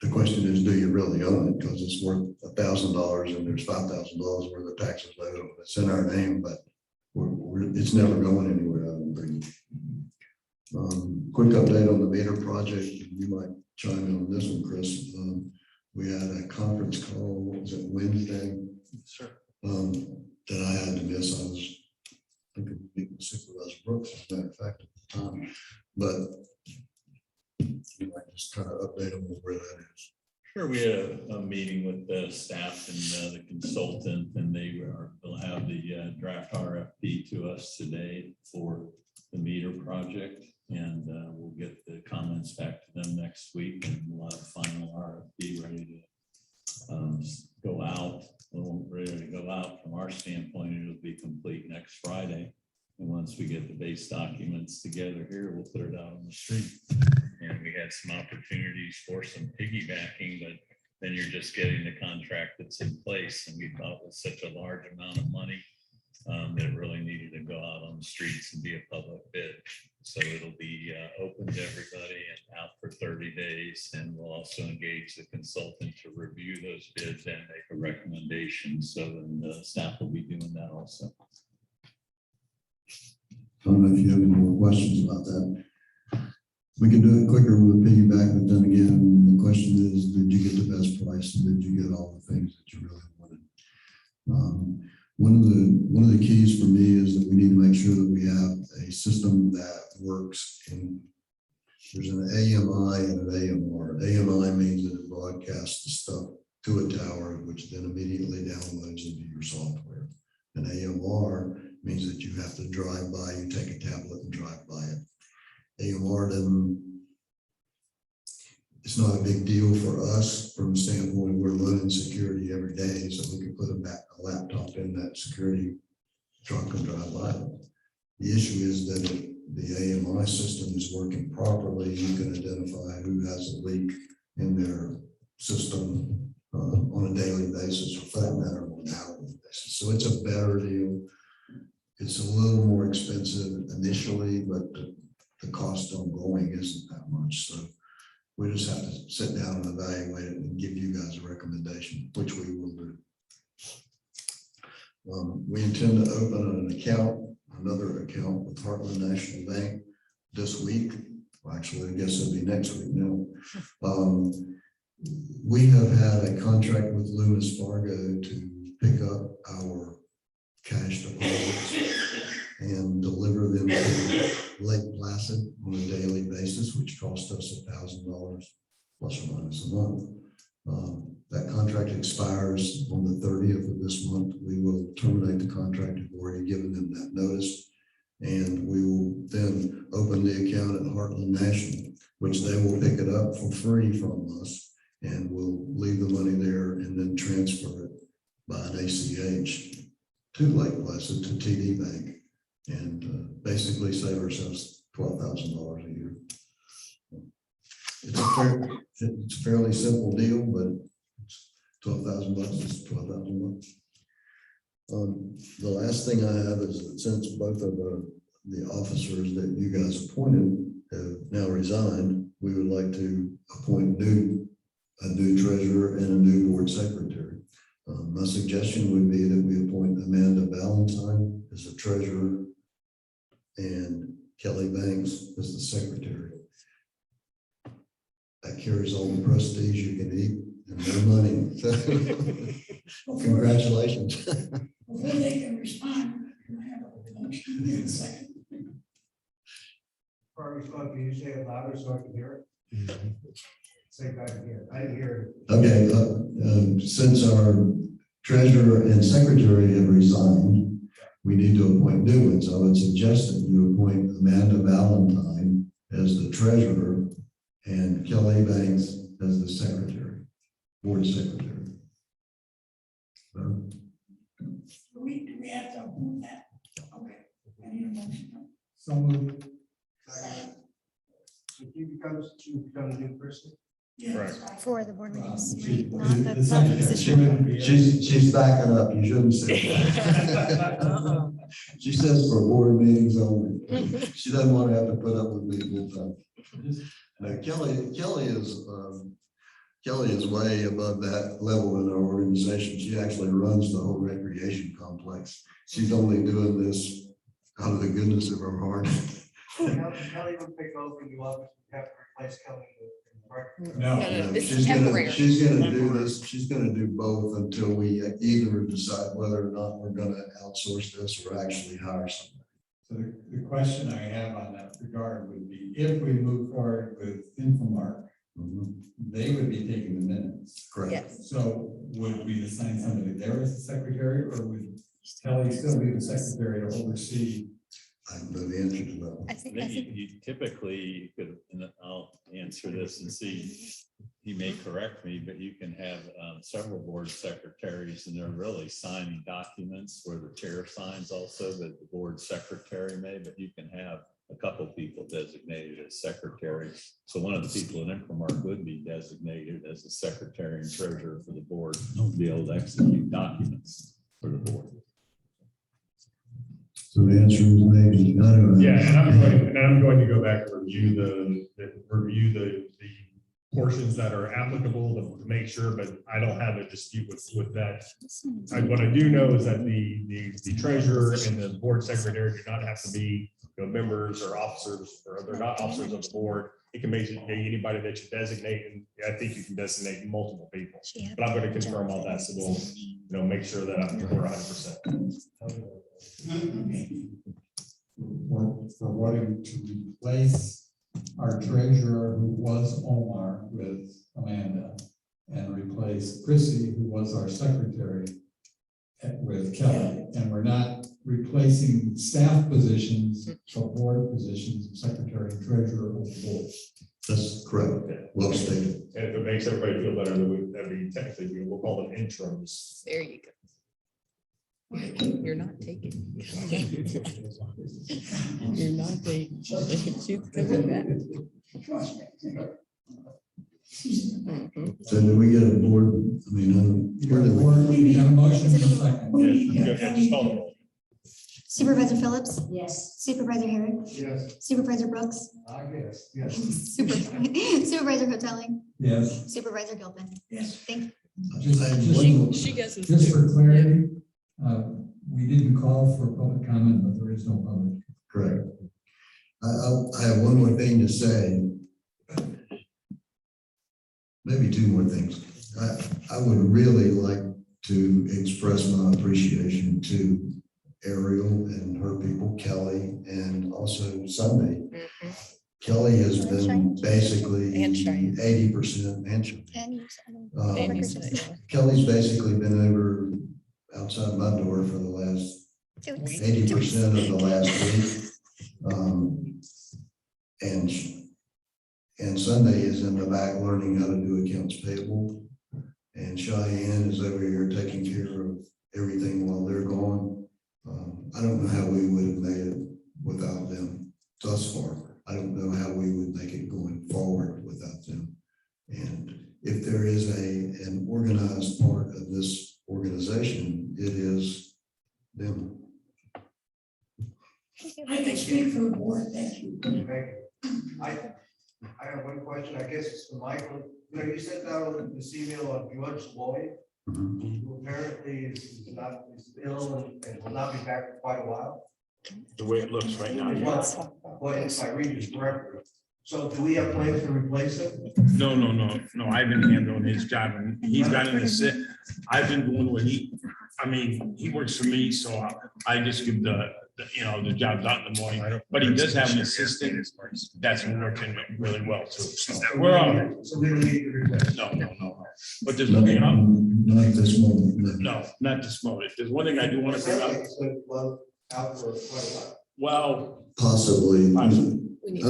the question is, do you really own it? Because it's worth $1,000 and there's $5,000 worth of taxes owed on it. It's in our name, but it's never going anywhere, I don't think. Quick update on the meter project. You might chime in on this one, Chris. We had a conference call, was it Wednesday? Sure. That I had to miss. I was thinking meeting with Supervisor Brooks, as a matter of fact, at the time. But you might just kind of update them on where that is. Sure, we had a meeting with the staff and the consultant, and they'll have the draft RFP to us today for the meter project, and we'll get the comments back to them next week, and we'll have a final RFP ready to go out. Ready to go out. From our standpoint, it'll be complete next Friday. And once we get the base documents together here, we'll put it out on the street. And we had some opportunities for some piggybacking, but then you're just getting the contract that's in place. And we thought with such a large amount of money that it really needed to go out on the streets and be a public bid. So it'll be open to everybody and out for 30 days. And we'll also engage the consultant to review those bids and make a recommendation. So then the staff will be doing that also. I don't know if you have any more questions about that. We can do it quicker with a piggyback, but then again, the question is, did you get the best price and did you get all the things that you really wanted? One of the keys for me is that we need to make sure that we have a system that works in, there's an AMI and an AMR. AMI means that it broadcasts the stuff to a tower, which then immediately downloads into your software. An AMR means that you have to drive by, you take a tablet and drive by it. AMR doesn't, it's not a big deal for us from the standpoint we're running security every day, so we can put a laptop in that security truck and drive by it. The issue is that the AMI system is working properly. You can identify who has a leak in their system on a daily basis, or for that matter, on an hourly basis. So it's a better deal. It's a little more expensive initially, but the cost ongoing isn't that much. So we just have to sit down and evaluate it and give you guys a recommendation, which we will do. We intend to open another account with Heartland National Bank this week. Well, actually, I guess it'll be next week now. We have had a contract with Loomis Fargo to pick up our cash deposits and deliver them to Lake Placid on a daily basis, which cost us $1,000 plus or minus a month. That contract expires on the 30th of this month. We will terminate the contract. We've already given them that notice, and we will then open the account at Heartland National, which they will pick it up for free from us, and we'll leave the money there and then transfer it by an ACH to Lake Placid to TD Bank. and basically save ourselves $12,000 a year. It's a fairly simple deal, but $12,000 is $12,000. The last thing I have is that since both of the officers that you guys appointed have now resigned, we would like to appoint a new treasurer and a new board secretary. My suggestion would be that we appoint Amanda Valentine as the treasurer and Kelly Banks as the secretary. That carries all the prestige you can eat and no money. Congratulations. Before they can respond, can I have a motion in a second? Before we spoke, can you say it louder so I can hear it? Say I can hear it. I didn't hear it. Okay, since our treasurer and secretary have resigned, we need to appoint new ones. I would suggest that you appoint Amanda Valentine as the treasurer and Kelly Banks as the secretary, board secretary. Do we have to approve that? Okay, I need a motion. So moved. So she becomes a new person? Yes. For the board meetings, She- right? Not the the secretary, position. she wouldn't be- She's backing up. You shouldn't say that. She says for board meetings only. She doesn't want to have to put up with me full time. Now, Kelly is way above that level in our organization. She actually runs the whole recreation complex. She's only doing this out of the goodness of her heart. Kelly will take over the office. We have to replace Kelly. No. This is She's gonna temporary. do this. She's gonna do both until we either decide whether or not we're gonna outsource this or actually hire somebody. So the question I have on that regard would be, if we move forward with Infomark, they would be taking the minutes. Correct. Yes. So would we assign somebody there as the secretary, or would Kelly still be the secretary to oversee? I don't know the answer to that. I think, You typically could, and I'll answer this and see, he may correct me, but you can have several board secretaries and they're really signing documents where the chair signs also that the board secretary may, but you can have a couple of people designated as secretaries. So one of the people in Infomark would be designated as the secretary and treasurer for the board, to be able to execute documents for the board. So the answer is maybe none. Yeah, and I'm going to go back and review the portions that are applicable to make sure, but I don't have a dispute with that. What I do know is that the treasurer and the board secretary do not have to be, members or officers, or they're not officers of the board. It can basically be anybody that you designate, and I think you can designate multiple people. But I'm going to confirm all that, so we'll, make sure that we're 100%. For wanting to replace our treasurer, who was Omar, with Amanda, and replace Chrissy, who was our secretary, with Kelly. And we're not replacing staff positions for board positions, secretary and treasurer of the board. That's correct. Well stated. And if it makes everybody feel better, that'd be technically, we'll call them interims. There you go. You're not taking. You're not taking. She's coming back. So do we get a board? I mean, where do we? We have a motion in a second. Yeah, just call the roll. Supervisor Phillips, Yes. Supervisor Herrick, Yes. Supervisor Brooks, I guess, yes. Supervisor Hoteling, Yes. Supervisor Gilpin. Yes. Thank you. She guesses. Just for clarity, we didn't call for public comment, but there is no public. Correct. I have one more thing to say. Maybe two more things. I would really like to express my appreciation to Ariel and her people, Kelly, and also Sunday. Kelly has been basically And Cheyenne. 80% and Cheyenne. And Kelly's basically been over outside my door for the last 80% of the last week. And Sunday is in the back learning how to do accounts payable. And Cheyenne is over here taking care of everything while they're gone. I don't know how we would have made it without them thus far. I don't know how we would make it going forward without them. And if there is an organized part of this organization, it is them. I can speak for the board, thank you. I have one question, I guess it's for Michael. You know, you sent out this email on George Lloyd, who apparently is ill and will not be back for quite a while. The way it looks right now. Yes. But if I read this correctly. So do we have plans to replace him? No. I've been handling his job and he's got in the sit. I've been doing what he works for me, so I just give the jobs out in the morning. But he does have an assistant that's been working really well too. So we're all right. So we don't need to replace. No. But there's Not at this moment. no, not this moment. There's one thing I do want to bring up. It's been out for quite a while. Well, Possibly. I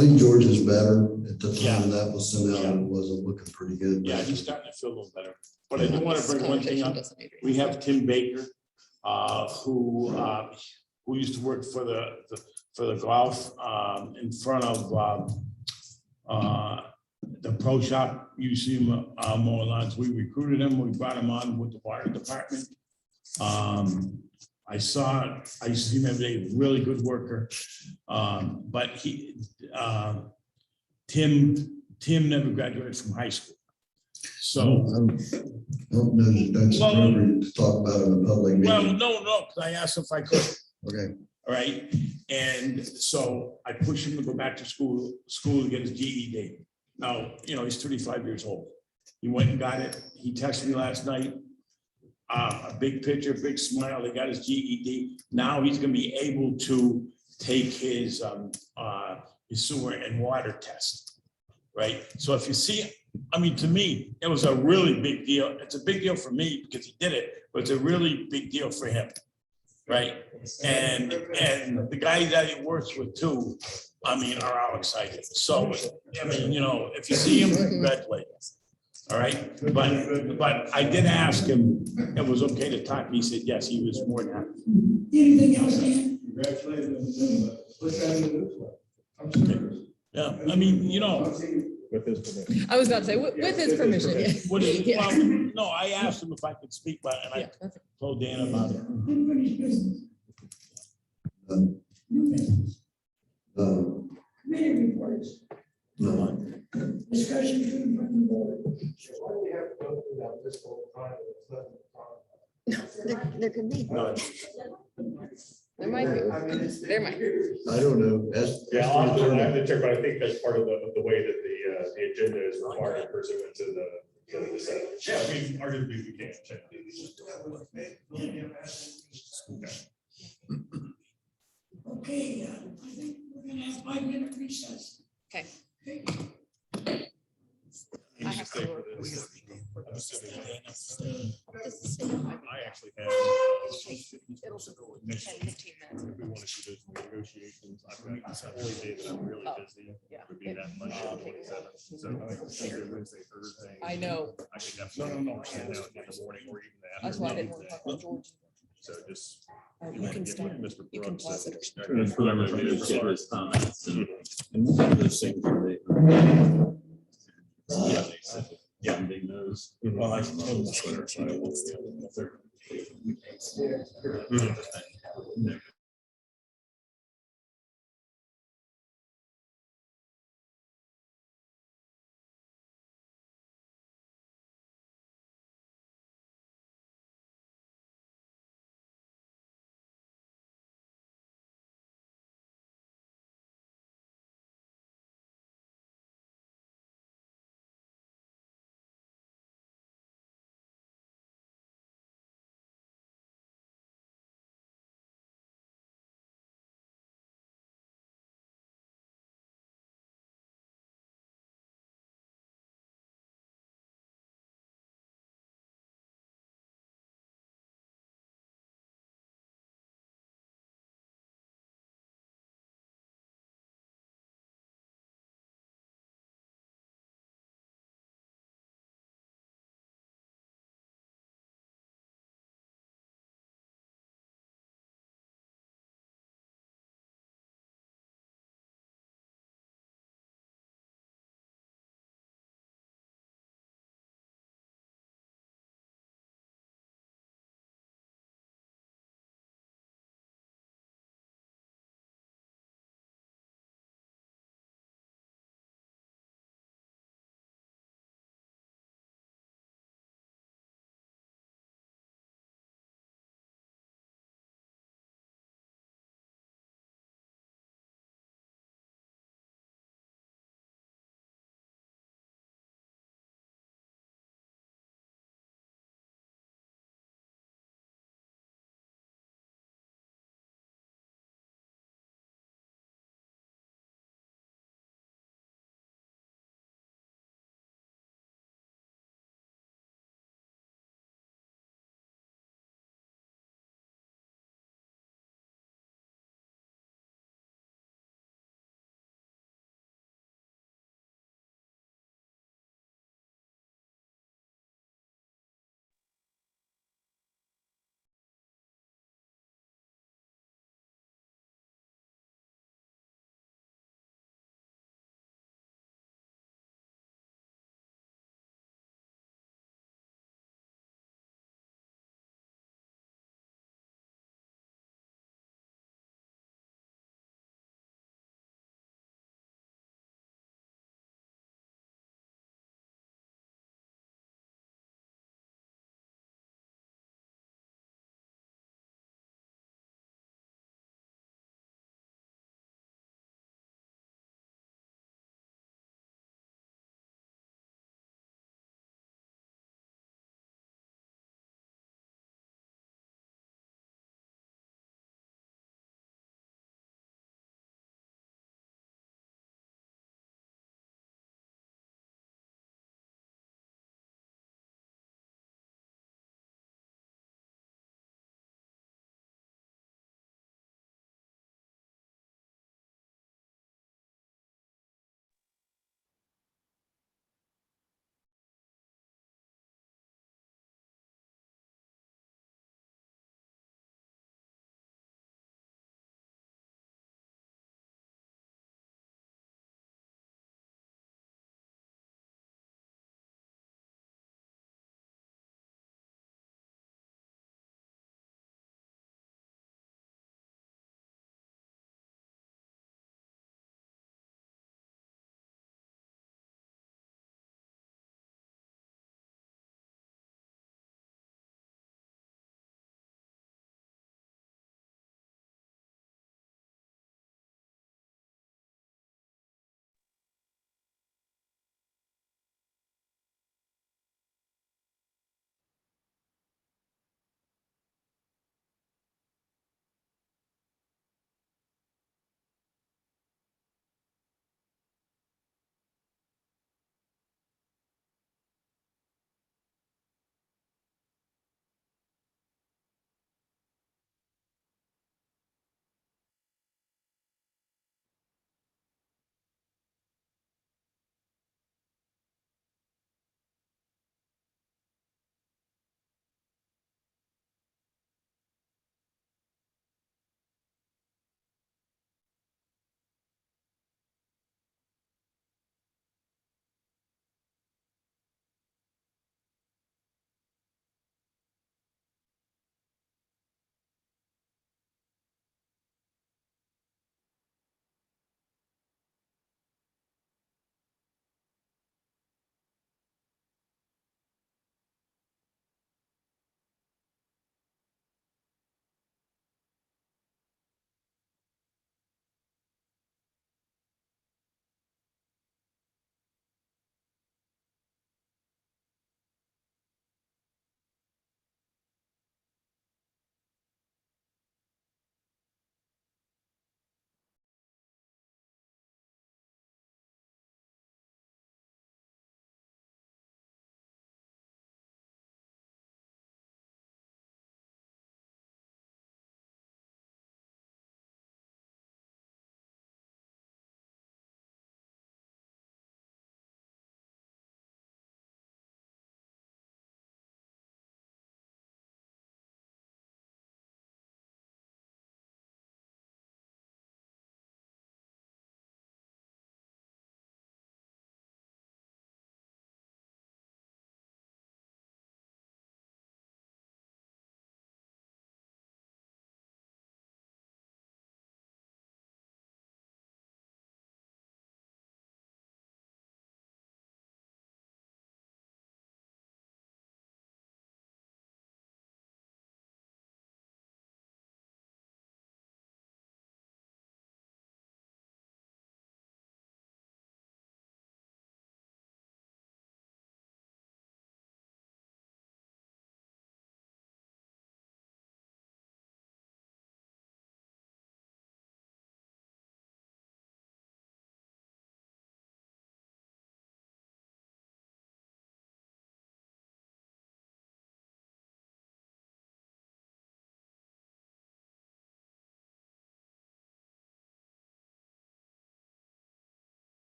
think George is better. At the Yeah. time that was sent out, it wasn't looking pretty good. yeah, he's starting to feel a little better. But I do want to bring one thing up. We have Tim Baker, who used to work for the golf in front of the pro shop. You see him more lawns. We recruited him. We brought him on with the water department. I see him every day, really good worker. But Tim never graduated from high school. So. I don't know that that's appropriate to talk about in a public Well, meeting. no, because I asked if I could. Okay. All right, and so I pushed him to go back to school to get his GED. Now, he's 35 years old. He went and got it. He texted me last night. A big picture, big smile. He got his GED. Now he's gonna be able to take his sewer and water test, right? So if you see, to me, it was a really big deal. It's a big deal for me because he did it, but it's a really big deal for him. Right, and the guys that he works with too, are all excited. So, if you see him, congratulate. All right, but I did ask him, it was okay to talk. He said, yes, he was more than happy. Anything else, Dan? Congratulations. Put that in the newsletter. I'm serious. Yeah, With his permission. I was about to say, with his permission, yeah. Yeah. No, I asked him if I could speak about it, and Yeah, I told Dan about it. Unfinished business. Um, New business. Committee reports. No. Discussion from the board. Why do we have to go through that list all the time? It's nothing to talk about. There could be. No, There might be. I mean, it's- There might be. I don't know. Yeah, I'll have to check, but I think that's part of the way that the agenda is required pursuant to the set. Yeah, arguably we can check. Okay, I think we're gonna have 5-minute recess. Okay. Okay. I have to for this. I'm assuming I actually have. It'll 10, 15 minutes. If we want to do those negotiations, I've got a whole day that I'm really busy. Yeah. Would be that Monday, the 27th. So Tuesday, Wednesday, Thursday. I know. I could definitely hand out in the morning or even the afternoon. That's why I didn't want to talk about George. So just. You can stop. Mr. You can Brooks, pause it or so- stop. Whoever's gonna get his comments and those things are they- Yeah, they said, yeah, they knows. Well, I told them. So I will-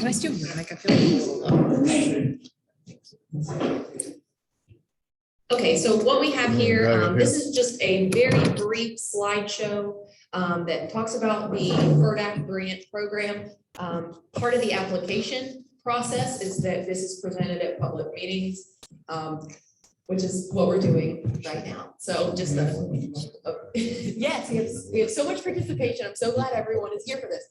Can I still hear Mike? I feel like I'm a little low. Okay, so what we have here, this is just a very brief slideshow that talks about the FERDAP grant program. Part of the application process is that this is presented at public meetings, which is what we're doing right now. So just yes, we have so much participation. I'm so glad everyone is here for this.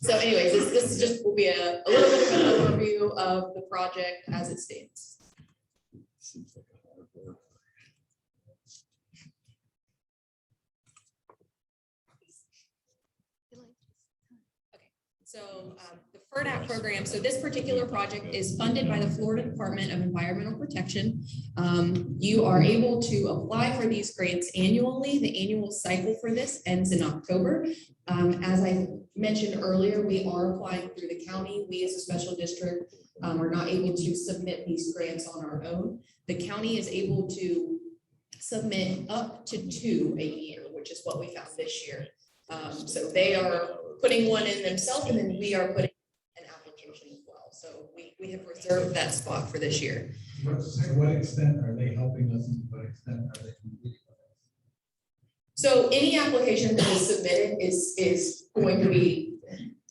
So anyways, this just will be a little bit of an overview of the project as it stands. Seems like a hard work. So the FERDAP program, so this particular project is funded by the Florida Department of Environmental Protection. You are able to apply for these grants annually. The annual cycle for this ends in October. As I mentioned earlier, we are applying through the county. We as a special district are not able to submit these grants on our own. The county is able to submit up to 2 a year, which is what we found this year. So they are putting one in themselves, and then we are putting an application as well. So we have reserved that spot for this year. To what extent are they helping us, and to what extent are they competing with us? So any application that is submitted is going to be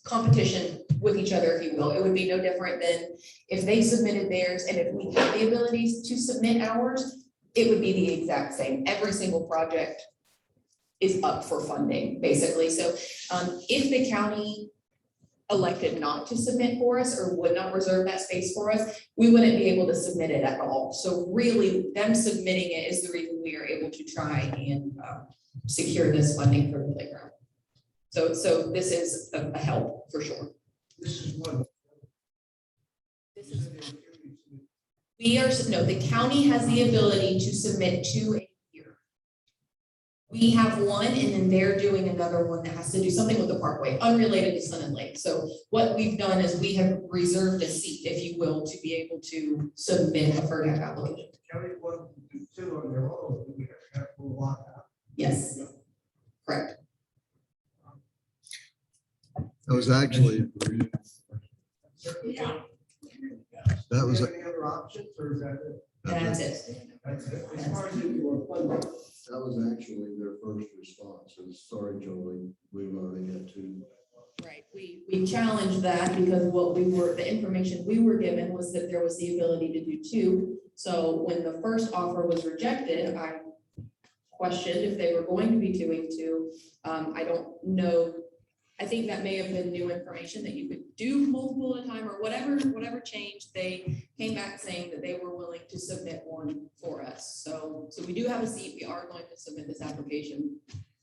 competition with each other, if you will. It would be no different than if they submitted theirs, and if we have the abilities to submit ours, it would be the exact same. Every single project is up for funding, basically. So if the county elected not to submit for us or would not reserve that space for us, we wouldn't be able to submit it at all. So really, them submitting it is the reason we are able to try and secure this funding for the playground. So this is a help for sure. This is one. The county has the ability to submit 2 a year. We have one, and then they're doing another one that has to do something with the parkway, unrelated to Sun and Lake. So what we've done is we have reserved a seat, if you will, to be able to submit a FERDAP application. County one, 2 on their own, we have to lock out. Yes, correct. That was actually, Yeah. that was, Any other options, or is that it? That's it. That's it. As far as if you were funded. that was actually their first response, was sorry, Jolie, we've already got 2. Right, we challenged that because the information we were given was that there was the ability to do 2. So when the first offer was rejected, I questioned if they were going to be doing 2. I don't know. I think that may have been new information that you could do multiple at a time or whatever changed. They came back saying that they were willing to submit one for us. So we do have a seat. We are going to submit this application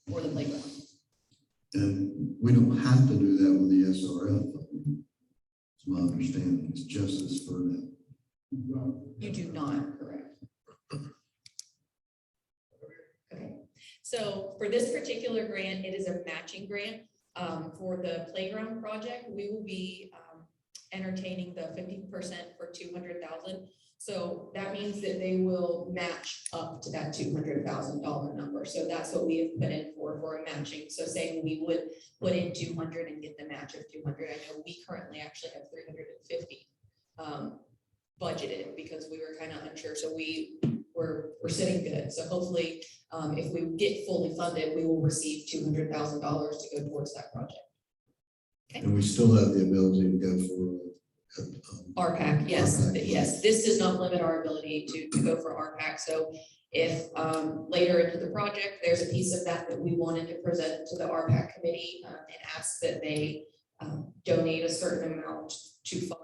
for the playground. And we don't have to do that with the SRF. It's my understanding, it's just as for that. You do not, correct. Okay, so for this particular grant, it is a matching grant. For the playground project, we will be entertaining the 50% for $200,000. So that means that they will match up to that $200,000 number. So that's what we have put in for a matching. So saying we would put in 200 and get the match of 200. I know we currently actually have 350 budgeted because we were kind of unsure. So we're sitting good. So hopefully, if we get fully funded, we will receive $200,000 to go towards that project. Okay. And we still have the ability to go for RPAC, yes, RPAC. yes. This does not limit our ability to go for RPAC. So if later into the project, there's a piece of that we wanted to present to the RPAC committee and ask that they donate a certain amount to fund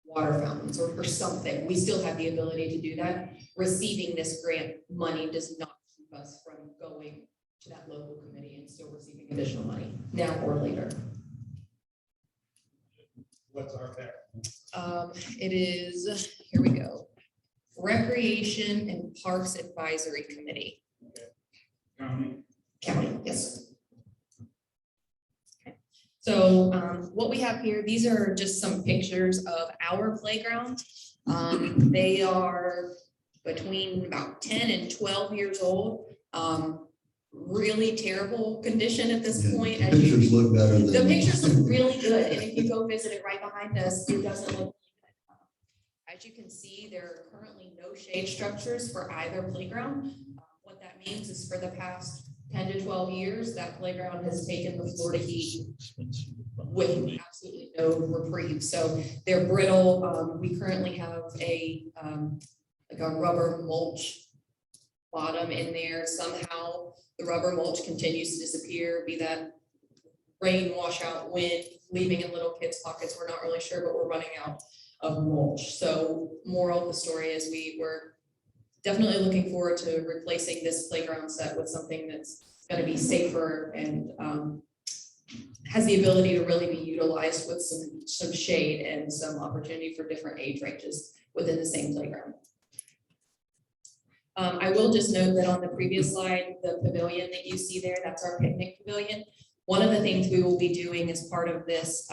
water fountains or something, we still have the ability to do that. Receiving this grant money does not keep us from going to that local committee and still receiving additional money now or later. What's our back? It is, here we go. Recreation and Parks Advisory Committee. County, yes. Okay. So what we have here, these are just some pictures of our playground. They are between about 10 and 12 years old. really terrible condition at this Yeah, point. the As you- pictures look better than. The pictures look really good, and if you go visit it right behind us, it doesn't look. As you can see, there are currently no shade structures for either playground. What that means is for the past 10 to 12 years, that playground has taken the Florida heat with absolutely no reprieve. So they're brittle. We currently have like a rubber mulch bottom in there. Somehow the rubber mulch continues to disappear, be that rain, washout, wind, leaving in little kids' pockets. We're not really sure, but we're running out of mulch. So moral of the story is we were definitely looking forward to replacing this playground set with something that's going to be safer and has the ability to really be utilized with some shade and some opportunity for different age ranges within the same playground. I will just note that on the previous slide, the pavilion that you see there, that's our picnic pavilion. One of the things we will be doing as part of this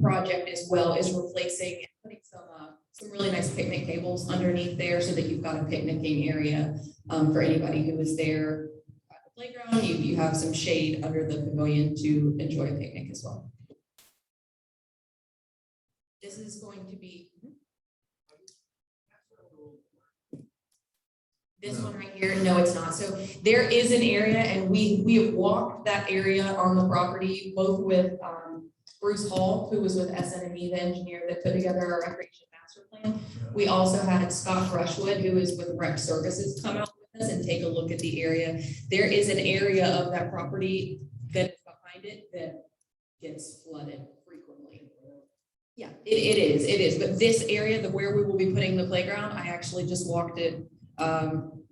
project as well is replacing and putting some really nice picnic tables underneath there so that you've got a picnicking area for anybody who is there at the playground. You have some shade under the pavilion to enjoy a picnic as well. This is going to be this one right here. No, it's not. So there is an area, and we have walked that area on the property, both with Bruce Hall, who was with SNME, the engineer that put together our recreation master plan. We also had Scott Brushwood, who is with Rec Services, come out with us and take a look at the area. There is an area of that property that is behind it that gets flooded frequently. Yeah, it is. But this area, where we will be putting the playground, I actually just walked it.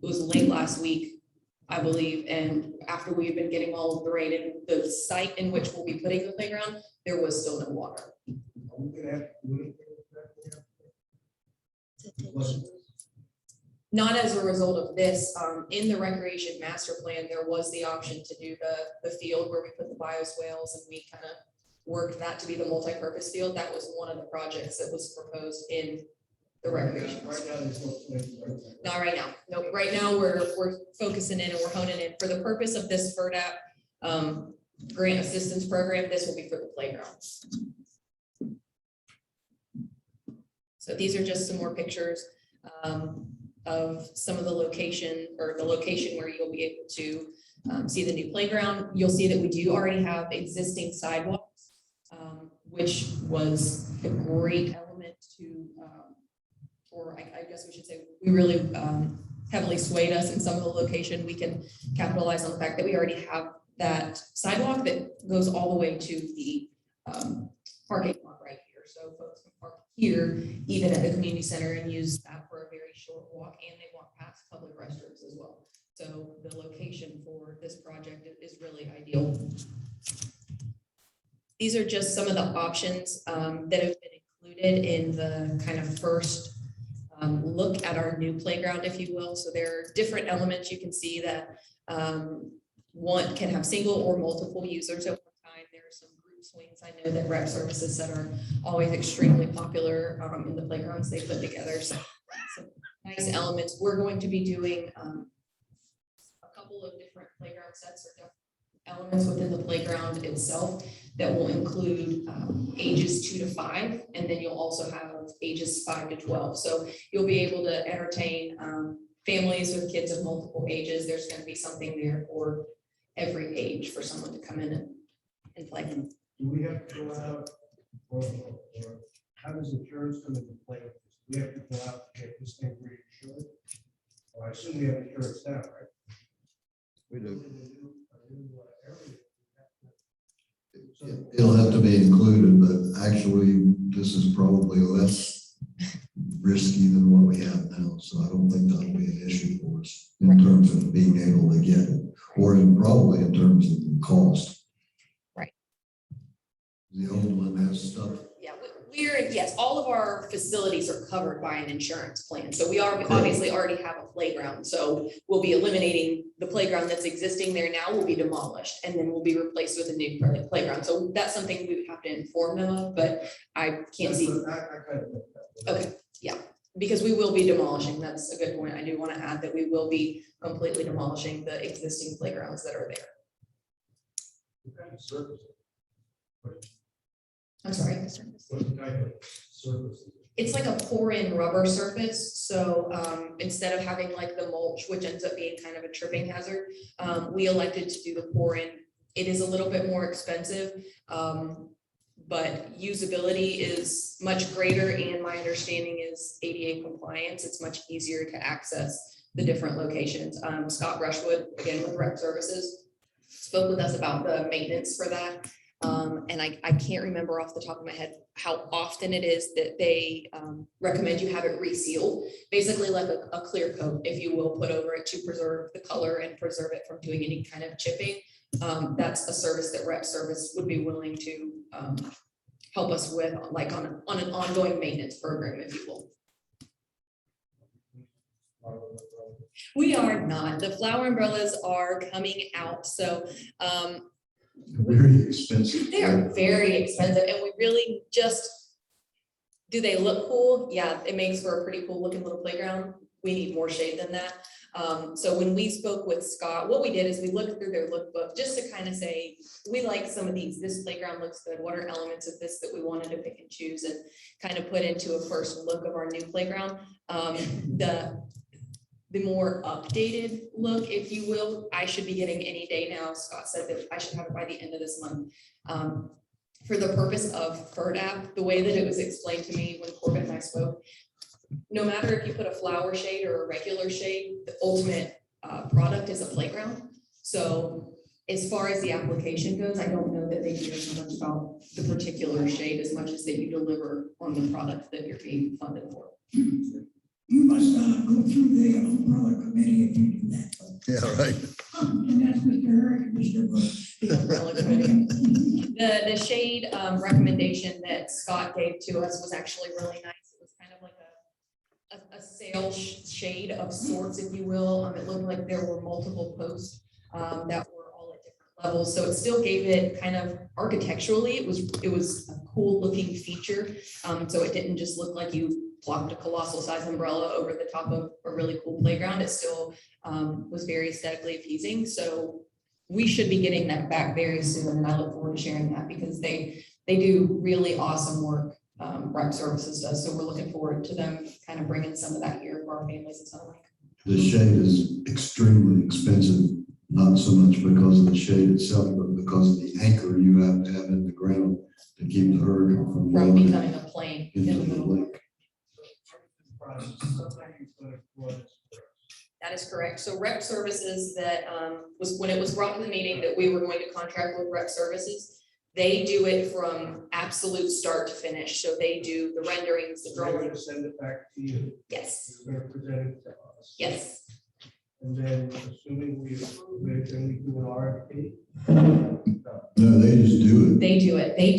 It was late last week, I believe, and after we've been getting all of the rain, and the site in which we'll be putting the playground, there was still no water. Not as a result of this. In the recreation master plan, there was the option to do the field where we put the bioswales, and we kind of worked that to be the multi-purpose field. That was one of the projects that was proposed in the recreation. Not right now. No, right now we're focusing in and we're honing in for the purpose of this FERDAP grant assistance program. This will be for the playgrounds. So these are just some more pictures of some of the location where you'll be able to see the new playground. You'll see that we do already have existing sidewalks, which was a great element to or I guess we should say, we really heavily swayed us in some of the location. We can capitalize on the fact that we already have that sidewalk that goes all the way to the parking lot right here. So folks can park here, even at the community center, and use that for a very short walk, and they walk past public restrooms as well. So the location for this project is really ideal. These are just some of the options that have been included in the kind of first look at our new playground, if you will. So there are different elements. You can see that one can have single or multiple users at one time. There are some group swings. I know that Rec Services that are always extremely popular in the playgrounds they put together. So some nice elements. We're going to be doing a couple of different playground sets or elements within the playground itself that will include ages 2 to 5, and then you'll also have ages 5 to 12. So you'll be able to entertain families with kids of multiple ages. There's going to be something there for every age for someone to come in and play. Do we have to go out, or how does insurance come into play with this? Do we have to go out to get this thing reinsured? Well, I assume we have insurance now, right? We do. It'll have to be included, but actually, this is probably less risky than what we have now. So I don't think that'll be an issue for us in terms of being able to get it, or probably in terms of the cost. Right. The old one has stuff. Yeah, yes, all of our facilities are covered by an insurance plan. So we obviously already have a playground. So we'll be eliminating the playground that's existing there now will be demolished, and then will be replaced with a new playground. So that's something we would have to inform them of, but I can't see. Okay, yeah. because we will be demolishing, that's a good point. I do want to add that we will be completely demolishing the existing playgrounds that are there. What kind of service? I'm sorry. What type of service? It's like a pour-in rubber surface, so instead of having like the mulch, which ends up being kind of a tripping hazard, we elected to do the pour-in. It is a little bit more expensive, but usability is much greater, and my understanding is ADA compliance. It's much easier to access the different locations. Scott Brushwood, again with Rec Services, spoke with us about the maintenance for that. And I can't remember off the top of my head how often it is that they recommend you have it resealed, basically like a clear coat, if you will, put over it to preserve the color and preserve it from doing any kind of chipping. That's a service that Rec Service would be willing to help us with, like on an ongoing maintenance program, if you will. We are not. The flower umbrellas are coming out, so Very expensive. they are very expensive, and we really just, do they look cool? Yeah, it makes for a pretty cool looking little playground. We need more shade than that. So when we spoke with Scott, what we did is we looked through their lookbook just to kind of say, we like some of these, this playground looks good. What are elements of this that we wanted to pick and choose and kind of put into a first look of our new playground? The more updated look, if you will, I should be getting any day now. Scott said that I should have it by the end of this month. For the purpose of FERDAP, the way that it was explained to me when Corbett and I spoke, no matter if you put a flower shade or a regular shade, the ultimate product is a playground. So as far as the application goes, I don't know that they care so much about the particular shade as much as that you deliver on the product that you're being funded for. You must go through the umbrella committee if you do that. Yeah, right. And that's Mr. Herrick and Mr. Bush. The umbrella committee. The shade recommendation that Scott gave to us was actually really nice. It was kind of like a sail shade of sorts, if you will. It looked like there were multiple posts that were all at different levels. So it still gave it kind of architecturally, it was a cool looking feature. So it didn't just look like you plopped a colossal size umbrella over the top of a really cool playground. It still was very aesthetically appeasing. So we should be getting that back very soon. And I look forward to sharing that because they do really awesome work. Rec Services does. So we're looking forward to them kind of bringing some of that here for our families and stuff like that. The shade is extremely expensive, not so much because of the shade itself, but because of the anchor you have to have in the ground to keep the hurricane from blowing becoming a plane in the into the middle. lake. That is correct. So Rec Services that was when it was brought to the meeting that we were going to contract with Rec Services, they do it from absolute start to finish. So they do the renderings, the They're drawings. going to send it back to you. Yes. You're going to present it to us. Yes. And then assuming we approve it, then we do an RFP. No, they just do it. They do it. They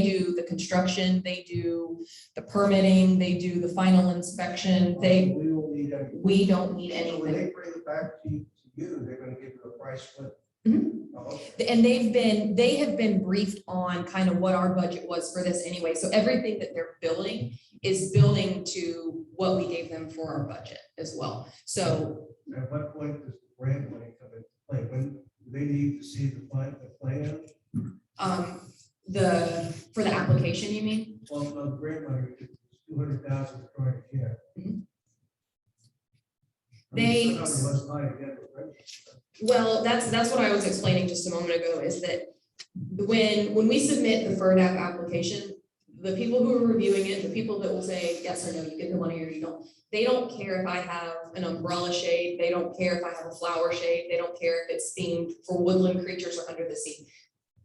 do the construction. They do the permitting. They do the final inspection. We will need everything. We don't need So when anything. they bring it back to you, they're going to give you a price split. Mhm. Oh, okay. And they have been briefed on kind of what our budget was for this anyway. So everything that they're building is building to what we gave them for our budget as well. So At what point does the grant money come into play? When do they need to see the plan? for the application, you mean? Well, no, grant money, it's 200,000 we're trying to get. They- Must buy again, right? Well, that's what I was explaining just a moment ago, is that when we submit the FERDAP application, the people who are reviewing it, the people that will say yes or no, you get the money or you don't, they don't care if I have an umbrella shade, they don't care if I have a flower shade, they don't care if it's themed for woodland creatures or under the sea.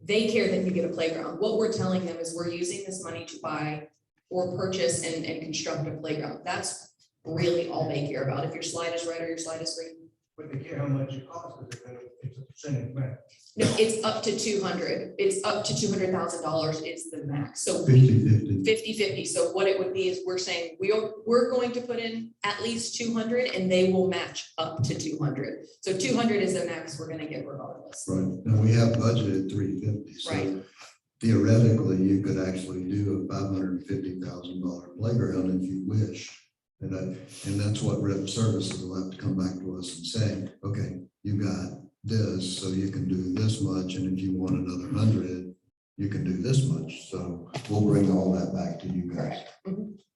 They care that you get a playground. What we're telling them is we're using this money to buy or purchase and construct a playground. That's really all they care about. If your slide is red or your slide is green. But they care how much it costs, it's a percentage match. No, it's up to 200. It's up to $200,000 is the max. So 50-50. 50-50. So what it would be is we're saying we're going to put in at least 200 and they will match up to 200. So 200 is the max we're going to get regardless. Right. And we have budgeted 350. So Right. theoretically, you could actually do a $550,000 playground if you wish. And that's what rep services will have to come back to us and say, okay, you got this, so you can do this much, and if you want another 100, you can do this much. So we'll bring all that back to you guys.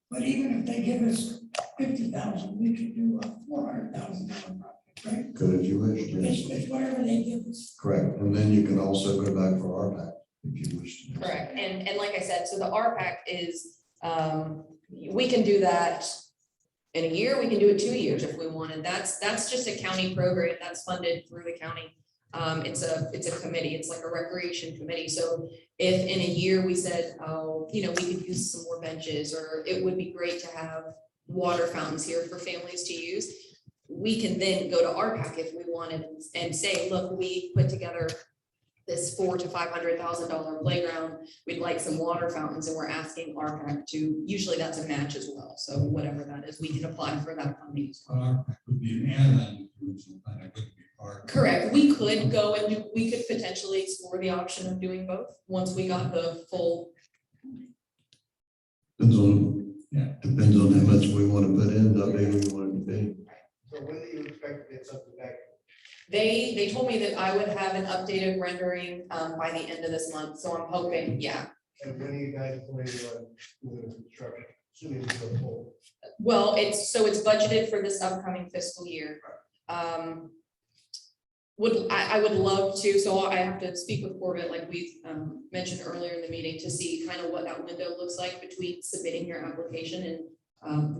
But even if they give us 50,000, we could do a $400,000 project, right? Could if you wish, yes. It's whatever they give us. Correct. And then you can also go back for RPAC if you wish to. Correct. And like I said, so the RPAC is, we can do that in a year, we can do it 2 years if we wanted. That's just a county program that's funded through the county. It's a committee, it's like a recreation committee. So if in a year we said, oh, we could use some more benches, or it would be great to have water fountains here for families to use, we can then go to RPAC if we wanted and say, look, we put together this $400,000 to $500,000 playground. We'd like some water fountains, and we're asking RPAC to, usually that's a match as well. So whatever that is, we can apply for that funding as well. RPAC would be an add-on to original plan, it wouldn't be part. Correct. We could go and we could potentially explore the option of doing both once we got the full. Depends on how much we want to put in, how big we want it to be. So when do you expect to get something back? They told me that I would have an updated rendering by the end of this month. So I'm hoping, yeah. And when are you guys planning on doing the construction? Assuming it's go forward. Well, it's budgeted for this upcoming fiscal year. I would love to, so I have to speak with Corbett, like we mentioned earlier in the meeting, to see kind of what that window looks like between submitting your application and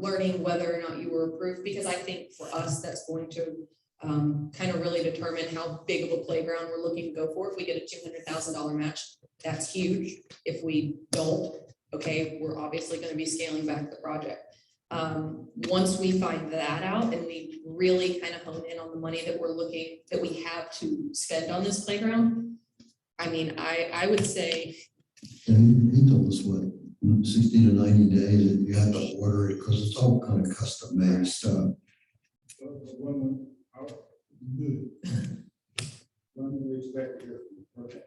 learning whether or not you were approved, because I think for us, that's going to kind of really determine how big of a playground we're looking to go for. If we get a $200,000 match, that's huge. If we don't, okay, we're obviously going to be scaling back the project. Once we find that out and we really kind of hone in on the money that we have to spend on this playground, I mean, I would say. And he told us what, 60 to 90 days, that you have to order it, because it's all kind of custom made stuff. When do we expect to hear from the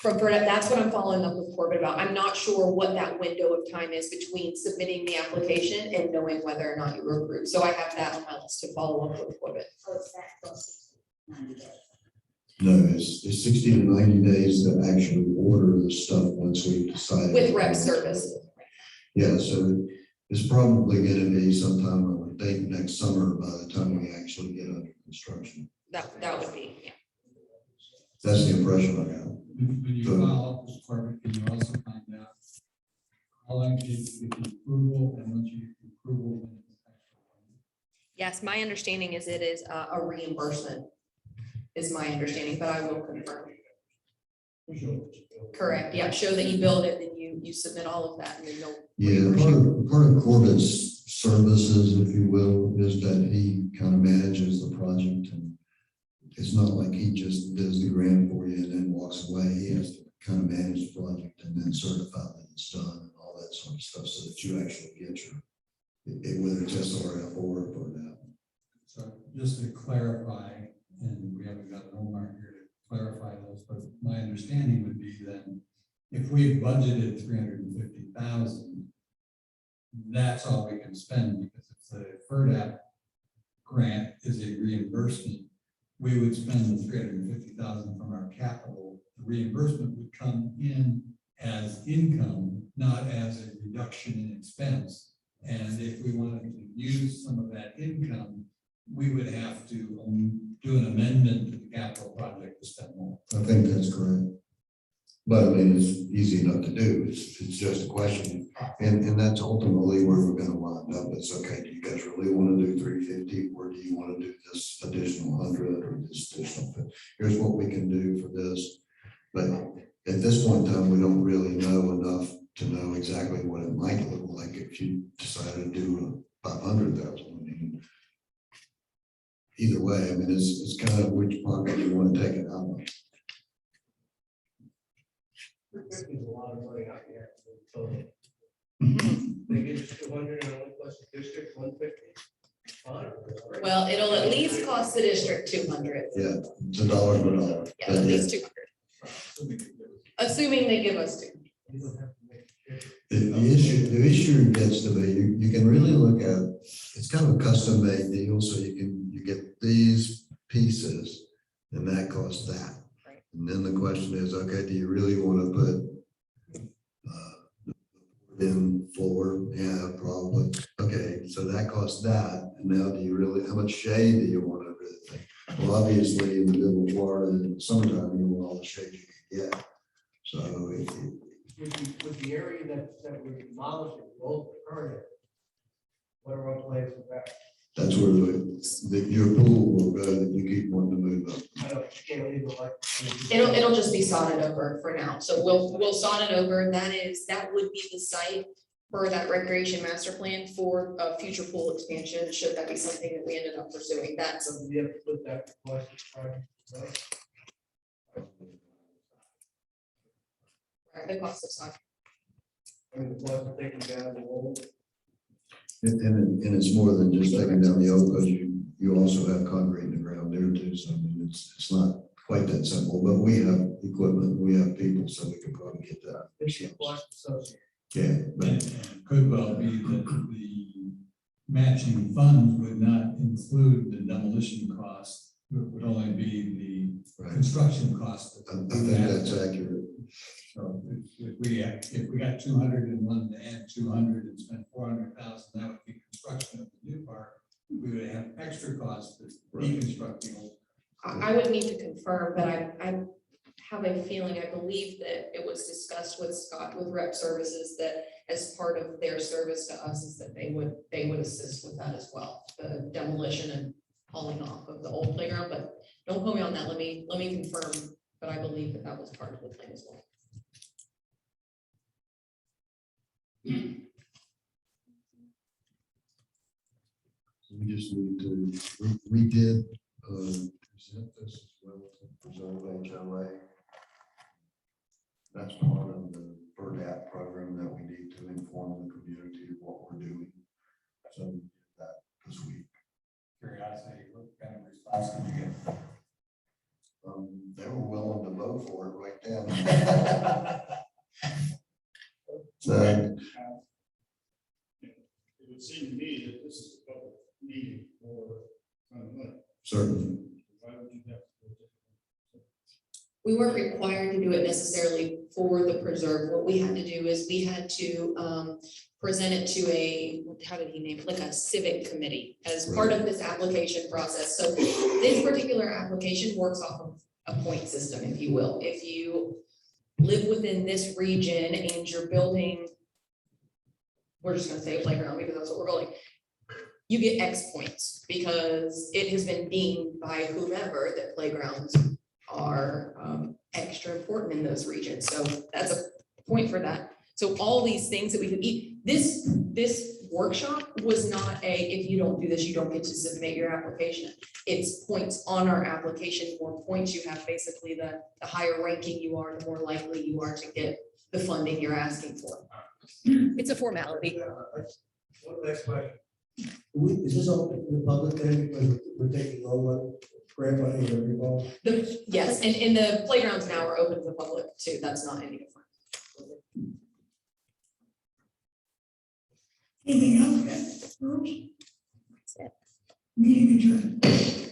From Burnett, that's what I'm following up with Corbett about. I'm not sure what that window of time is between submitting the application and knowing whether or not you were approved. So I have that on my list to follow up with Corbett. No, it's 60 to 90 days to actually order the stuff once we've decided. With rep service. Yeah, so it's probably going to be sometime, I would think, next summer by the time we actually get under construction. That would be, yeah. That's the impression I got. When you follow up this department, can you also find out how long it takes to get the approval, and once you get the approval, then it's actually. Yes, my understanding is it is a reimbursement, is my understanding, but I will confirm. Correct, yeah, show that you build it, then you submit all of that, and then you'll. Yeah, part of Corbett's services, if you will, is that he kind of manages the project, and it's not like he just does the grant for you and then walks away. He has to kind of manage the project and then certify that it's done and all that sort of stuff, so that you actually get whether it's SRF or that. So just to clarify, and we haven't got Omar here to clarify those, but my understanding would be then, if we budgeted 350,000, that's all we can spend, because if the FERDAP grant is a reimbursement, we would spend the 350,000 from our capital. The reimbursement would come in as income, not as a reduction in expense. And if we wanted to use some of that income, we would have to do an amendment to the capital project to spend more. I think that's correct. But I mean, it's easy enough to do. It's just a question. And that's ultimately where we're going to wind up. It's okay. Do you guys really want to do 350, or do you want to do this additional 100 or this additional 50? Here's what we can do for this. But at this point in time, we don't really know enough to know exactly what it might look like if you decided to do a 500,000. I mean, either way, I mean, it's kind of which pocket you want to take it out of. 350 is a lot of money out here. Total. They give us 200 and only plus the district 150. Fine. Well, it'll at least cost the district 200. Yeah, it's a dollar for a dollar. Yeah, at least 200. Assuming they give us 2. The issue gets to be, you can really look at, it's kind of a custom made deal, so you get these pieces and that costs that. And then the question is, okay, do you really want to put in floor? Yeah, probably. Okay, so that costs that. And now do you really, how much shade do you want over the thing? Well, obviously in the middle of Florida in the summertime, you want all the shade you can get. So With the area that we're demolishing, both the current, what are our plans for that? that's where your pool will go that you keep wanting to move up. I don't, you can't leave it like. It'll just be sodded over for now. So we'll sod it over. That would be the site for that recreation master plan for a future pool expansion, should that be something that we ended up pursuing. That's So we have to put that request in front, the cost of sod. I mean, the plus taking down the wall. And it's more than just taking down the old, because you also have concrete in the ground there too. So I mean, it's not quite that simple, but we have equipment, we have people, so we can probably get that. Issue plus associated. Yeah, but And it could well be that the matching funds would not include the demolition cost. It would only be the construction cost. I think that's accurate. So if we got 200 and wanted to add 200 and spend 400,000, that would be construction of the new park. We would have extra costs to deconstruct the old. I would need to confirm, but I have a feeling, I believe that it was discussed with Scott, with Rep Services, that as part of their service to us is that they would assist with that as well, the demolition and hauling off of the old playground, but don't quote me on that. Let me confirm, but I believe that was part of the plan as well. We just need to, we did present this as well to preserve HOA. That's part of the PERDAP program that we need to inform the community of what we're doing. So we did that this week. Curiosity, what kind of response did you get? They were willing to vote for it right then. So, It would seem to me that this is a public meeting for money. certainly. Why would you have to do it? We weren't required to do it necessarily for the preserve. What we had to do is we had to present it to a, how did he name it, like a civic committee as part of this application process. So this particular application works off of a point system, if you will. If you live within this region and you're building, we're just gonna say a playground because that's what we're building, you get X points because it has been deemed by whomever that playgrounds are extra important in those regions. So that's a point for that. So all these things that we could eat, this workshop was not a, if you don't do this, you don't get to submit your application. It's points on our application. The more points you have, basically the higher ranking you are, the more likely you are to get the funding you're asking for. It's a formality. One last question. Is this open to the public then, because we're taking all grant money or revolve? Yes, and the playgrounds now are open to the public too. That's not any different. Anything else? Meeting adjourned.